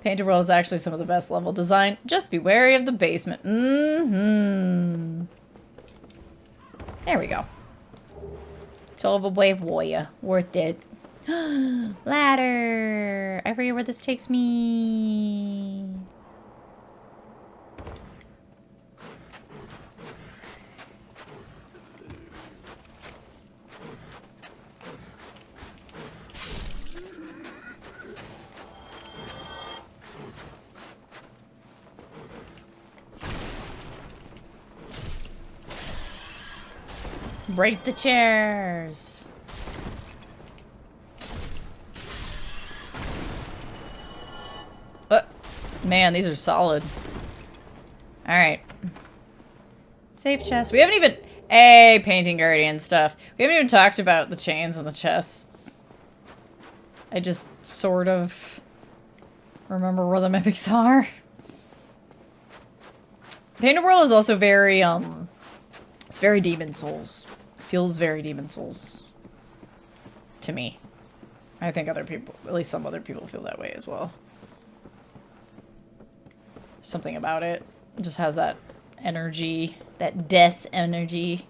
Painted World is actually some of the best level design. Just be wary of the basement. There we go. 12 wave warrior. Worth it. Ladder. I forget where this takes me. Break the chairs. Man, these are solid. Alright. Safe chest. We haven't even... Hey, painting guardian stuff. We haven't even talked about the chains on the chests. I just sort of remember where the mimics are. Painted World is also very, it's very Demon Souls. Feels very Demon Souls. To me. I think other people, at least some other people feel that way as well. Something about it. It just has that energy. That death energy.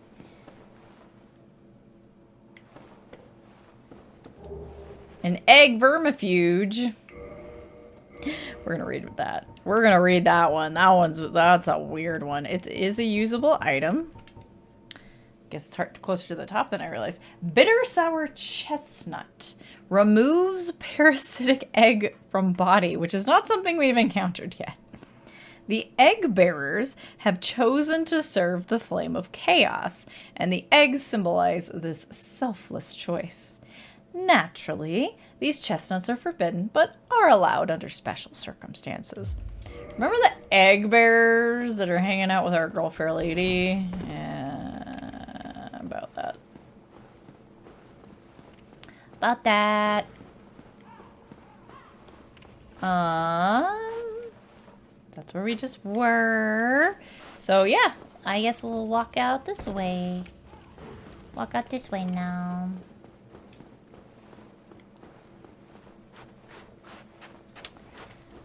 An egg vermifuge. We're gonna read that. We're gonna read that one. That's a weird one. It is a usable item. Guess it's closer to the top than I realized. Bitter sour chestnut. Removes parasitic egg from body, which is not something we've encountered yet. The egg bearers have chosen to serve the flame of chaos, and the eggs symbolize this selfless choice. Naturally, these chestnuts are forbidden, but are allowed under special circumstances. Remember the egg bearers that are hanging out with our girl fair lady? Yeah, about that. About that. That's where we just were. So yeah, I guess we'll walk out this way. Walk out this way now.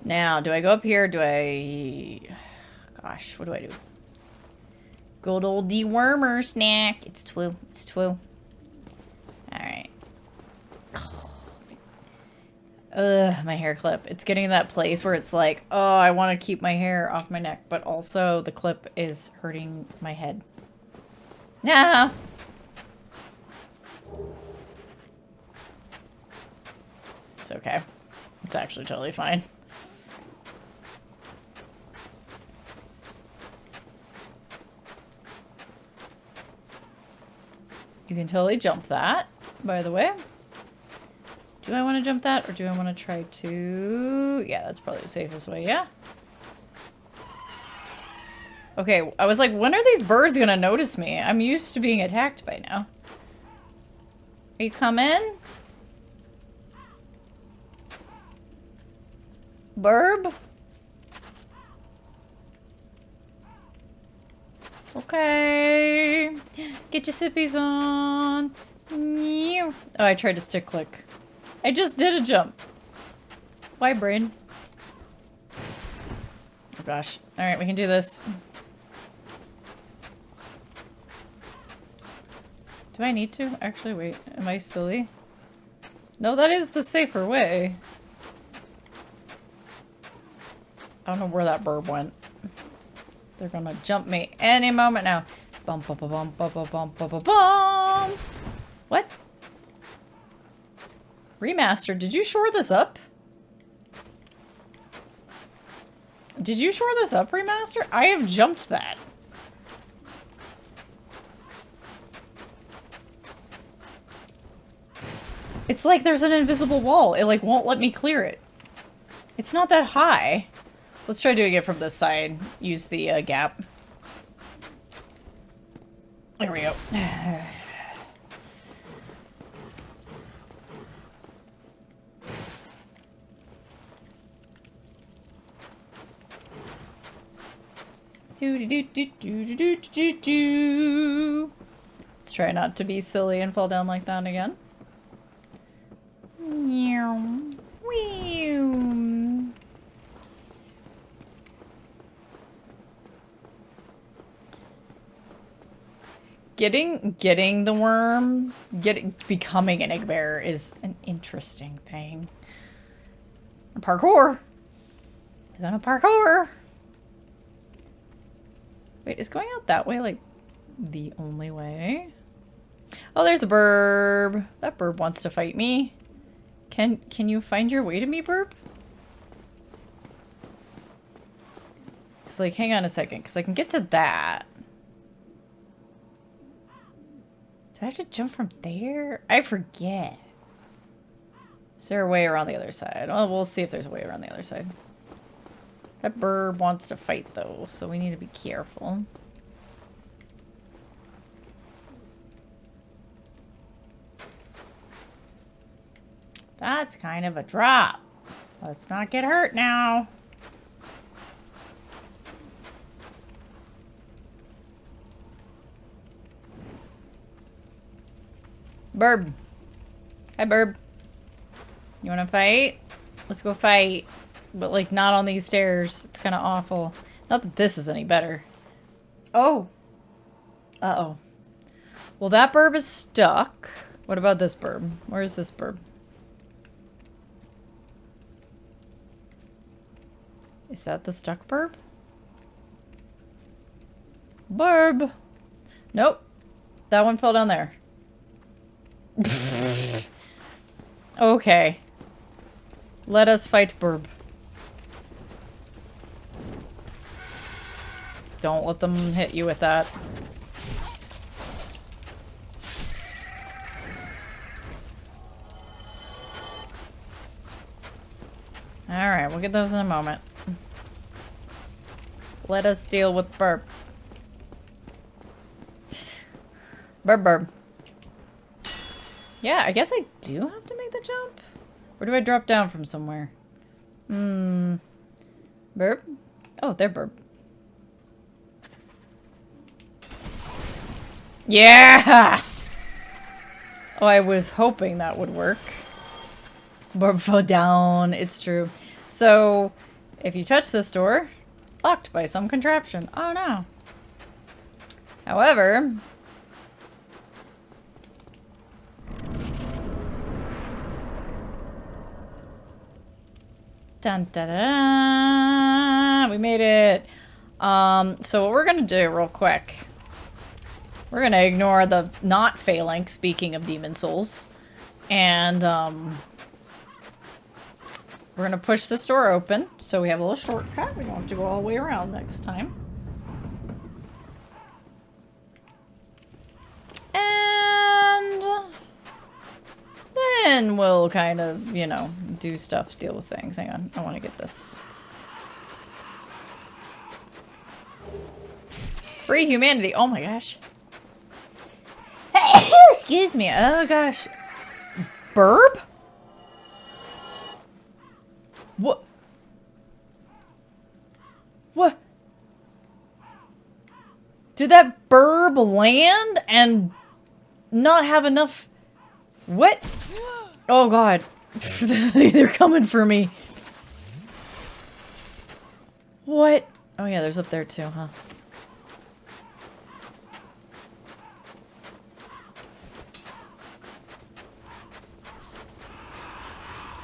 now do I go up here? Do I... Gosh, what do I do? Good old dewormer snack. It's true. It's true. Alright. Ugh, my hair clip. It's getting to that place where it's like, oh, I want to keep my hair off my neck, but also the clip is hurting my head. No! It's okay. It's actually totally fine. You can totally jump that, by the way. Do I want to jump that, or do I want to try to... Yeah, that's probably the safest way, yeah. Okay, I was like, when are these birds gonna notice me? I'm used to being attacked by now. Are you coming? Burb? Okay. Get your sippies on. Oh, I tried to stick click. I just did a jump. Why, brain? Oh gosh. Alright, we can do this. Do I need to? Actually, wait. Am I silly? No, that is the safer way. I don't know where that bird went. They're gonna jump me any moment now. Bum bum bum bum bum bum bum bum bum. What? Remaster, did you shore this up? Did you shore this up, Remaster? I have jumped that. It's like there's an invisible wall. It like won't let me clear it. It's not that high. Let's try doing it from this side. Use the gap. There we go. Do. Let's try not to be silly and fall down like that again. Getting the worm, becoming an egg bearer is an interesting thing. Parkour. We're gonna parkour. Wait, is going out that way like the only way? Oh, there's a burb. That burb wants to fight me. Can you find your way to me, burb? It's like, hang on a second, because I can get to that. Do I have to jump from there? I forget. Is there a way around the other side? Well, we'll see if there's a way around the other side. That bird wants to fight, though, so we need to be careful. That's kind of a drop. Let's not get hurt now. Burb. Hi, Burb. You want to fight? Let's go fight. But, like, not on these stairs. It's kind of awful. Not that this is any better. Oh. Uh-oh. Well, that burb is stuck. What about this burb? Where's this burb? Is that the stuck burb? Burb! Nope. That one fell down there. Okay. Let us fight burb. Don't let them hit you with that. Alright, we'll get those in a moment. Let us deal with burb. Burb. Yeah, I guess I do have to make the jump? Or do I drop down from somewhere? Burb? Oh, they're burb. Yeah! Oh, I was hoping that would work. Burb fell down. It's true. So, if you touch this door, locked by some contraption. Oh no. However... Dun da da da! We made it! So what we're gonna do real quick... We're gonna ignore the not failing, speaking of demon souls. And, we're gonna push this door open, so we have a little shortcut. We don't have to go all the way around next time. And then we'll kind of, you know, do stuff, deal with things. Hang on, I want to get this. Free humanity. Oh my gosh. Excuse me. Oh gosh. Burb? What? What? Did that burb land and not have enough? What? Oh god. They're coming for me. What? Oh yeah, there's up there too, huh?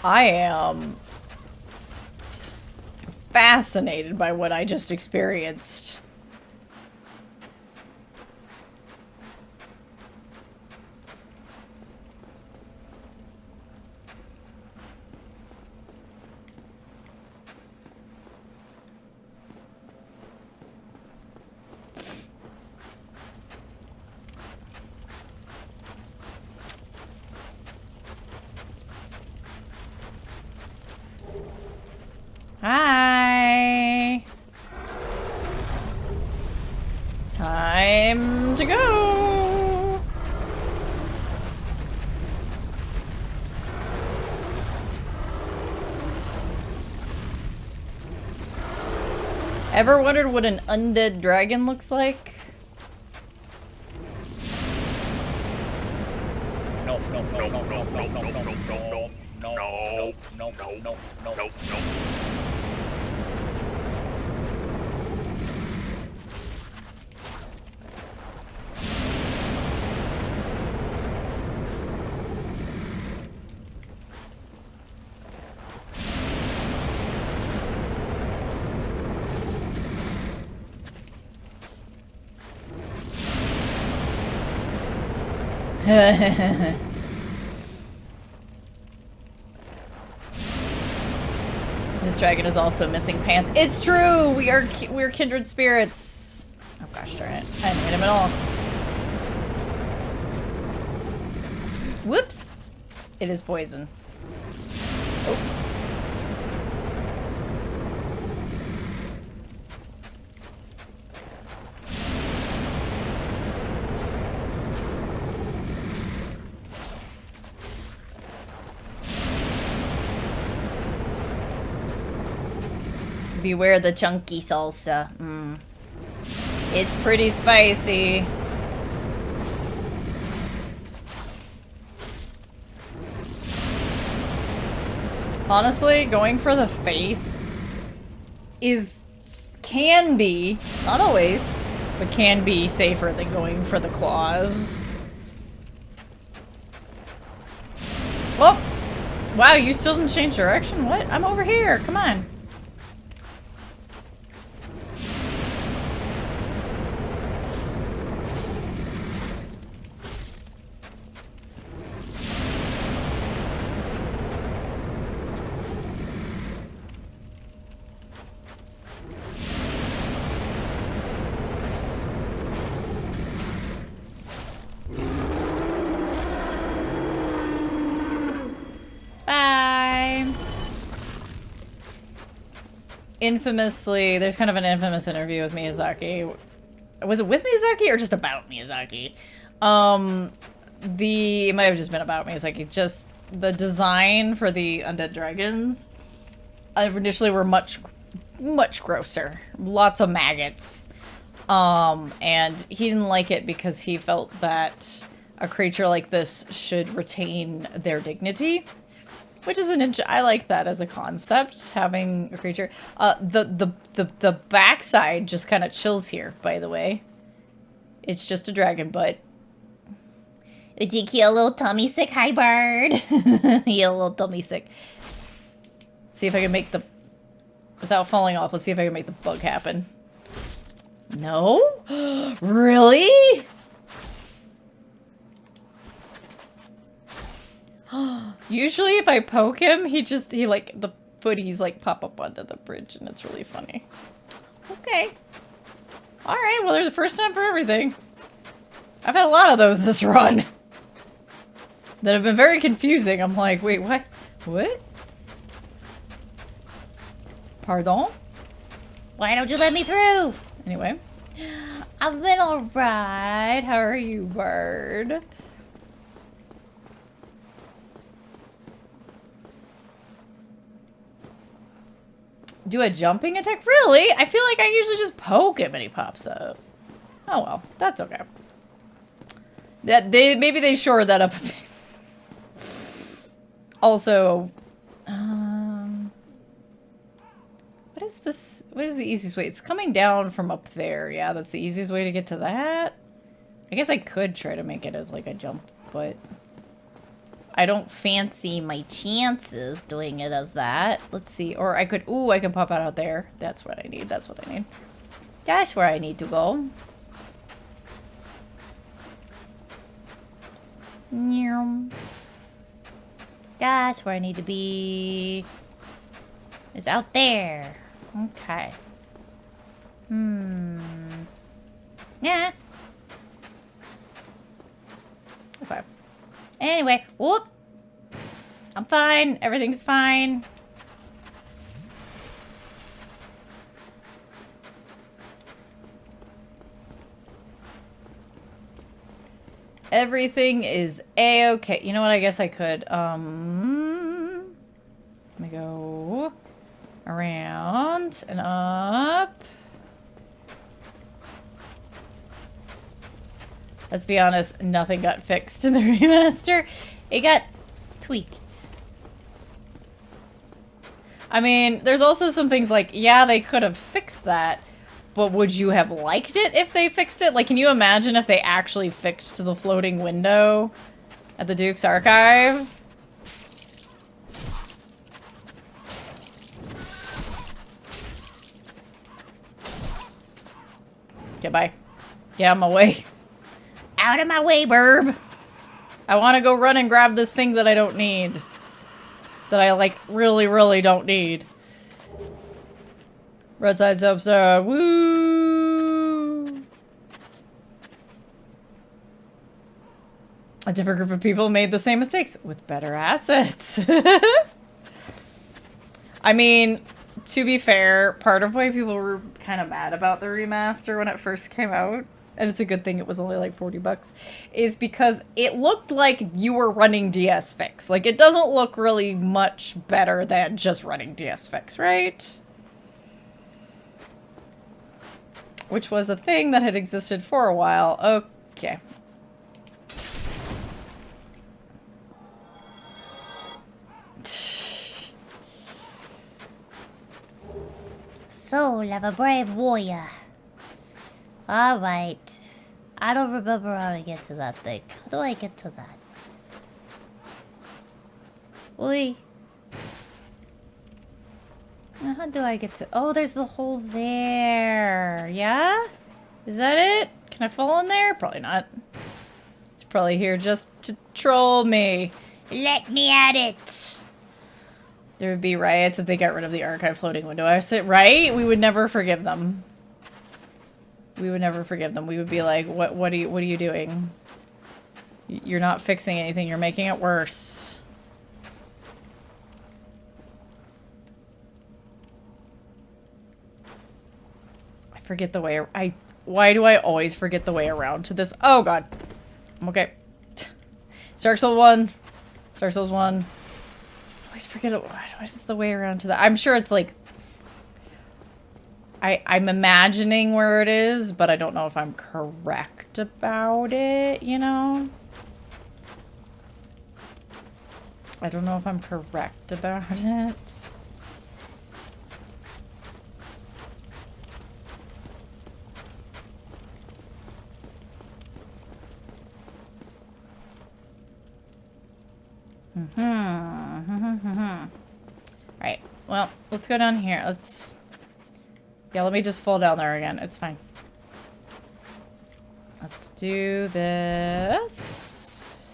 I am fascinated by what I just experienced. Hi. Time to go. Ever wondered what an undead dragon looks like? No. This dragon is also missing pants. It's true! We're kindred spirits. Oh gosh darn it. I didn't hit him at all. Whoops. It is poison. Oh. Beware the chunky salsa. It's pretty spicy. Honestly, going for the face can be, not always, but can be safer than going for the claws. Oh! Wow, you still didn't change direction? What? I'm over here. Come on. infamously, there's kind of an infamous interview with Miyazaki. Was it with Miyazaki or just about Miyazaki? It might have just been about Miyazaki. Just the design for the undead dragons initially were much grosser. Lots of maggots. And he didn't like it because he felt that a creature like this should retain their dignity. Which is I like that as a concept, having a creature. The backside just kind of chills here, by the way. It's just a dragon, but... Did you get a little tummy sick? Hi, bird. Yeah, a little tummy sick. See if I can make the... Without falling off, let's see if I can make the bug happen. No? Really? Usually if I poke him, he like, the footies like pop up onto the bridge and it's really funny. Okay. Alright, well there's a first time for everything. I've had a lot of those this run. That have been very confusing. I'm like, wait, what? What? Pardon? Why don't you let me through? Anyway. I've been alright. How are you, bird? Do a jumping attack? Really? I feel like I usually just poke him and he pops up. Oh well, that's okay. Maybe they shored that up a bit. Also, what is this? What is the easiest way? It's coming down from up there. Yeah, that's the easiest way to get to that. I guess I could try to make it as like a jump, but I don't fancy my chances doing it as that. Let's see. Or I could, ooh, I can pop out there. That's what I need. That's what I need. That's where I need to go. That's where I need to be. It's out there. Okay. Yeah. Okay. Anyway, whoop. I'm fine. Everything's fine. Everything is a-okay. You know what? I guess I could. Let me go around and up. Let's be honest, nothing got fixed in the remaster. It got tweaked. I mean, there's also some things like, yeah, they could have fixed that, but would you have liked it if they fixed it? Like, can you imagine if they actually fixed the floating window at the Duke's Archive? Okay, bye. Get out of my way. Out of my way, burb. I want to go run and grab this thing that I don't need. That I, like, really, really don't need. Red side soapstone. Woo! A different group of people made the same mistakes with better assets. I mean, to be fair, part of why people were kind of mad about the remaster when it first came out, and it's a good thing it was only like $40, is because it looked like you were running DS Fix. Like, it doesn't look really much better than just running DS Fix, right? Which was a thing that had existed for a while. Okay. Soul of a brave warrior. Alright. I don't remember how to get to that thing. How do I get to that? Oi. How do I get to... Oh, there's the hole there. Yeah? Is that it? Can I fall in there? Probably not. It's probably here just to troll me. Let me at it. There would be riots if they got rid of the archive floating window. I said, right? We would never forgive them. We would never forgive them. We would be like, what are you doing? You're not fixing anything. You're making it worse. forget the way. Why do I always forget the way around to this? Oh god. I'm okay. Dark Souls 1. Dark Souls 1. I always forget it. Why is this the way around to that? I'm sure it's like... I'm imagining where it is, but I don't know if I'm correct about it, you know? I don't know if I'm correct about it. Alright, well, let's go down here. Yeah, let me just fall down there again. It's fine. Let's do this.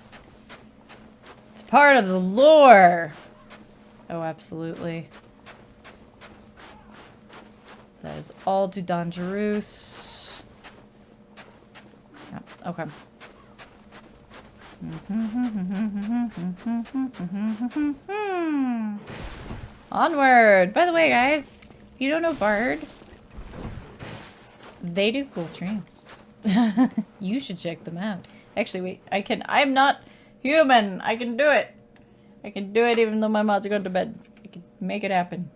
It's part of the lore. Oh, absolutely. That is all to Dangerous. Yeah, okay. Onward! By the way, guys, if you don't know Bard, they do cool streams. You should check them out. Actually, wait, I'm not human! I can do it! I can do it even though my mods are going to bed. I can make it happen.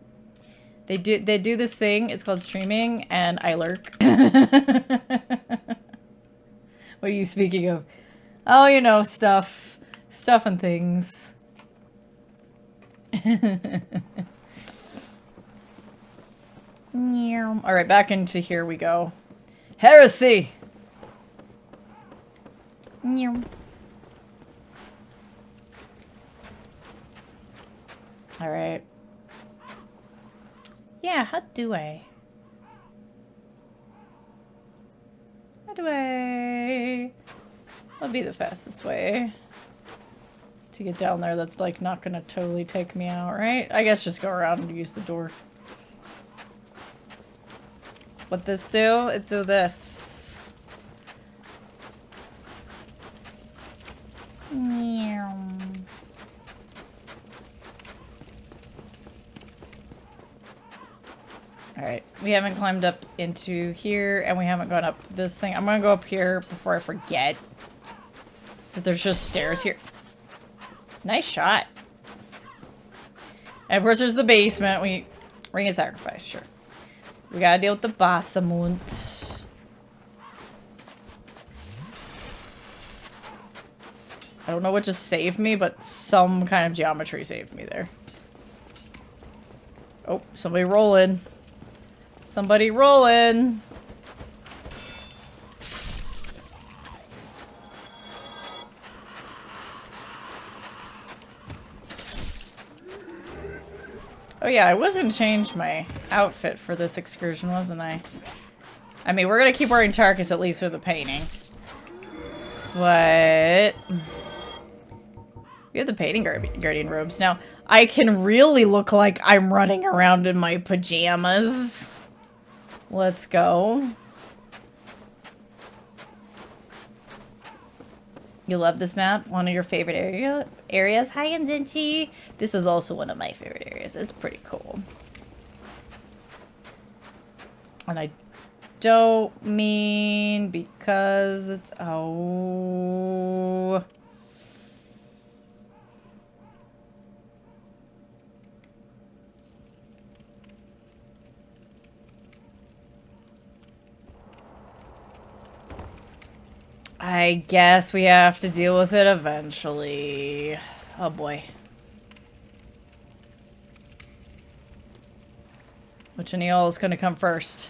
They do this thing, it's called streaming, and I lurk. What are you speaking of? Oh, you know, stuff. Stuff and things. Alright, back into here we go. Heresy! Alright. Yeah, how do I? That'll be the fastest way to get down there. That's like not gonna totally take me out, right? I guess just go around and use the door. What this do? It do this. Alright, we haven't climbed up into here, and we haven't gone up this thing. I'm gonna go up here before I forget that there's just stairs here. Nice shot. And of course there's the basement. We ring a sacrifice, sure. We gotta deal with the Basamut. I don't know what just saved me, but some kind of geometry saved me there. Oh, somebody rolling. Somebody rolling. Oh yeah, I was gonna change my outfit for this excursion, wasn't I? I mean, we're gonna keep wearing Tarkus at least for the painting. But... we have the painting guardian robes. Now, I can really look like I'm running around in my pajamas. Let's go. You love this map? One of your favorite areas? Hi, Zinchi. This is also one of my favorite areas. It's pretty cool. And I don't mean because it's... oh... I guess we have to deal with it eventually. Oh boy. Which one of y'all is gonna come first?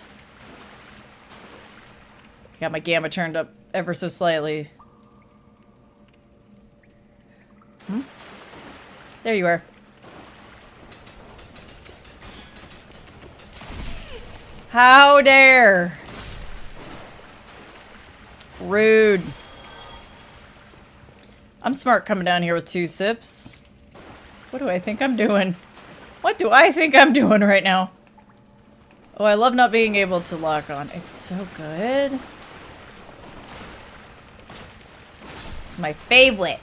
Got my gamma turned up ever so slightly. Hmm? There you are. How dare! Rude. I'm smart coming down here with 2 sips. What do I think I'm doing? What do I think I'm doing right now? Oh, I love not being able to lock on. It's so good. It's my favorite.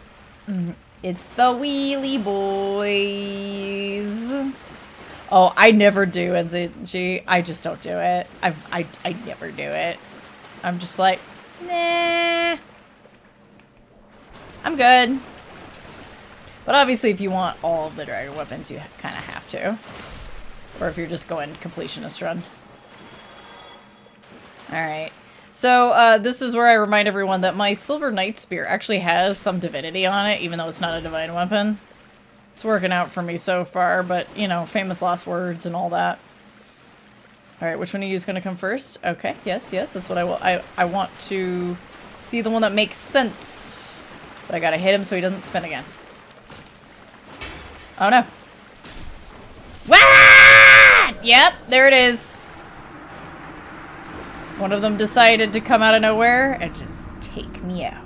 It's the wheelie boys. Oh, I never do, NZG. I just don't do it. I never do it. I'm just like, nah. I'm good. But obviously, if you want all of the dragon weapons, you kind of have to. Or if you're just going completionist run. Alright. So, this is where I remind everyone that my Silver Knight Spear actually has some divinity on it, even though it's not a divine weapon. It's working out for me so far, but, you know, famous last words and all that. Alright, which one of you is going to come first? Okay, yes, that's what I will. I want to see the one that makes sense. But I gotta hit him so he doesn't spin again. Oh no. Wah! Yep, there it is. One of them decided to come out of nowhere and just take me out.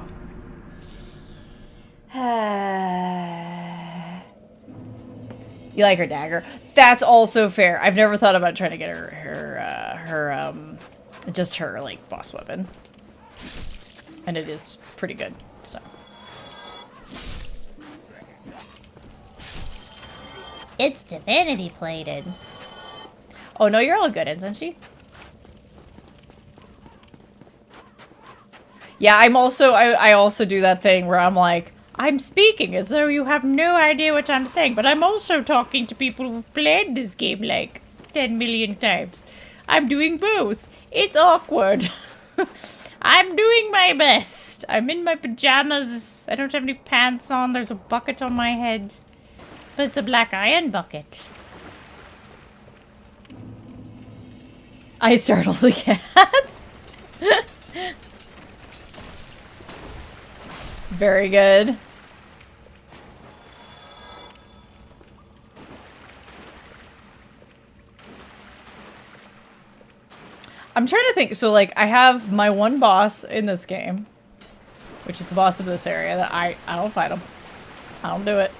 You like her dagger? That's also fair. I've never thought about trying to get just her, like, boss weapon. And it is pretty good, so. It's divinity plated. Oh, no, you're all good, isn't she? Yeah, I also do that thing where I'm like, I'm speaking as though you have no idea what I'm saying, but I'm also talking to people who've played this game like 10 million times. I'm doing both. It's awkward. I'm doing my best. I'm in my pajamas. I don't have any pants on. There's a bucket on my head. But it's a black iron bucket. I startle the cats. Very good. I'm trying to think. So, like, I have my one boss in this game, which is the boss of this area, that I don't fight him. I don't do it.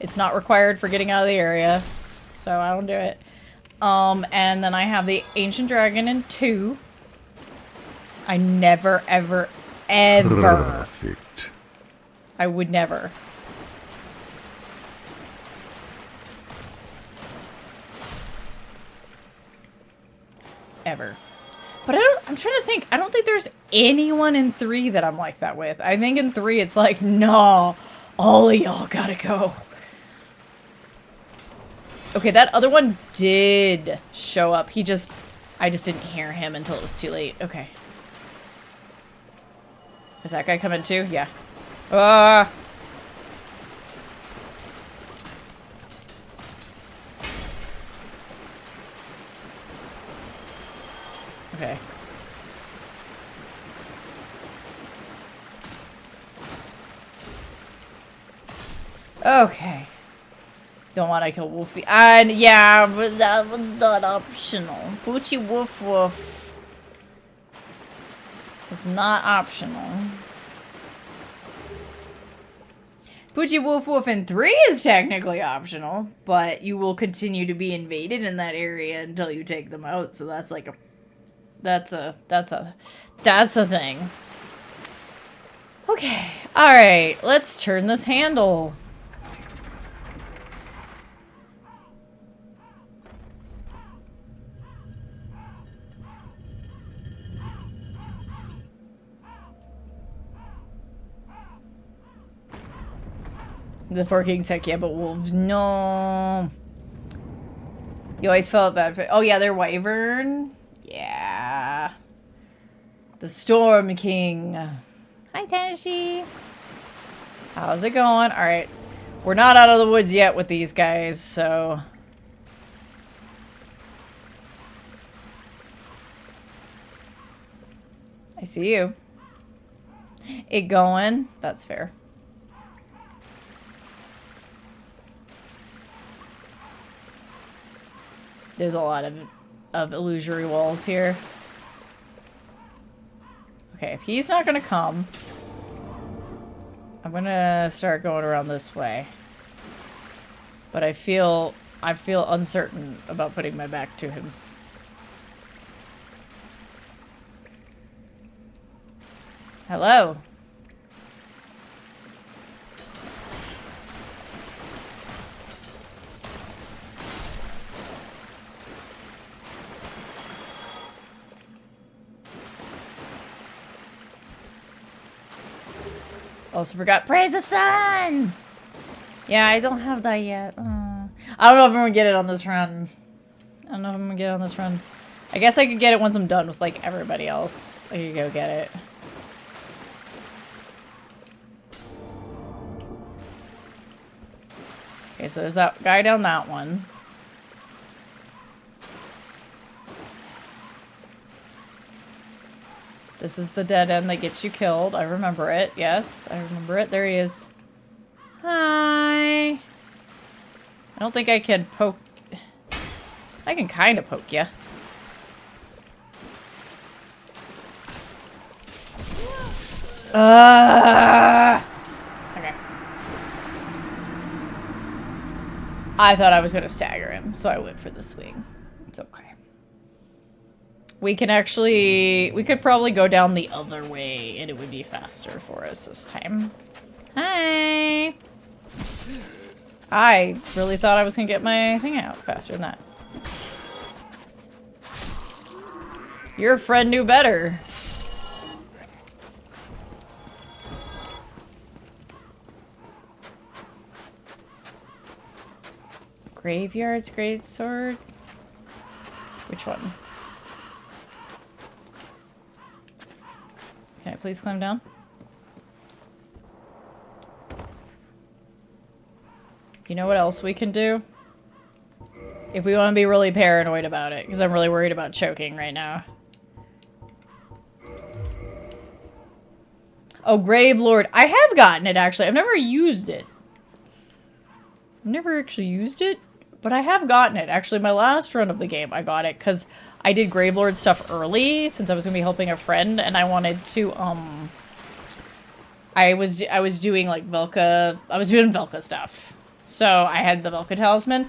It's not required for getting out of the area, so I don't do it. And then I have the Ancient Dragon in 2. I never, ever, ever... Perfect. I would never. Ever. But I'm trying to think. I don't think there's anyone in 3 that I'm like that with. I think in 3 it's like, no, all of y'all gotta go. Okay, that other one did show up. I just didn't hear him until it was too late. Okay. Is that guy coming too? Yeah. Okay. Okay. Don't want to kill Wolfie. And yeah, but that was not optional. Poochie Woof Woof is not optional. Poochie Woof Woof in 3 is technically optional, but you will continue to be invaded in that area until you take them out. So that's like that's a thing. Okay. All right. Let's turn this handle. The Four Kings heck yeah, but wolves, no. You always felt bad for... Oh yeah, they're wyvern. Yeah. The Storm King. Hi, Tanashi. How's it going? Alright. We're not out of the woods yet with these guys, so... I see you. It going. That's fair. There's a lot of illusory walls here. Okay, if he's not gonna come, I'm gonna start going around this way. But I feel uncertain about putting my back to him. Hello. Also forgot praise the sun. Yeah, I don't have that yet. I don't know if I'm gonna get it on this run. I don't know if I'm gonna get it on this run. I guess I could get it once I'm done with like everybody else. I could go get it. Okay, so there's that guy down that one. This is the dead end that gets you killed. I remember it. Yes, I remember it. There he is. Hi. I don't think I can poke... I can kind of poke you. Okay. I thought I was going to stagger him, so I went for the swing. It's okay. We can actually... We could probably go down the other way, and it would be faster for us this time. Hi! I really thought I was going to get my thing out faster than that. Your friend knew better. Graveyard's greatsword? Which one? Can I please climb down? You know what else we can do? If we want to be really paranoid about it, because I'm really worried about choking right now. Oh, Grave Lord. I have gotten it, actually. I've never used it. I've never actually used it, but I have gotten it. Actually, my last run of the game, I got it, because I did Grave Lord stuff early, since I was going to be helping a friend, and I wanted to, I was doing, like, Velka... I was doing Velka stuff. So, I had the Velka Talisman,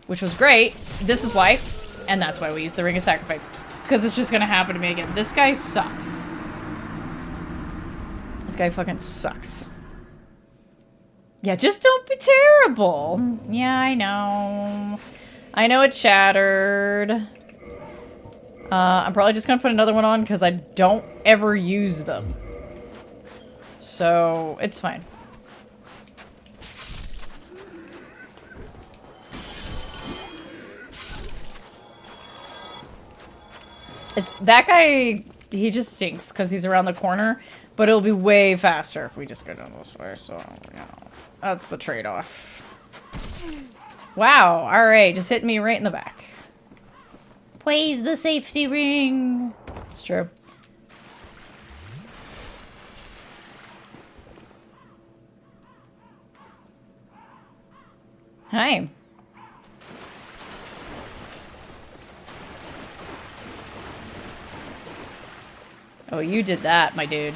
which was great. This is why. And that's why we used the Ring of Sacrifice. Because it's just going to happen to me again. This guy sucks. This guy fucking sucks. Yeah, just don't be terrible. Yeah, I know. I know it shattered. I'm probably just going to put another one on because I don't ever use them. So, it's fine. It's that guy, he just stinks because he's around the corner, but it'll be way faster if we just go down this way, so, you know, that's the trade-off. Wow, alright, just hit me right in the back. Praise the safety ring! It's true. Hi. Oh, you did that, my dude.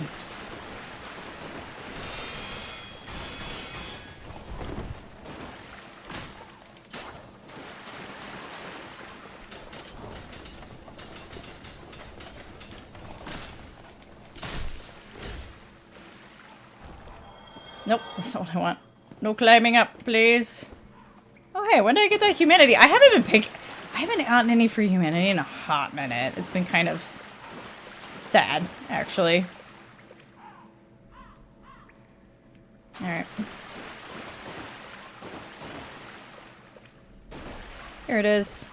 Nope, that's not what I want. No climbing up, please. Oh, hey, when did I get that humanity? I haven't gotten any free humanity in a hot minute. It's been kind of sad, actually. Alright. Here it is.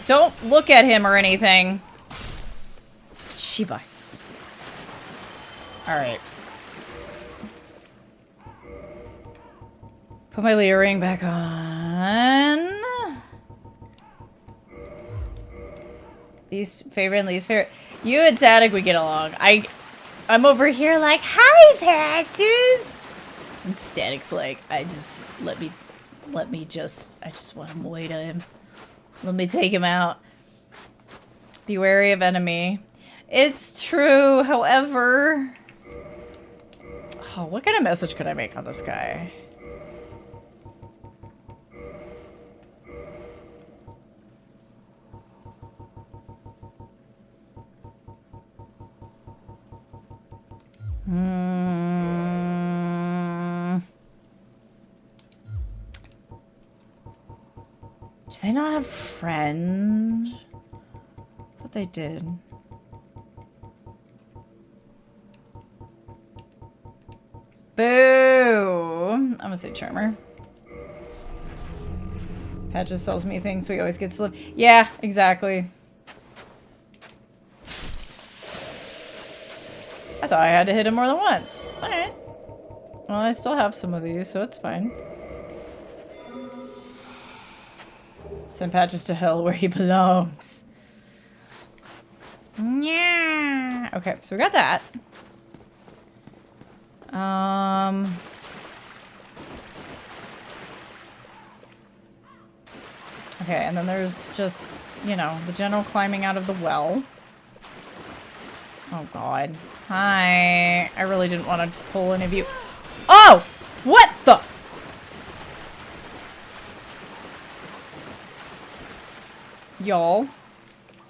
Don't look at him or anything. Shibas. Alright. Put my Leo ring back on. Least favorite and least favorite. You and Static would get along. I'm over here like, hi, Patches! And Static's like, I just want him away to him. Let me take him out. Be wary of enemy. It's true, however... Oh, what kind of message could I make on this guy? Do they not have friends? they did. Boo! I'm gonna say Charmer. Patches sells me things, so he always gets to live. Yeah, exactly. I thought I had to hit him more than once. Alright. Well, I still have some of these, so it's fine. Send Patches to hell where he belongs. Yeah. Okay, so we got that. Okay, and then there's just, you know, the general climbing out of the well. Oh god. Hi. I really didn't want to pull any of you. Oh! What the? Y'all.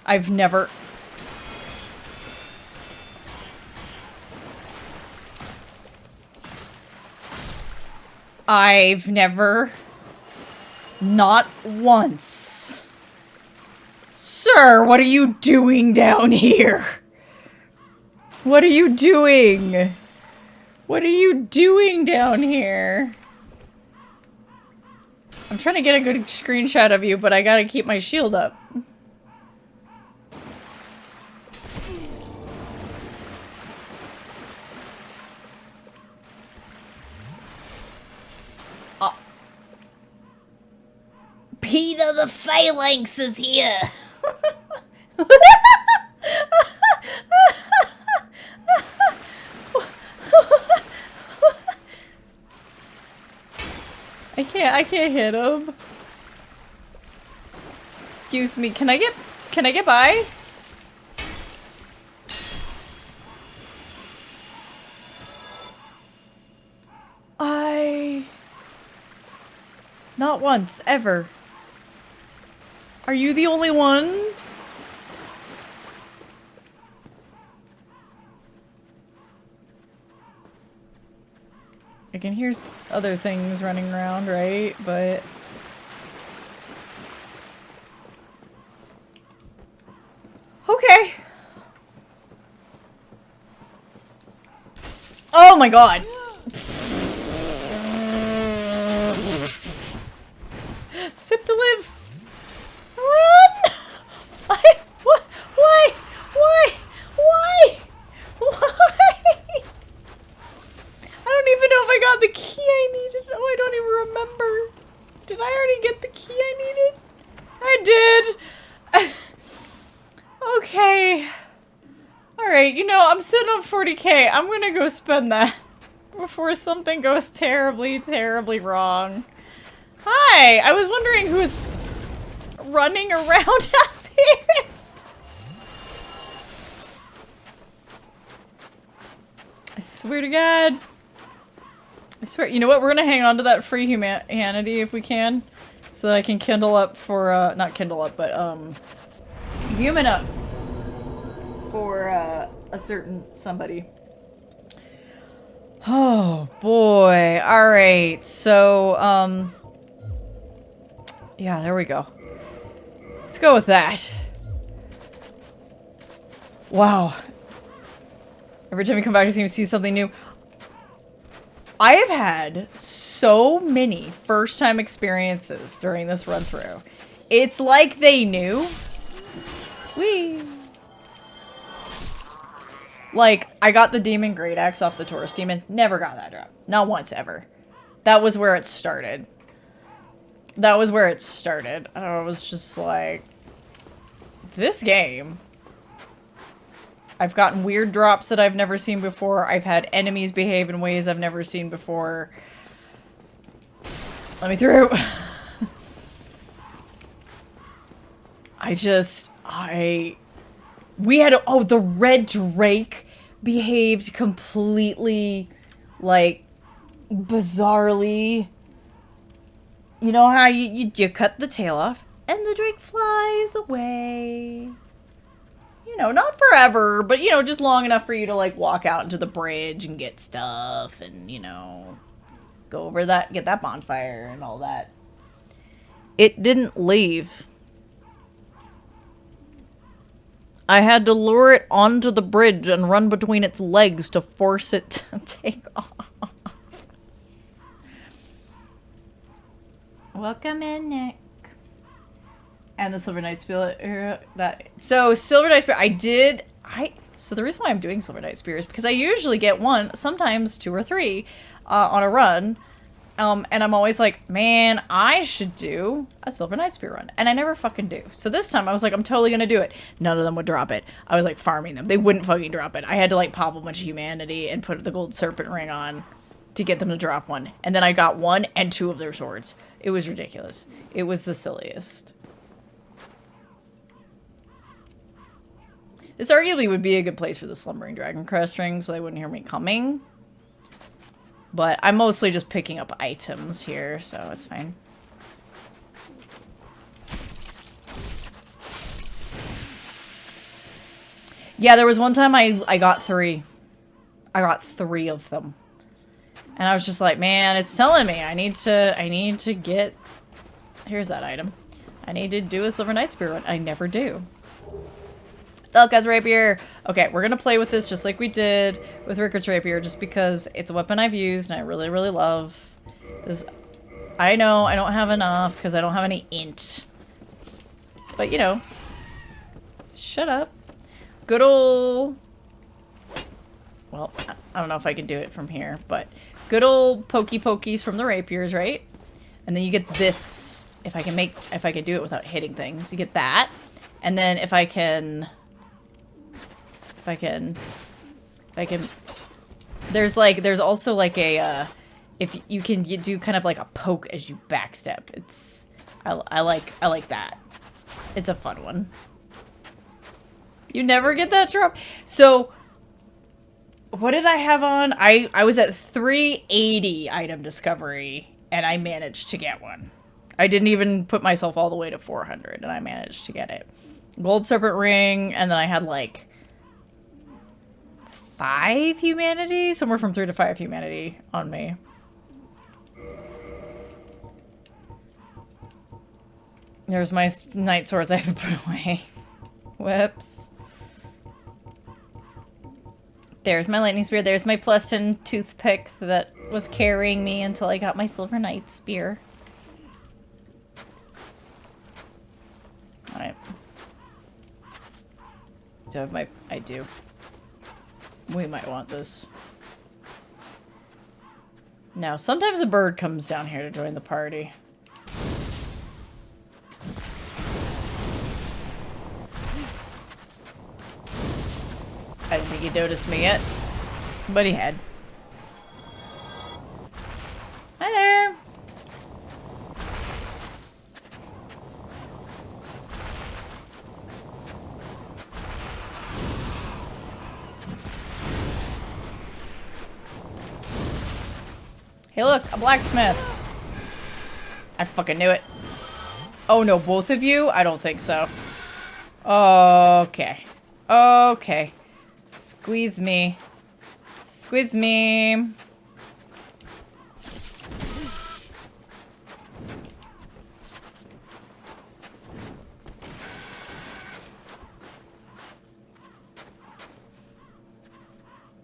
I've never... Not once. Sir, what are you doing down here? What are you doing? What are you doing down here? I'm trying to get a good screenshot of you, but I gotta keep my shield up. Peter the Phalanx is here! I can't hit him. Excuse me, can I get by? Not once, ever. Are you the only one? I can hear other things running around, right? But... okay. Oh my god! Sip to live! Run! What? Why? Why? Why? Why? I don't even know if I got the key I needed. Oh, I don't even remember. Did I already get the key I needed? I did. Okay. Alright, you know, I'm sitting on 40k. I'm gonna go spend that before something goes terribly, terribly wrong. Hi! I was wondering who was running around up here. I swear to God. I swear, you know what? We're gonna hang on to that free humanity if we can. So that I can kindle up for, not kindle up, but, human up. For, a certain somebody. Oh, boy. Alright, so, yeah, there we go. Let's go with that. Wow. Every time you come back, you see something new. I have had so many first-time experiences during this run-through. It's like they knew. Whee! Like, I got the Demon Great Axe off the Taurus Demon. Never got that drop. Not once, ever. That was where it started. That was where it started. I was just like... this game... I've gotten weird drops that I've never seen before. I've had enemies behave in ways I've never seen before. Let me through. We had, oh, the red drake behaved completely, like, bizarrely. You know how you cut the tail off and the drake flies away. You know, not forever, but, you know, just long enough for you to, like, walk out into the bridge and get stuff and, you know, go over that, get that bonfire and all that. It didn't leave. I had to lure it onto the bridge and run between its legs to force it to take off. Welcome in, Nick. And the Silver Knight Spear, so Silver Knight Spear, so the reason why I'm doing Silver Knight Spear is because I usually get one, sometimes 2 or 3, on a run. And I'm always like, man, I should do a Silver Knight Spear run. And I never fucking do. So this time I was like, I'm totally gonna do it. None of them would drop it. I was like farming them. They wouldn't fucking drop it. I had to like pop a bunch of humanity and put the gold serpent ring on to get them to drop one. And then I got 1 and 2 of their swords. It was ridiculous. It was the silliest. This arguably would be a good place for the Slumbering Dragon Crest ring so they wouldn't hear me coming. But I'm mostly just picking up items here, so it's fine. Yeah, there was one time I got 3. I got 3 of them. And I was just like, man, it's telling me I need to get... Here's that item. I need to do a Silver Knight Spear run. I never do. Thelka's Rapier. Okay, we're gonna play with this just like we did with Rickard's Rapier, just because it's a weapon I've used and I really, really love. This, I know I don't have enough because I don't have any int. But, you know. Shut up. Good ol'... Well, I don't know if I can do it from here, but good old pokey pokies from the rapiers, right? And then you get this, if I can do it without hitting things, you get that. And then if I can, there's also like a, if you can do kind of like a poke as you backstep. I like that. It's a fun one. You never get that drop. So, what did I have on? I was at 380 item discovery, and I managed to get one. I didn't even put myself all the way to 400, and I managed to get it. Gold serpent ring, and then I had like 5 humanity? Somewhere from 3 to 5 humanity on me. There's my knight swords I haven't put away. Whoops. There's my lightning spear. There's my Pleston toothpick that was carrying me until I got my Silver Knight spear. Alright. Do I have my... I do. We might want this. Now, sometimes a bird comes down here to join the party. I didn't think he noticed me yet, but he had. Hi there! Hey look, a blacksmith! I fucking knew it. Oh no, both of you? I don't think so. Okay. Okay. Squeeze me. Squeeze me.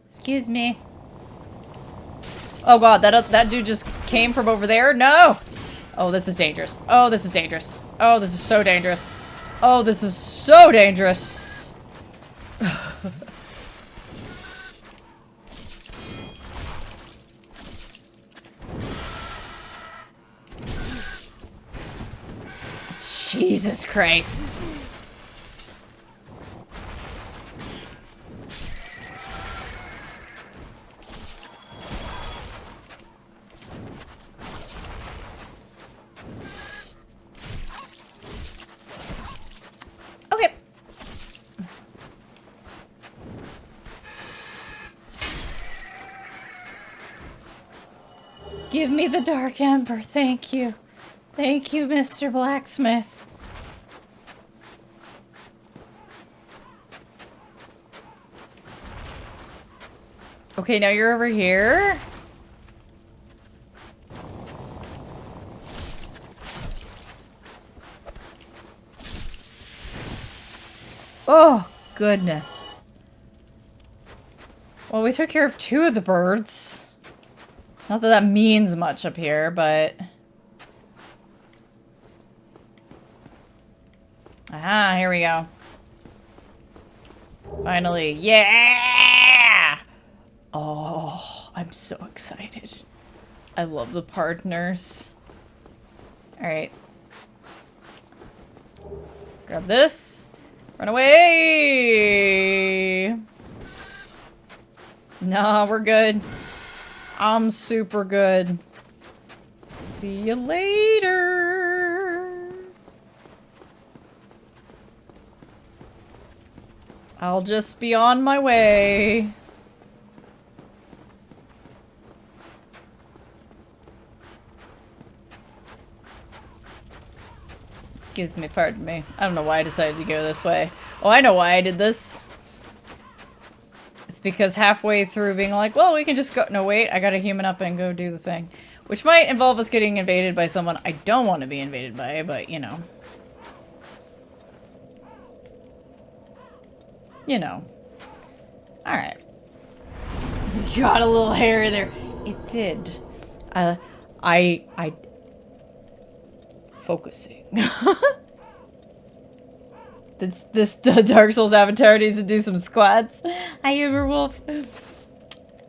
Excuse me. Oh god, that dude just came from over there? No! Oh, this is dangerous. Oh, this is dangerous. Oh, this is so dangerous. Oh, this is so dangerous. Jesus Christ. Okay. Give me the Dark Ember, thank you. Thank you, Mr. Blacksmith. Okay, now you're over here. Oh, goodness. Well, we took care of 2 of the birds. Not that that means much up here, but... Aha, here we go. Finally. Yeah! Oh, I'm so excited. I love the partners. Alright. Grab this. Run away! No, we're good. I'm super good. See you later. I'll just be on my way. Excuse me, pardon me. I don't know why I decided to go this way. Oh, I know why I did this. It's because halfway through being like, well, we can just go- no, wait, I gotta human up and go do the thing. Which might involve us getting invaded by someone I don't want to be invaded by, but, you know. You know. Alright. Got a little hair there. It did. Focusing. This Dark Souls avatar needs to do some squats. Hi, Uberwolf.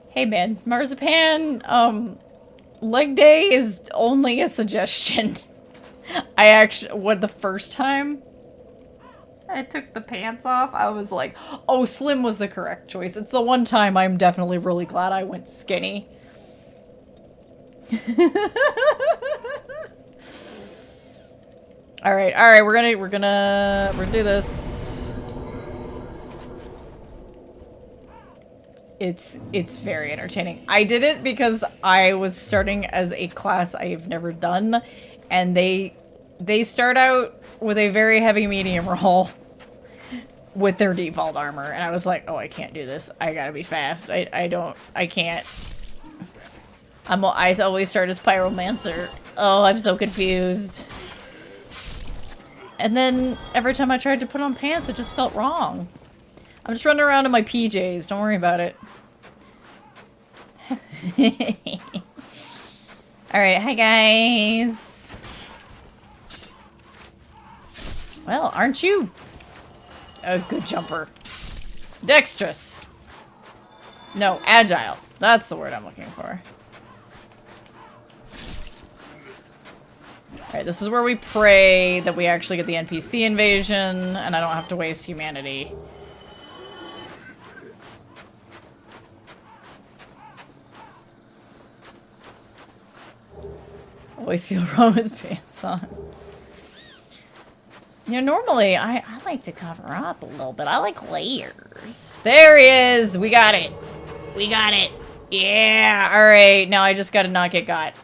Hey, man. Marzipan, leg day is only a suggestion. I actually, the first time I took the pants off, I was like, oh, slim was the correct choice. It's the one time I'm definitely really glad I went skinny. Alright, we're gonna do this. It's very entertaining. I did it because I was starting as a class I've never done, and they start out with a very heavy medium roll with their default armor, and I was like, oh, I can't do this. I gotta be fast. I can't. I always start as Pyromancer. Oh, I'm so confused. And then every time I tried to put on pants, it just felt wrong. I'm just running around in my PJs. Don't worry about it. Alright, hi guys. Well, aren't you a good jumper? Dexterous. No, agile. That's the word I'm looking for. Alright, this is where we pray that we actually get the NPC invasion, and I don't have to waste humanity. Always feel wrong with pants on. You know, normally, I like to cover up a little bit. I like layers. There he is! We got it! We got it! Yeah! Alright, now I just gotta not get got.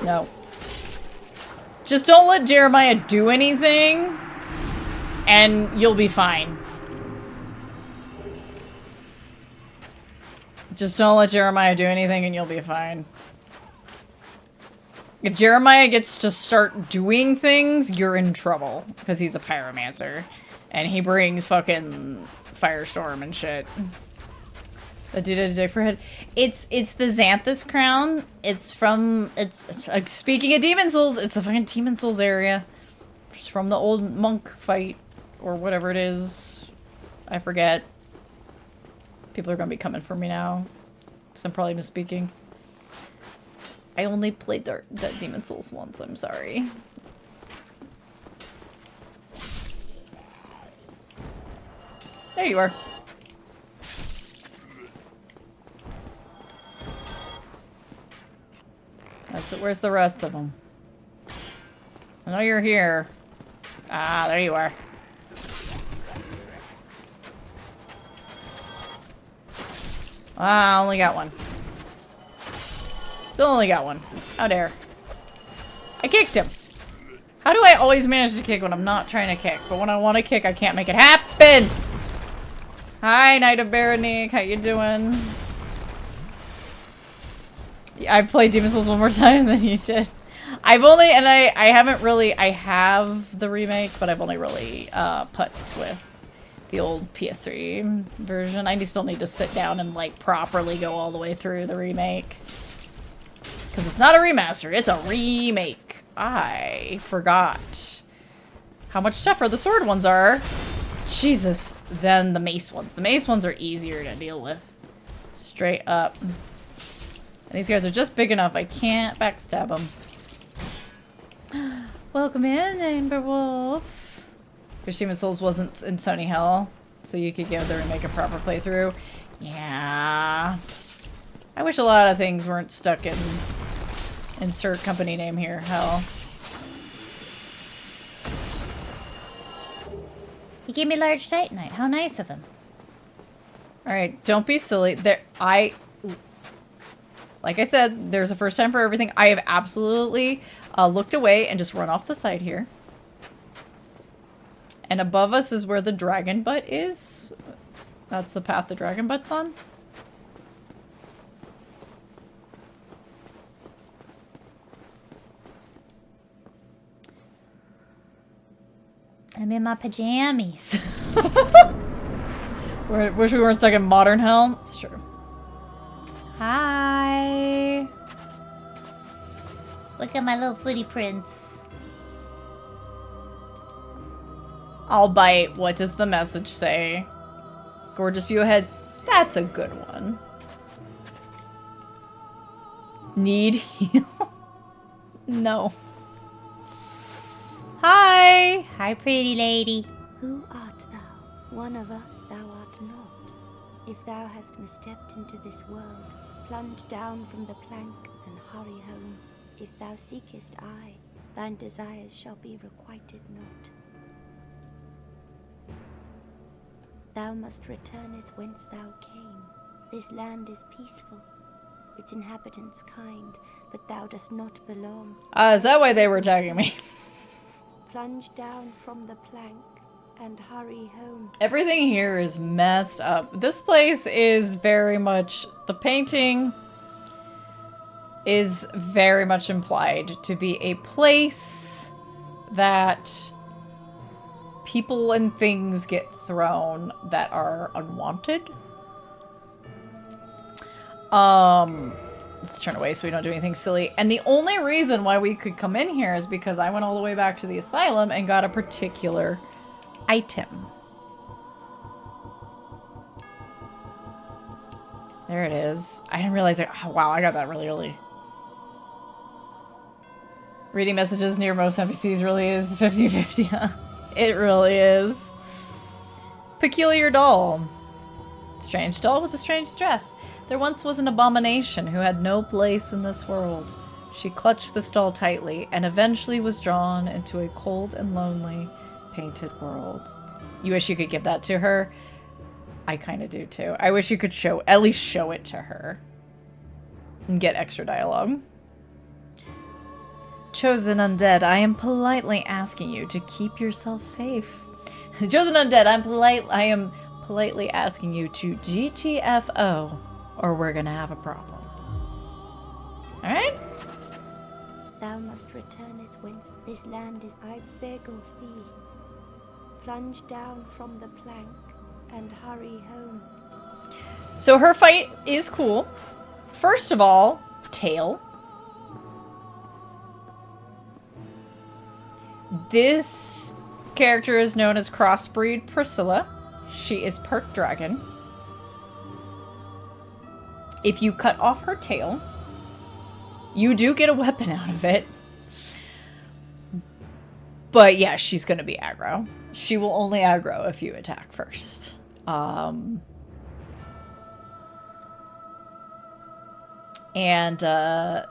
No. Just don't let Jeremiah do anything, and you'll be fine. Just don't let Jeremiah do anything, and you'll be fine. If Jeremiah gets to start doing things, you're in trouble. Because he's a pyromancer. And he brings fucking firestorm and shit. The dude had a dick for head. It's the Xanthus crown. It's from, speaking of Demon Souls, it's the fucking Demon Souls area. It's from the old monk fight. Or whatever it is. I forget. People are gonna be coming for me now. Because I'm probably misspeaking. I only played Demon Souls once, I'm sorry. There you are. That's it. Where's the rest of them? I know you're here. Ah, there you are. Ah, I only got one. Still only got one. How dare. I kicked him. How do I always manage to kick when I'm not trying to kick? But when I want to kick, I can't make it happen! Hi, Knight of Baronique. How you doing? I've played Demon Souls one more time than you did. I've only, and I haven't really, I have the remake, but I've only really putzed with the old PS3 version. I still need to sit down and like properly go all the way through the remake. Because it's not a remaster, it's a remake. I forgot how much tougher the sword ones are. Jesus, than the mace ones. The mace ones are easier to deal with. Straight up. And these guys are just big enough, I can't backstab them. Welcome in, Amber Wolf. Because Demon Souls wasn't in Sony Hell, so you could go there and make a proper playthrough. Yeah. I wish a lot of things weren't stuck in insert company name here, hell. He gave me large titanite. How nice of him. Alright, don't be silly. Like I said, there's a first time for everything. I have absolutely looked away and just run off the side here. And above us is where the dragon butt is. That's the path the dragon butt's on. I'm in my pajamas. Wish we weren't stuck in modern hell. It's true. Hi. Look at my little footy prints. I'll bite. What does the message say? Gorgeous view ahead. That's a good one. Need heal? No. Hi. Hi, pretty lady. Who art thou? One of us thou art not. If thou hast misstepped into this world, plunge down from the plank and hurry home. If thou seekest I, thine desires shall be requited not. Thou must returneth whence thou came. This land is peaceful, its inhabitants kind, but thou dost not belong. Is that why they were attacking me? Plunge down from the plank and hurry home. Everything here is messed up. This place is very much... The painting is very much implied to be a place that people and things get thrown that are unwanted. Let's turn away so we don't do anything silly. And the only reason why we could come in here is because I went all the way back to the asylum and got a particular item. There it is. I didn't realize it. Oh, wow, I got that really early. Reading messages near most NPCs really is 50-50, huh? It really is. Peculiar doll. Strange doll with a strange dress. There once was an abomination who had no place in this world. She clutched this doll tightly and eventually was drawn into a cold and lonely painted world. You wish you could give that to her? I kind of do too. I wish you could at least show it to her. And get extra dialogue. Chosen Undead, I am politely asking you to keep yourself safe. Chosen Undead, I am politely asking you to GTFO, or we're gonna have a problem. Alright? Thou must returneth whence this land is, I beg of thee. Plunge down from the plank and hurry home. So her fight is cool. First of all, tail. This character is known as Crossbreed Priscilla. She is part dragon. If you cut off her tail, you do get a weapon out of it. But yeah, she's going to be aggro. She will only aggro if you attack first.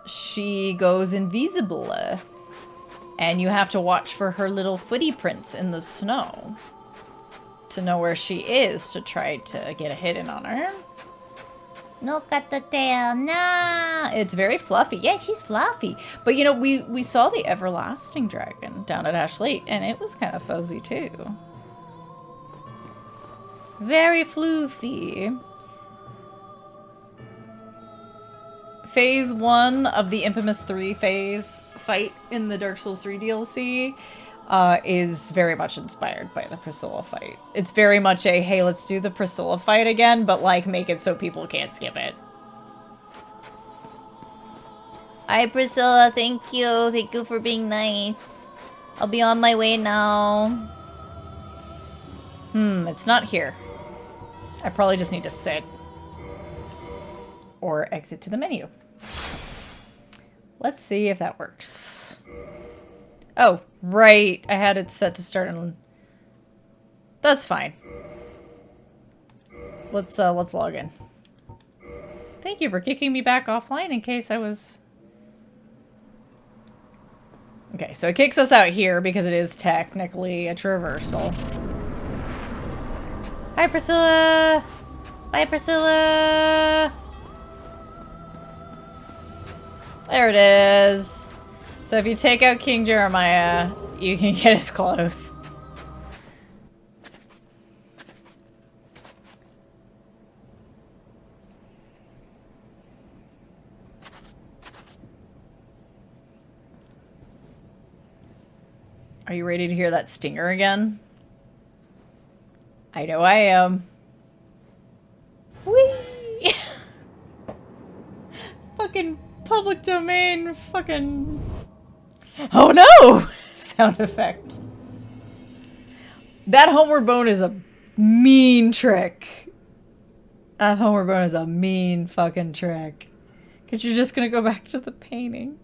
She goes invisible. And you have to watch for her little footy prints in the snow to know where she is to try to get a hit in on her. No, cut the tail. No. It's very fluffy. Yeah, she's fluffy. But you know, we saw the everlasting dragon down at Ash Lake, and it was kind of fuzzy too. Very floofy. phase 1 of the infamous 3 phase fight in the Dark Souls 3 DLC is very much inspired by the Priscilla fight. It's very much a, hey, let's do the Priscilla fight again, but like make it so people can't skip it. Hi, Priscilla. Thank you. Thank you for being nice. I'll be on my way now. It's not here. I probably just need to sit. Or exit to the menu. Let's see if that works. Oh, right. I had it set to start on... That's fine. Let's log in. Thank you for kicking me back offline in case I was... Okay, so it kicks us out here because it is technically a traversal. Hi, Priscilla! Bye, Priscilla! There it is. So if you take out King Jeremiah, you can get as close. Are you ready to hear that stinger again? I know I am. Whee! Fucking public domain fucking... Oh no! Sound effect. That homeward bone is a mean trick. That homeward bone is a mean fucking trick. Cause you're just gonna go back to the painting.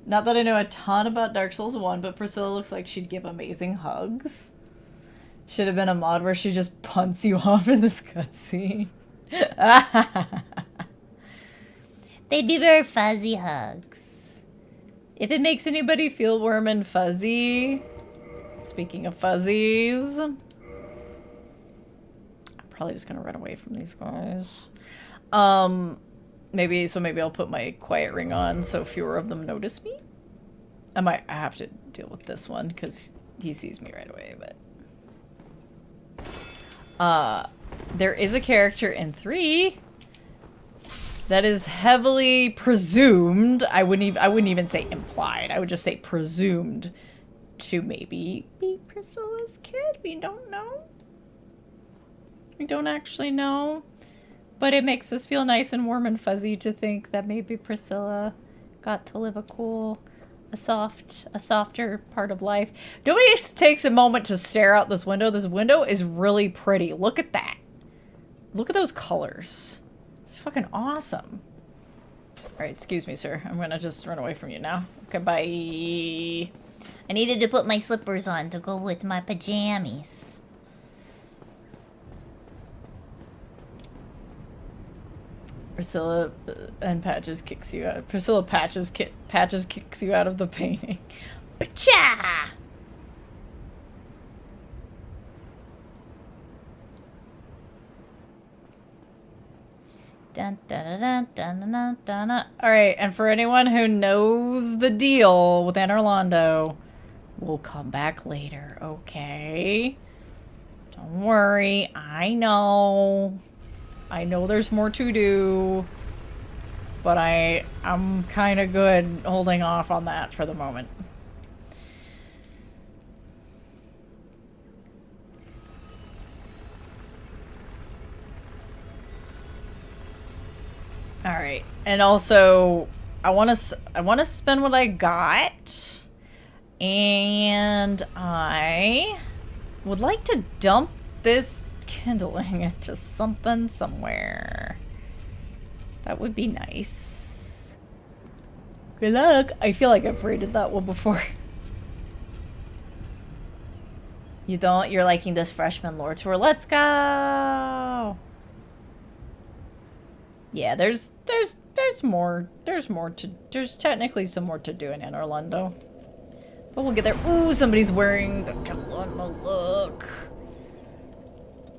Not that I know a ton about Dark Souls 1, but Priscilla looks like she'd give amazing hugs. Should have been a mod where she just punts you off in this cutscene. They do very fuzzy hugs. If it makes anybody feel warm and fuzzy, speaking of fuzzies, I'm probably just gonna run away from these guys. Maybe I'll put my quiet ring on so fewer of them notice me. I have to deal with this one because he sees me right away, but there is a character in 3 that is heavily presumed. I wouldn't even say implied. I would just say presumed to maybe be Priscilla's kid. We don't know. We don't actually know. But it makes us feel nice and warm and fuzzy to think that maybe Priscilla got to live a softer part of life. Nobody takes a moment to stare out this window. This window is really pretty. Look at that. Look at those colors. It's fucking awesome. All right, excuse me, sir. I'm gonna just run away from you now. Okay, bye. I needed to put my slippers on to go with my pajamas. Priscilla and Patches kicks you out. Priscilla Patches kicks you out of the painting. Pacha! Dun, dun, dun, dun, dun, dun, dun, dun. All right, and for anyone who knows the deal with Anne Orlando, we'll come back later, okay? Don't worry, I know there's more to do, but I'm kind of good holding off on that for the moment. All right, and also I want to spend what I got, and I would like to dump this kindling into something somewhere. That would be nice. Good luck. I feel like I've rated that one before. You don't? You're liking this freshman lore tour. Let's go. Yeah, there's technically some more to do in Anne Orlando. But we'll get there. Ooh, somebody's wearing the Kalama look.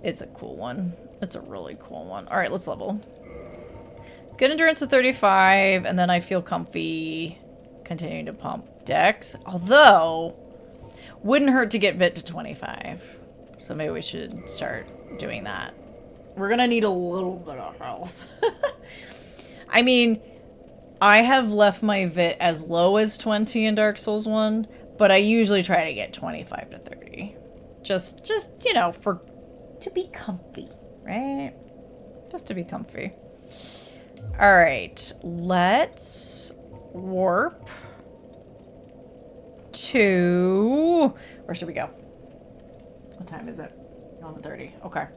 It's a cool one. It's a really cool one. All right, let's level. Let's get endurance to 35, and then I feel comfy continuing to pump dex. Although, wouldn't hurt to get Vit to 25. So maybe we should start doing that. We're gonna need a little bit of health. I mean, I have left my VIT as low as 20 in Dark Souls 1, but I usually try to get 25 to 30. Just you know, to be comfy, right? Just to be comfy. All right, let's warp to... Where should we go? What time is it? 11:30. Okay.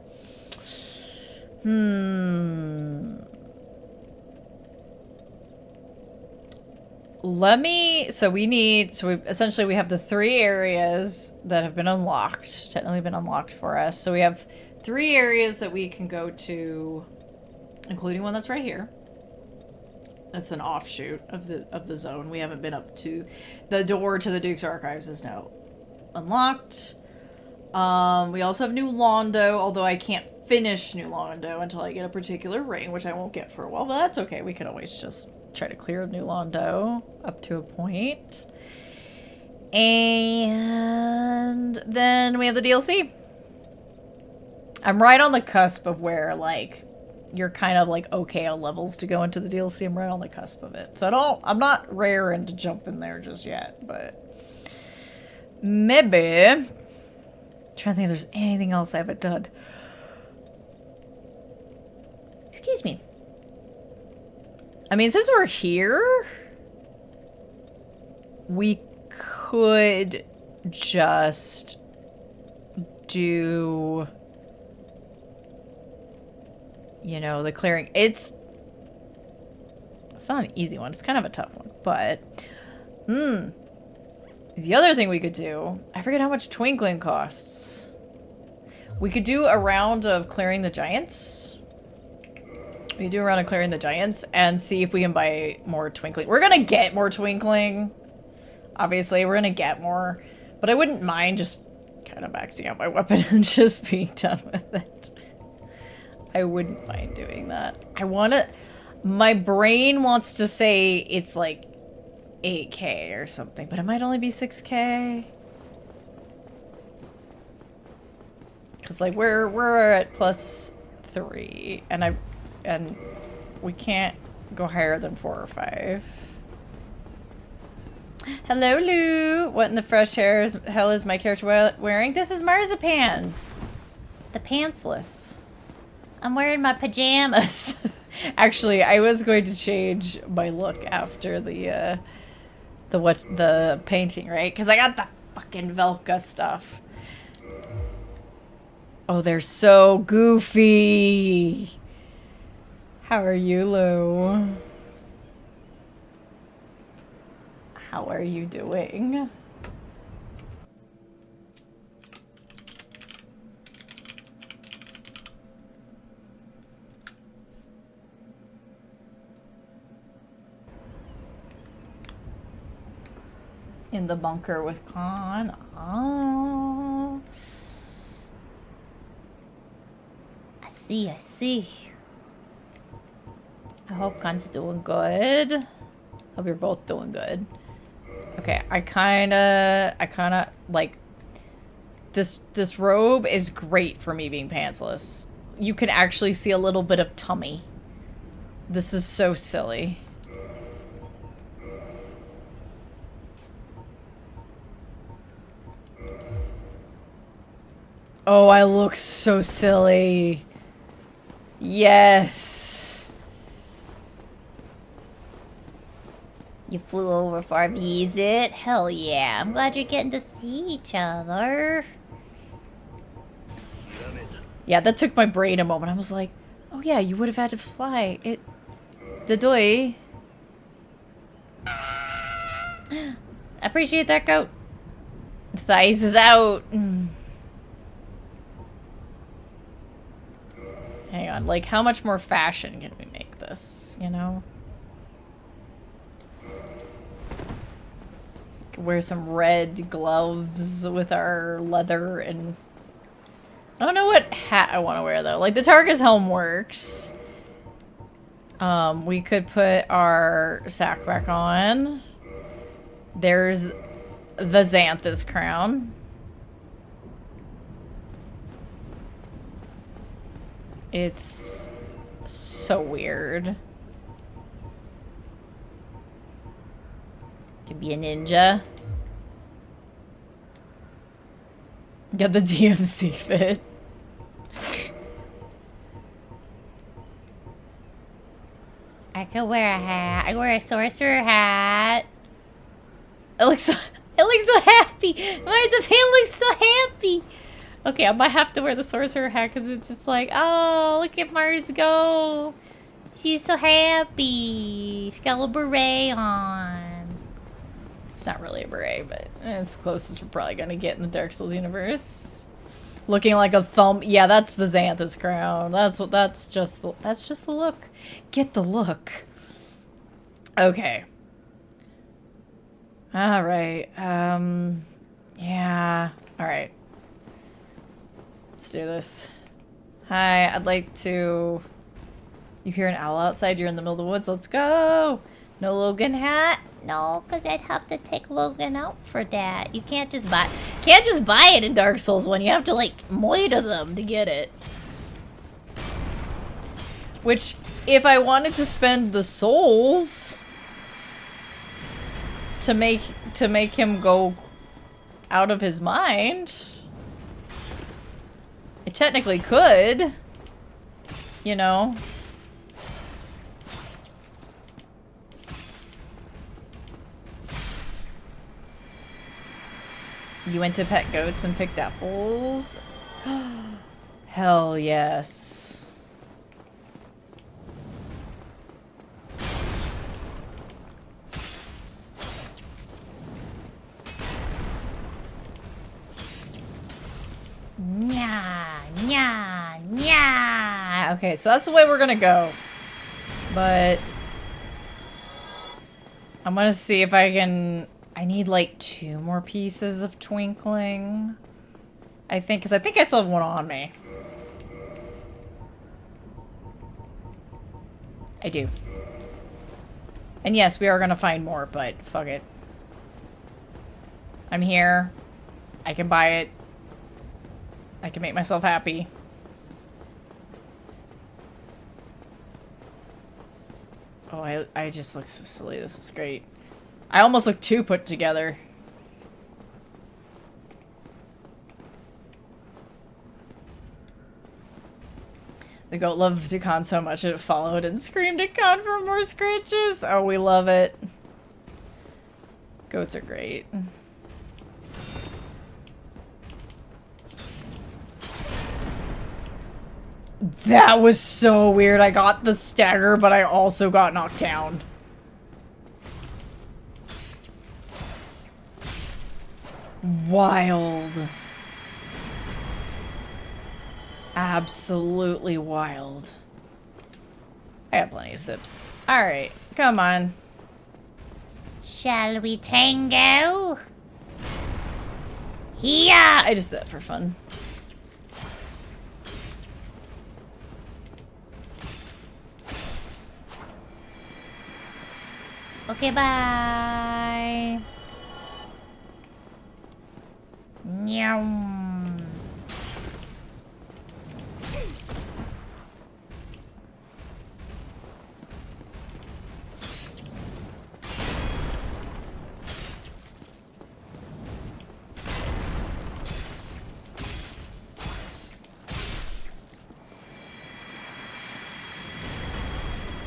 Essentially we have the 3 areas that have been unlocked, technically been unlocked for us. So we have 3 areas that we can go to, including one that's right here. That's an offshoot of the zone. We haven't been up to. The door to the Duke's Archives is now unlocked. We also have New Londo, although I can't finish New Londo until I get a particular ring, which I won't get for a while, but that's okay. We can always just try to clear New Londo up to a point. And then we have the DLC. I'm right on the cusp of where, like, you're kind of like okay on levels to go into the DLC. I'm right on the cusp of it. So I'm not raring to jump in there just yet, but maybe. I'm trying to think if there's anything else I haven't done. Excuse me. I mean, since we're here, we could just do, you know, the clearing. It's not an easy one. It's kind of a tough one, but the other thing we could do, I forget how much twinkling costs. We could do a round of clearing the giants. We do a round of clearing the giants and see if we can buy more twinkling. We're gonna get more twinkling. Obviously, we're gonna get more, but I wouldn't mind just kind of maxing out my weapon and just being done with it. I wouldn't mind doing that. My brain wants to say it's like 8K or something, but it might only be 6K. Cause like we're at +3, and we can't go higher than 4 or 5. Hello, Lou. What in the fresh hell is my character wearing? This is Marzipan, the pantsless. I'm wearing my pajamas. Actually, I was going to change my look after the painting, right? Because I got the fucking Velka stuff. Oh, they're so goofy. How are you, Lou? How are you doing? In the bunker with Khan. Oh. I see. I hope Khan's doing good. Hope you're both doing good. Okay, I kinda like this robe is great for me being pantsless. You can actually see a little bit of tummy. This is so silly. Oh, I look so silly. Yes. You flew over for a visit? Hell yeah. I'm glad you're getting to see each other. Yeah, that took my brain a moment. I was like, oh yeah, you would have had to fly. The doy. Appreciate that, goat. Thighs is out. Hang on, like how much more fashion can we make this, you know? Wear some red gloves with our leather, and I don't know what hat I want to wear though. Like the Targus helm works. We could put our sack back on. There's the Xanthus crown. It's so weird. Could be a ninja. Get the DMC fit. I could wear a hat. I wear a sorcerer hat. It looks so happy. Mine's a fan looks so happy. Okay, I might have to wear the sorcerer hat because it's just like, oh, look at Mars go. She's so happy. She's got a little beret on. It's not really a beret, but it's the closest we're probably gonna get in the Dark Souls universe. Looking like a thumb. Yeah, that's the Xanthus crown. That's just the look. Get the look. Okay. All right. Yeah. All right. Let's do this. Hi, I'd like to... You hear an owl outside? You're in the middle of the woods. Let's go. No Logan hat? No, because I'd have to take Logan out for that. You can't just buy it in Dark Souls 1. You have to, like, moita them to get it. Which, if I wanted to spend the souls to make him go out of his mind, I technically could, you know. You went to pet goats and picked apples? Hell yes. Nya, nya, nya. Okay, so that's the way we're gonna go. But I'm gonna see if I can... I need like 2 more pieces of twinkling. I think, because I think I still have one on me. I do. And yes, we are gonna find more, but fuck it. I'm here. I can buy it. I can make myself happy. Oh, I just look so silly. This is great. I almost look too put together. The goat loved Dukan so much it followed and screamed at Khan for more scratches. Oh, we love it. Goats are great. That was so weird. I got the stagger, but I also got knocked down. Wild. Absolutely wild. I got plenty of sips. Alright, come on. Shall we tango? Yeah. I just did that for fun. Okay, bye. Nyam.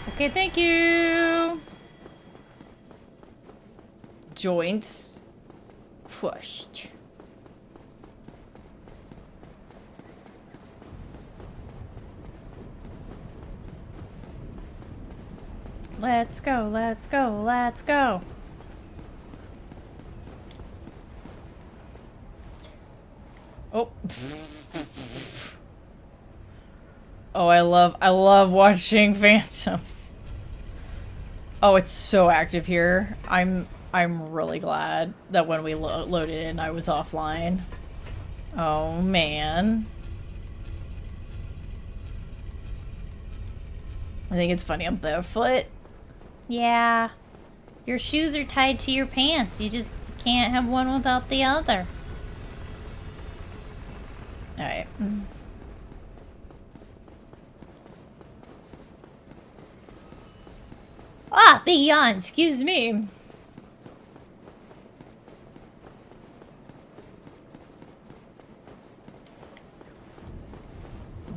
Okay, thank you. Joints. Pushed. Let's go, let's go, let's go. Oh. Oh, I love watching phantoms. Oh, it's so active here. I'm really glad that when we loaded in, I was offline. Oh, man. I think it's funny I'm barefoot. Yeah. Your shoes are tied to your pants. You just can't have one without the other. Alright. Ah, big yawn. Excuse me.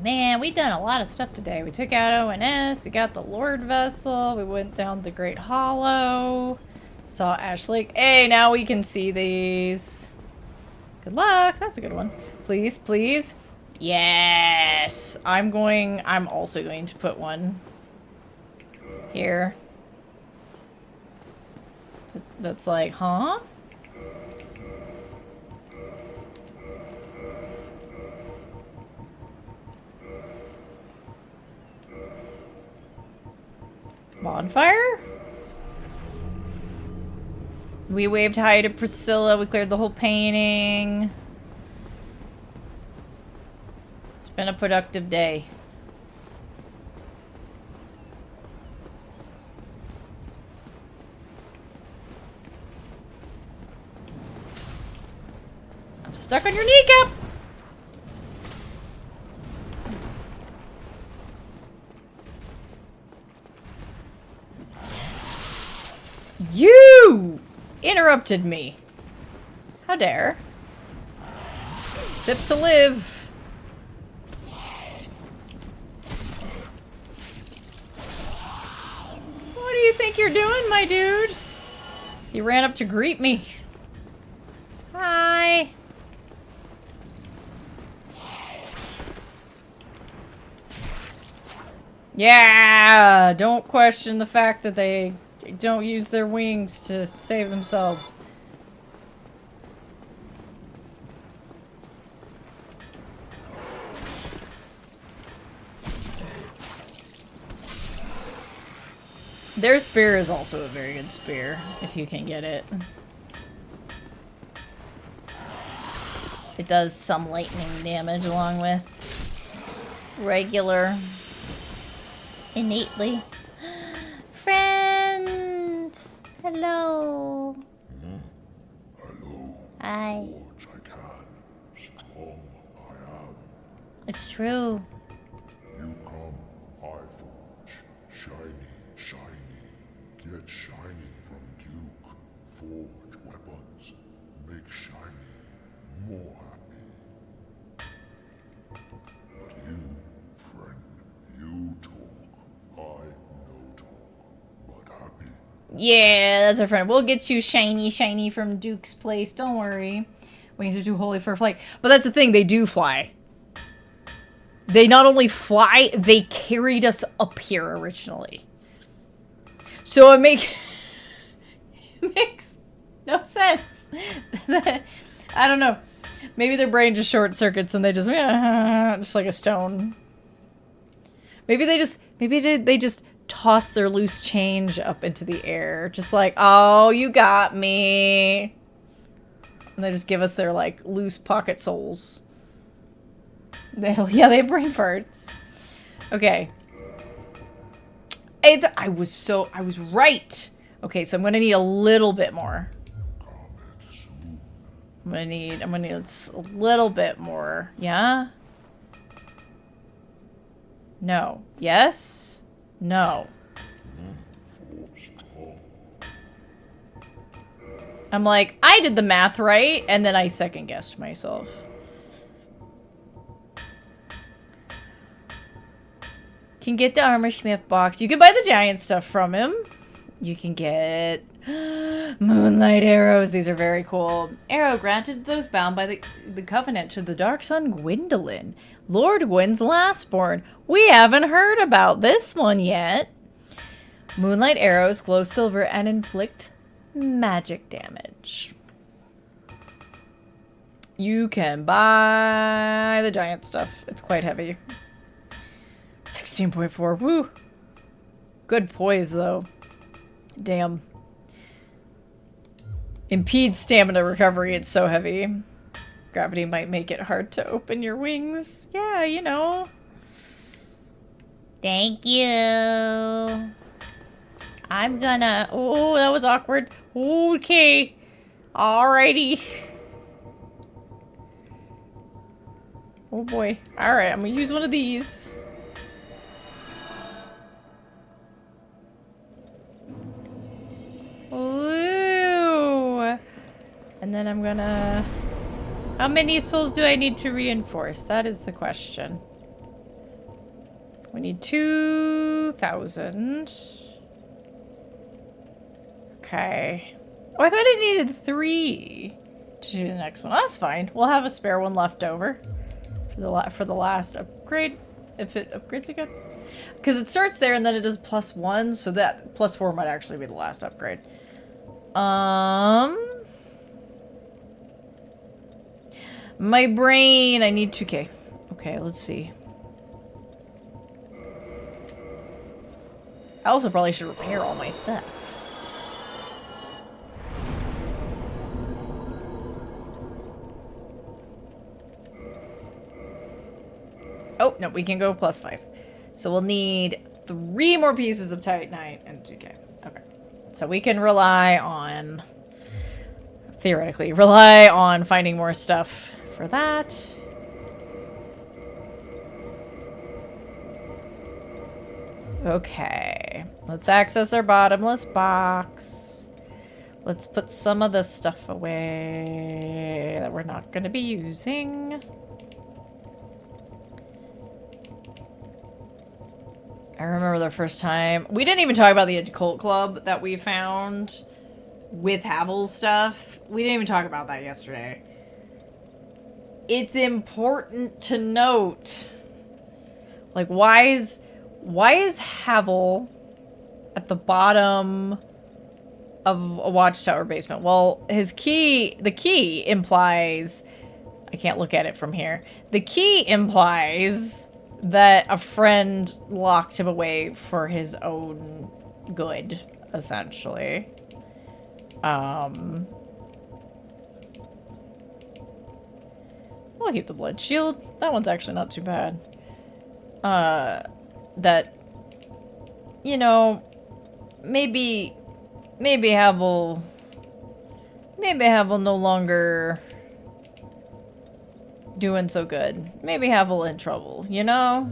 man, we've done a lot of stuff today. We took out ONS, we got the Lord Vessel, we went down the Great Hollow, saw Ash Lake. Hey, now we can see these. Good luck. That's a good one. Please, please. Yes. I'm also going to put one here. That's like, huh? Bonfire? We waved hi to Priscilla. We cleared the whole painting. It's been a productive day. I'm stuck on your kneecap! You interrupted me. How dare. Sip to live. What do you think you're doing, my dude? He ran up to greet me. Hi. Yeah, don't question the fact that they don't use their wings to save themselves. Their spear is also a very good spear, if you can get it. It does some lightning damage along with regular, innately. Friends! Hello! Hello. Hi. Forge I can, strong I am. It's true. You come, I forge. Shiny, shiny. Get shiny from Duke. Forge weapons. Make shiny more happy. But you, friend, you talk. I no talk. But happy. Yeah, that's our friend. We'll get you shiny from Duke's place. Don't worry. Wings are too holy for a flight. But that's the thing. They do fly. They not only fly, they carried us up here originally. So it makes no sense. I don't know. Maybe their brain just short circuits and they just like a stone. Maybe they just toss their loose change up into the air, just like, oh, you got me. And they just give us their like loose pocket souls. They have brain farts. Okay. I was right. Okay, so I'm gonna need a little bit more. I'm gonna need a little bit more. Yeah? No. Yes? No. I'm like, I did the math right, and then I second guessed myself. Can get the armor smith box. You can buy the giant stuff from him. You can get moonlight arrows. These are very cool. Arrow granted to those bound by the covenant to the dark sun Gwendolyn, Lord Gwyn's lastborn. We haven't heard about this one yet. Moonlight arrows glow silver and inflict magic damage. You can buy the giant stuff. It's quite heavy. 16.4. Woo. Good poise, though. Damn. Impede stamina recovery. It's so heavy. Gravity might make it hard to open your wings. Yeah, you know. Thank you. I'm gonna... Oh, that was awkward. Okay. Alrighty. Oh, boy. Alright, I'm gonna use one of these. Ooh. And then I'm gonna... How many souls do I need to reinforce? That is the question. We need 2,000. Okay. Oh, I thought I needed 3 to do the next one. That's fine. We'll have a spare one left over for the last upgrade, if it upgrades again. Because it starts there and then it does +1, so that +4 might actually be the last upgrade. My brain, I need 2K. Okay, let's see. I also probably should repair all my stuff. Oh, no, we can go +5. So we'll need 3 more pieces of Titanite and 2K. Okay. So we can rely on, theoretically, rely on finding more stuff for that. Okay. Let's access our bottomless box. Let's put some of this stuff away that we're not going to be using. I remember the first time. We didn't even talk about the occult club that we found with Havel's stuff. We didn't even talk about that yesterday. It's important to note, like, why is Havel at the bottom of a watchtower basement? Well, the key implies, I can't look at it from here. The key implies that a friend locked him away for his own good, essentially. I'll keep the blood shield. That one's actually not too bad. That, you know, maybe Havel no longer doing so good. Maybe Havel in trouble, you know?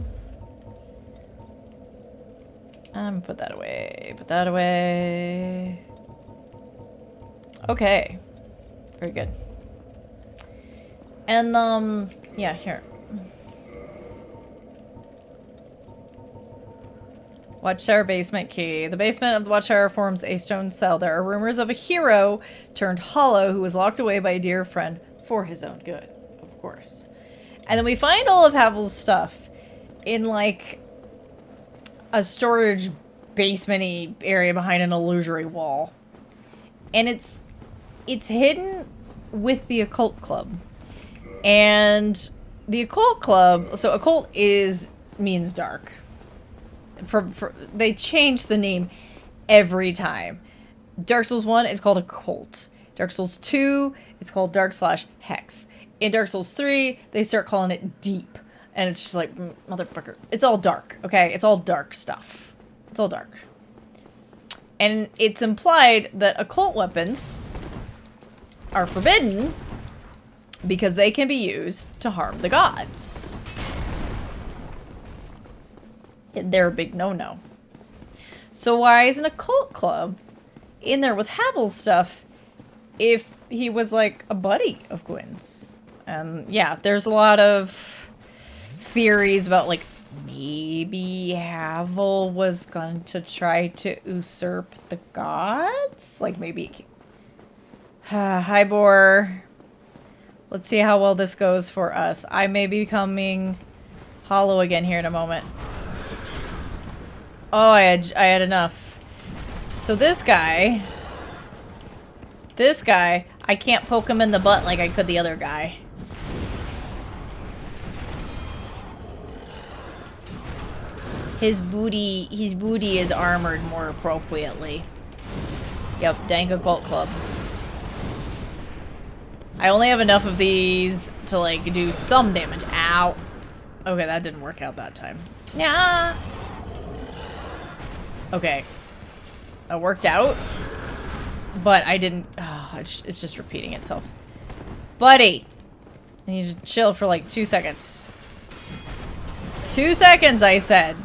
Put that away. Put that away. Okay. Very good. And, yeah, here. Watchtower basement key. The basement of the Watchtower forms a stone cell. There are rumors of a hero turned hollow who was locked away by a dear friend for his own good, of course. And then we find all of Havel's stuff in, like, a storage basement-y area behind an illusory wall. And it's hidden with the occult club. And the occult club, so occult means dark. They change the name every time. Dark Souls 1 is called occult. Dark Souls 2, it's called dark/hex. In Dark Souls 3, they start calling it deep. And it's just like, motherfucker. It's all dark, okay? It's all dark stuff. It's all dark. And it's implied that occult weapons are forbidden because they can be used to harm the gods. They're a big no-no. So why is an occult club in there with Havel's stuff if he was like a buddy of Gwyn's? And yeah, there's a lot of theories about, like, maybe Havel was going to try to usurp the gods? Like, maybe... Hi, Boar. Let's see how well this goes for us. I may be becoming hollow again here in a moment. Oh, I had enough. So this guy, I can't poke him in the butt like I could the other guy. His booty is armored more appropriately. Yep, dank occult club. I only have enough of these to, like, do some damage. Ow. Okay, that didn't work out that time. Yeah. Okay. That worked out. But I didn't... Oh, it's just repeating itself. Buddy! I need to chill for, like, 2 seconds. 2 seconds, I said.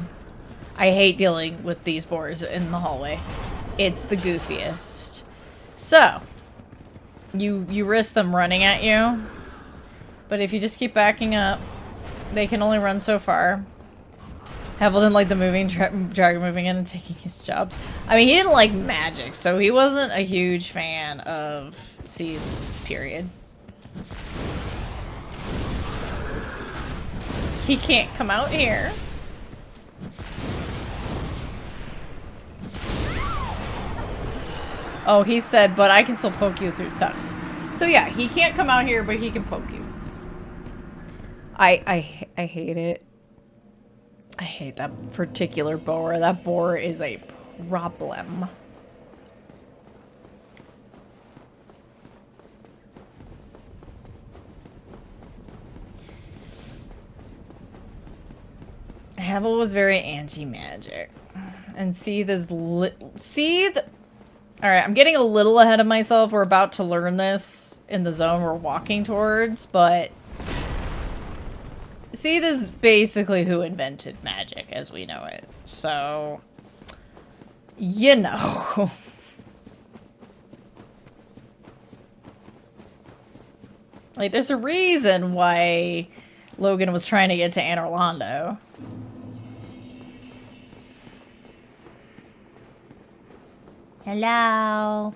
I hate dealing with these boars in the hallway. It's the goofiest. So... You risk them running at you, but if you just keep backing up, they can only run so far. Hamilton liked the moving dragon moving in and taking his jobs. I mean, he didn't like magic, so he wasn't a huge fan of Seed, period. He can't come out here. Oh, he said, but I can still poke you through tucks. So yeah, he can't come out here, but he can poke you. I hate it. I hate that particular boar. That boar is a problem. Havel was very anti-magic. And Seed is Seed... Alright, I'm getting a little ahead of myself. We're about to learn this in the zone we're walking towards, but... Seed is basically who invented magic as we know it. So... You know... Like, there's a reason why Logan was trying to get to Anor Londo. Hello.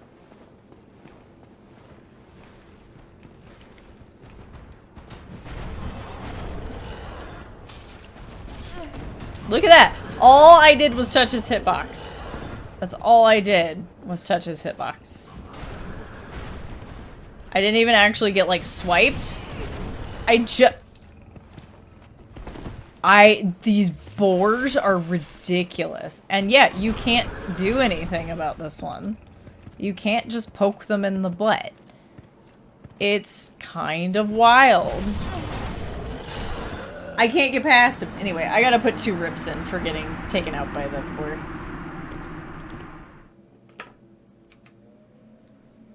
Look at that! All I did was touch his hitbox. That's all I did was touch his hitbox. I didn't even actually get, like, swiped. These boars are ridiculous. And yeah, you can't do anything about this one. You can't just poke them in the butt. It's kind of wild. I can't get past him. Anyway, I gotta put 2 rips in for getting taken out by the boar.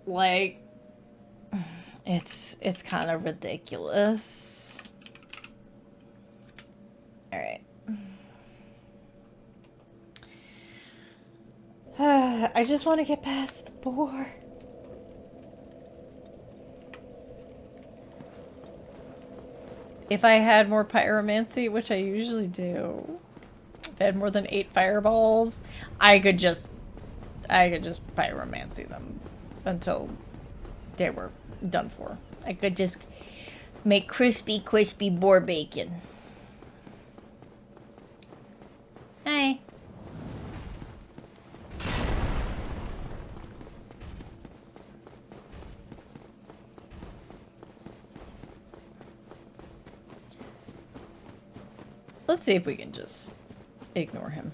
Like... It's kind of ridiculous. Alright. I just want to get past the boar. If I had more pyromancy, which I usually do, if I had more than 8 fireballs, I could just pyromancy them until they were done for. I could just make crispy boar bacon. Hi. Let's see if we can just ignore him.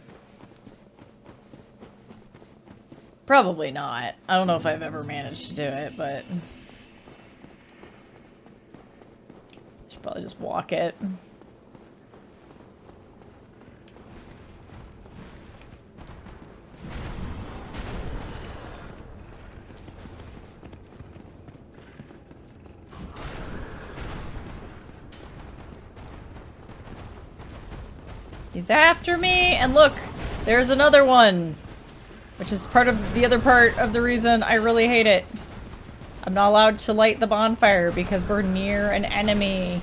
Probably not. I don't know if I've ever managed to do it, but... Should probably just walk it. He's after me, and look, there's another one, which is part of the other part of the reason I really hate it. I'm not allowed to light the bonfire because we're near an enemy.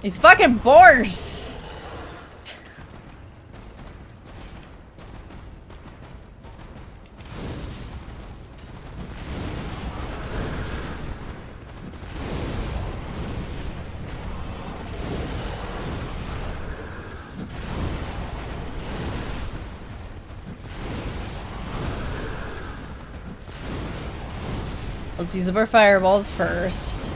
These fucking boars! Let's use up our fireballs first.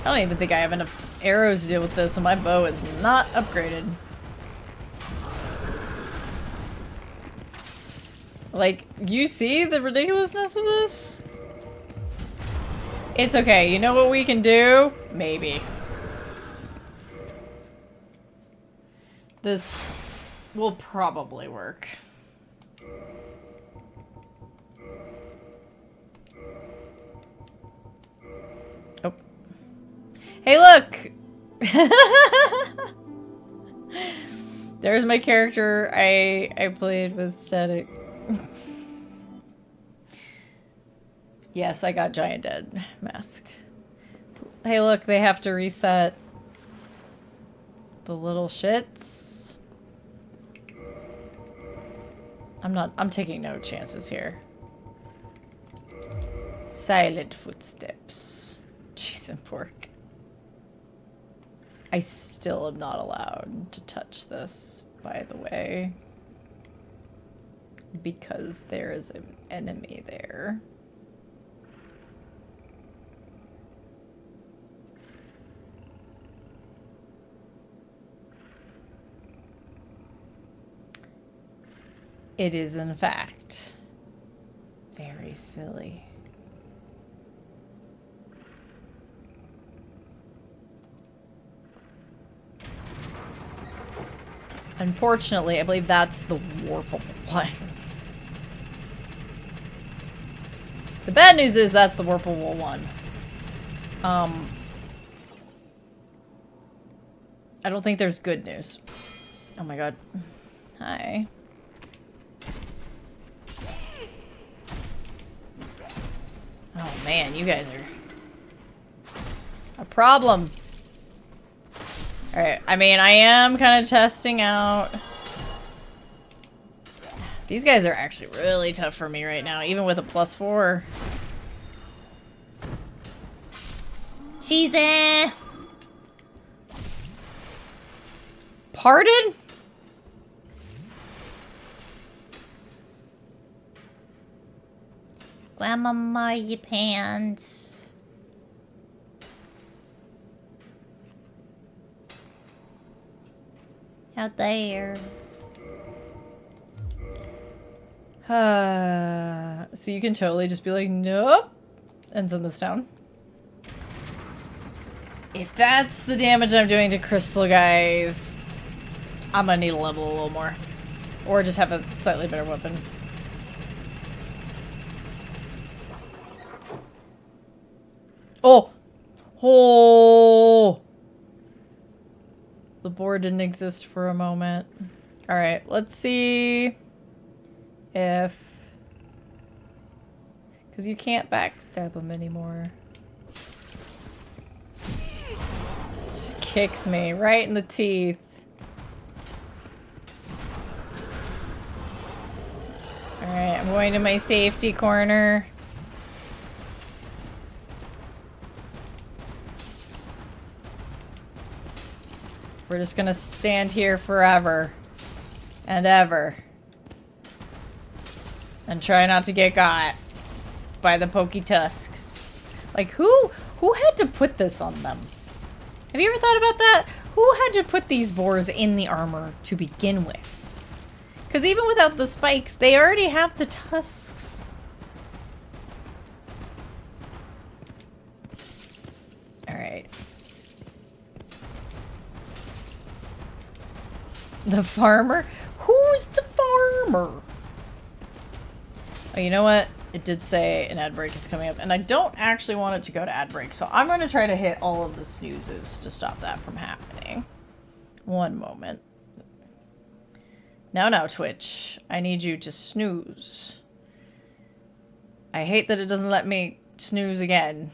I don't even think I have enough arrows to deal with this, and my bow is not upgraded. Like, you see the ridiculousness of this? It's okay. You know what we can do? Maybe. This will probably work. Oh. Hey, look! There's my character I played with static. Yes, I got Giant Dead mask. Hey, look, they have to reset the little shits. I'm taking no chances here. Silent footsteps. Cheese and pork. I still am not allowed to touch this, by the way. Because there is an enemy there. It is, in fact, very silly. Unfortunately, I believe that's the warpable one. The bad news is that's the warpable one. I don't think there's good news. Oh my god. Hi. Oh man, you guys are a problem. Alright, I mean, I am kind of testing out. These guys are actually really tough for me right now, even with a +4. Cheesy! Pardon? Grandmama, your pants. Out there. So you can totally just be like, nope, and send this down. If that's the damage I'm doing to crystal guys, I'm gonna need to level a little more. Or just have a slightly better weapon. Oh! Oh! The board didn't exist for a moment. Alright, let's see if... Because you can't backstab them anymore. Just kicks me right in the teeth. Alright, I'm going to my safety corner. We're just gonna stand here forever and ever and try not to get got by the pokey tusks. Like, who had to put this on them? Have you ever thought about that? Who had to put these boars in the armor to begin with? Because even without the spikes, they already have the tusks. Alright. The farmer? Who's the farmer? Oh, you know what? It did say an ad break is coming up, and I don't actually want it to go to ad break, so I'm going to try to hit all of the snoozes to stop that from happening. One moment. Now, Twitch. I need you to snooze. I hate that it doesn't let me snooze again.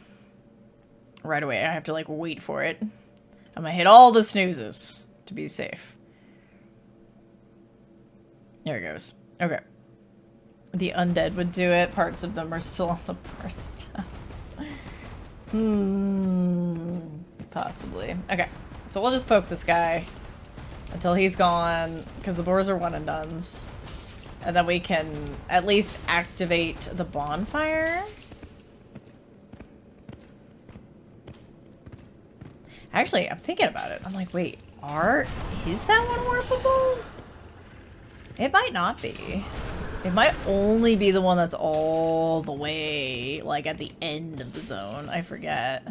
Right away. I have to, like, wait for it. I'm gonna hit all the snoozes to be safe. There it goes. Okay. The undead would do it. Parts of them are still on the boar's tusks. Possibly. Okay. So we'll just poke this guy until he's gone, because the boars are one and dones. And then we can at least activate the bonfire. Actually, I'm thinking about it. I'm like, wait, is that one warpable? It might not be. It might only be the one that's all the way, like, at the end of the zone. I forget.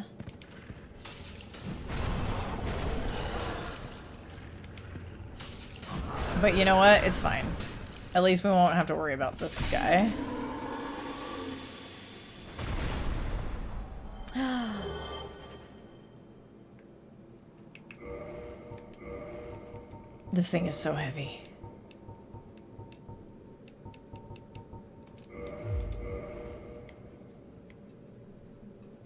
But you know what? It's fine. At least we won't have to worry about this guy. This thing is so heavy.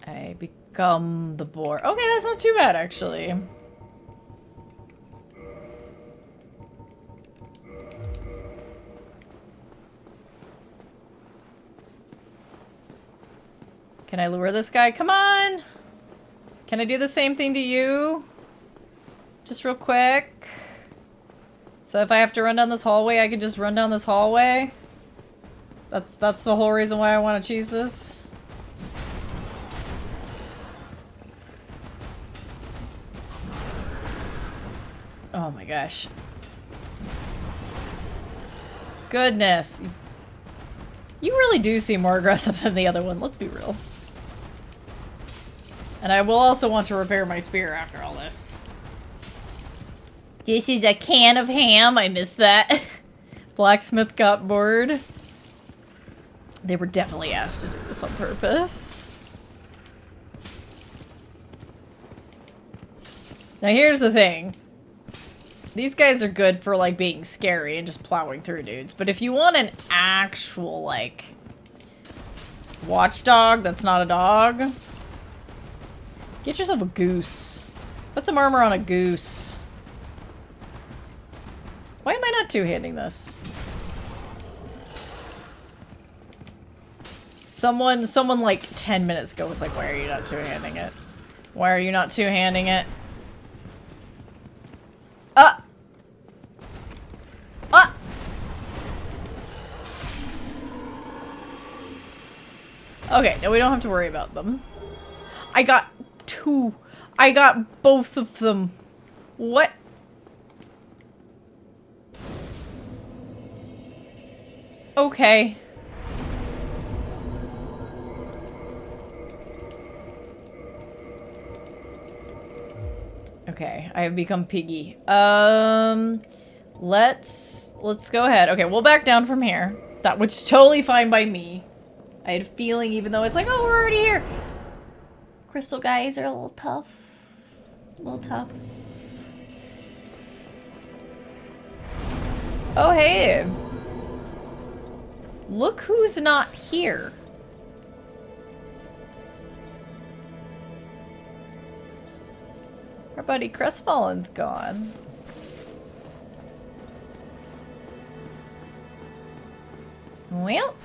I become the boar. Okay, that's not too bad, actually. Can I lure this guy? Come on! Can I do the same thing to you? Just real quick. So if I have to run down this hallway, I can just run down this hallway? That's the whole reason why I want to cheese this? Oh my gosh. Goodness. You really do seem more aggressive than the other one, let's be real. And I will also want to repair my spear after all this. This is a can of ham. I missed that. Blacksmith got bored. They were definitely asked to do this on purpose. Now here's the thing. These guys are good for like being scary and just plowing through dudes. But if you want an actual like watchdog that's not a dog, get yourself a goose. Put some armor on a goose. Why am I not two-handing this? Someone like 10 minutes ago was like, why are you not two-handing it? Why are you not two-handing it? Okay, now we don't have to worry about them. I got two. I got both of them. What? Okay. Okay, I have become piggy. Let's go ahead. Okay, we'll back down from here. That was totally fine by me. I had a feeling, even though it's like, oh, we're already here. Crystal guys are a little tough. A little tough. Oh, hey. Look who's not here. Our buddy Crestfallen's gone. Well.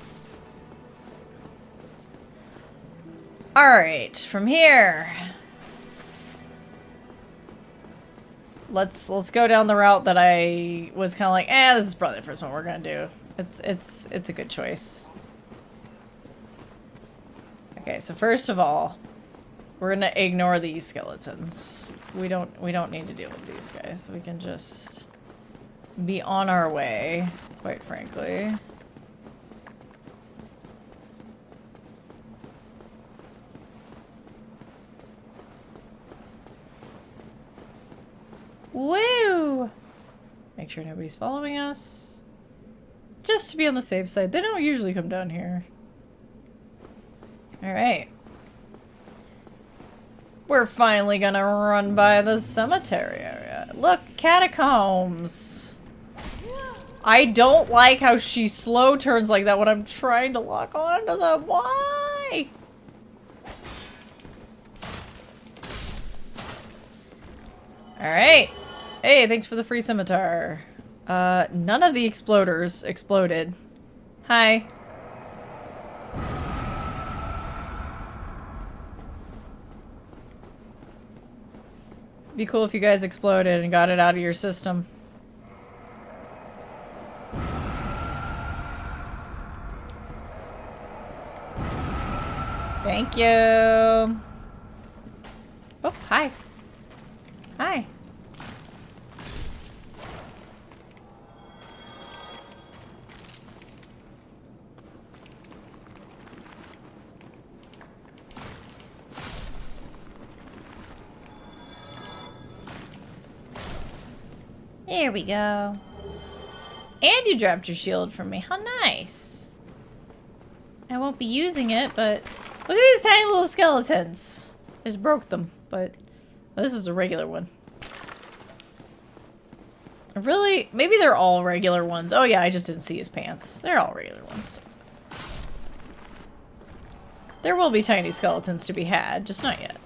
Alright, from here. Let's go down the route that I was kind of like, this is probably the first one we're gonna do. It's a good choice. Okay, so first of all, we're gonna ignore these skeletons. We don't need to deal with these guys. We can just be on our way, quite frankly. Woo! Make sure nobody's following us. Just to be on the safe side. They don't usually come down here. Alright. We're finally gonna run by the cemetery area. Look, catacombs! I don't like how she slow turns like that when I'm trying to lock onto them. Why? Alright. Hey, thanks for the free scimitar. None of the exploders exploded. Hi. Be cool if you guys exploded and got it out of your system. Thank you. Oh, hi. Hi. There we go. And you dropped your shield for me. How nice. I won't be using it, but look at these tiny little skeletons. I just broke them, but this is a regular one. Really? Maybe they're all regular ones. Oh yeah, I just didn't see his pants. They're all regular ones. There will be tiny skeletons to be had, just not yet.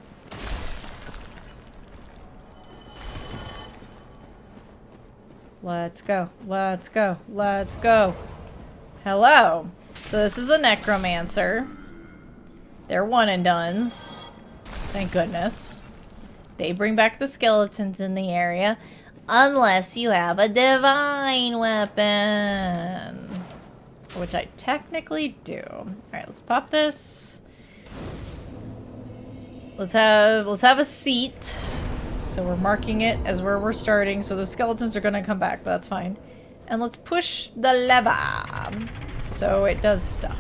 Let's go. Let's go. Let's go. Hello. So this is a necromancer. They're one and dones. Thank goodness. They bring back the skeletons in the area. Unless you have a divine weapon. Which I technically do. Alright, let's pop this. Let's have a seat. So we're marking it as where we're starting. So the skeletons are gonna come back, but that's fine. And let's push the lever. So it does stuff.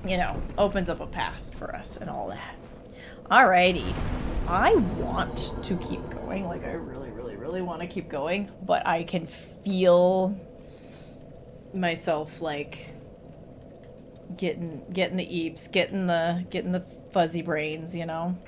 You know, opens up a path for us and all that. Alrighty. I want to keep going. Like, I really, really, really want to keep going. But I can feel myself, like, getting the eeps, getting the fuzzy brains, you know?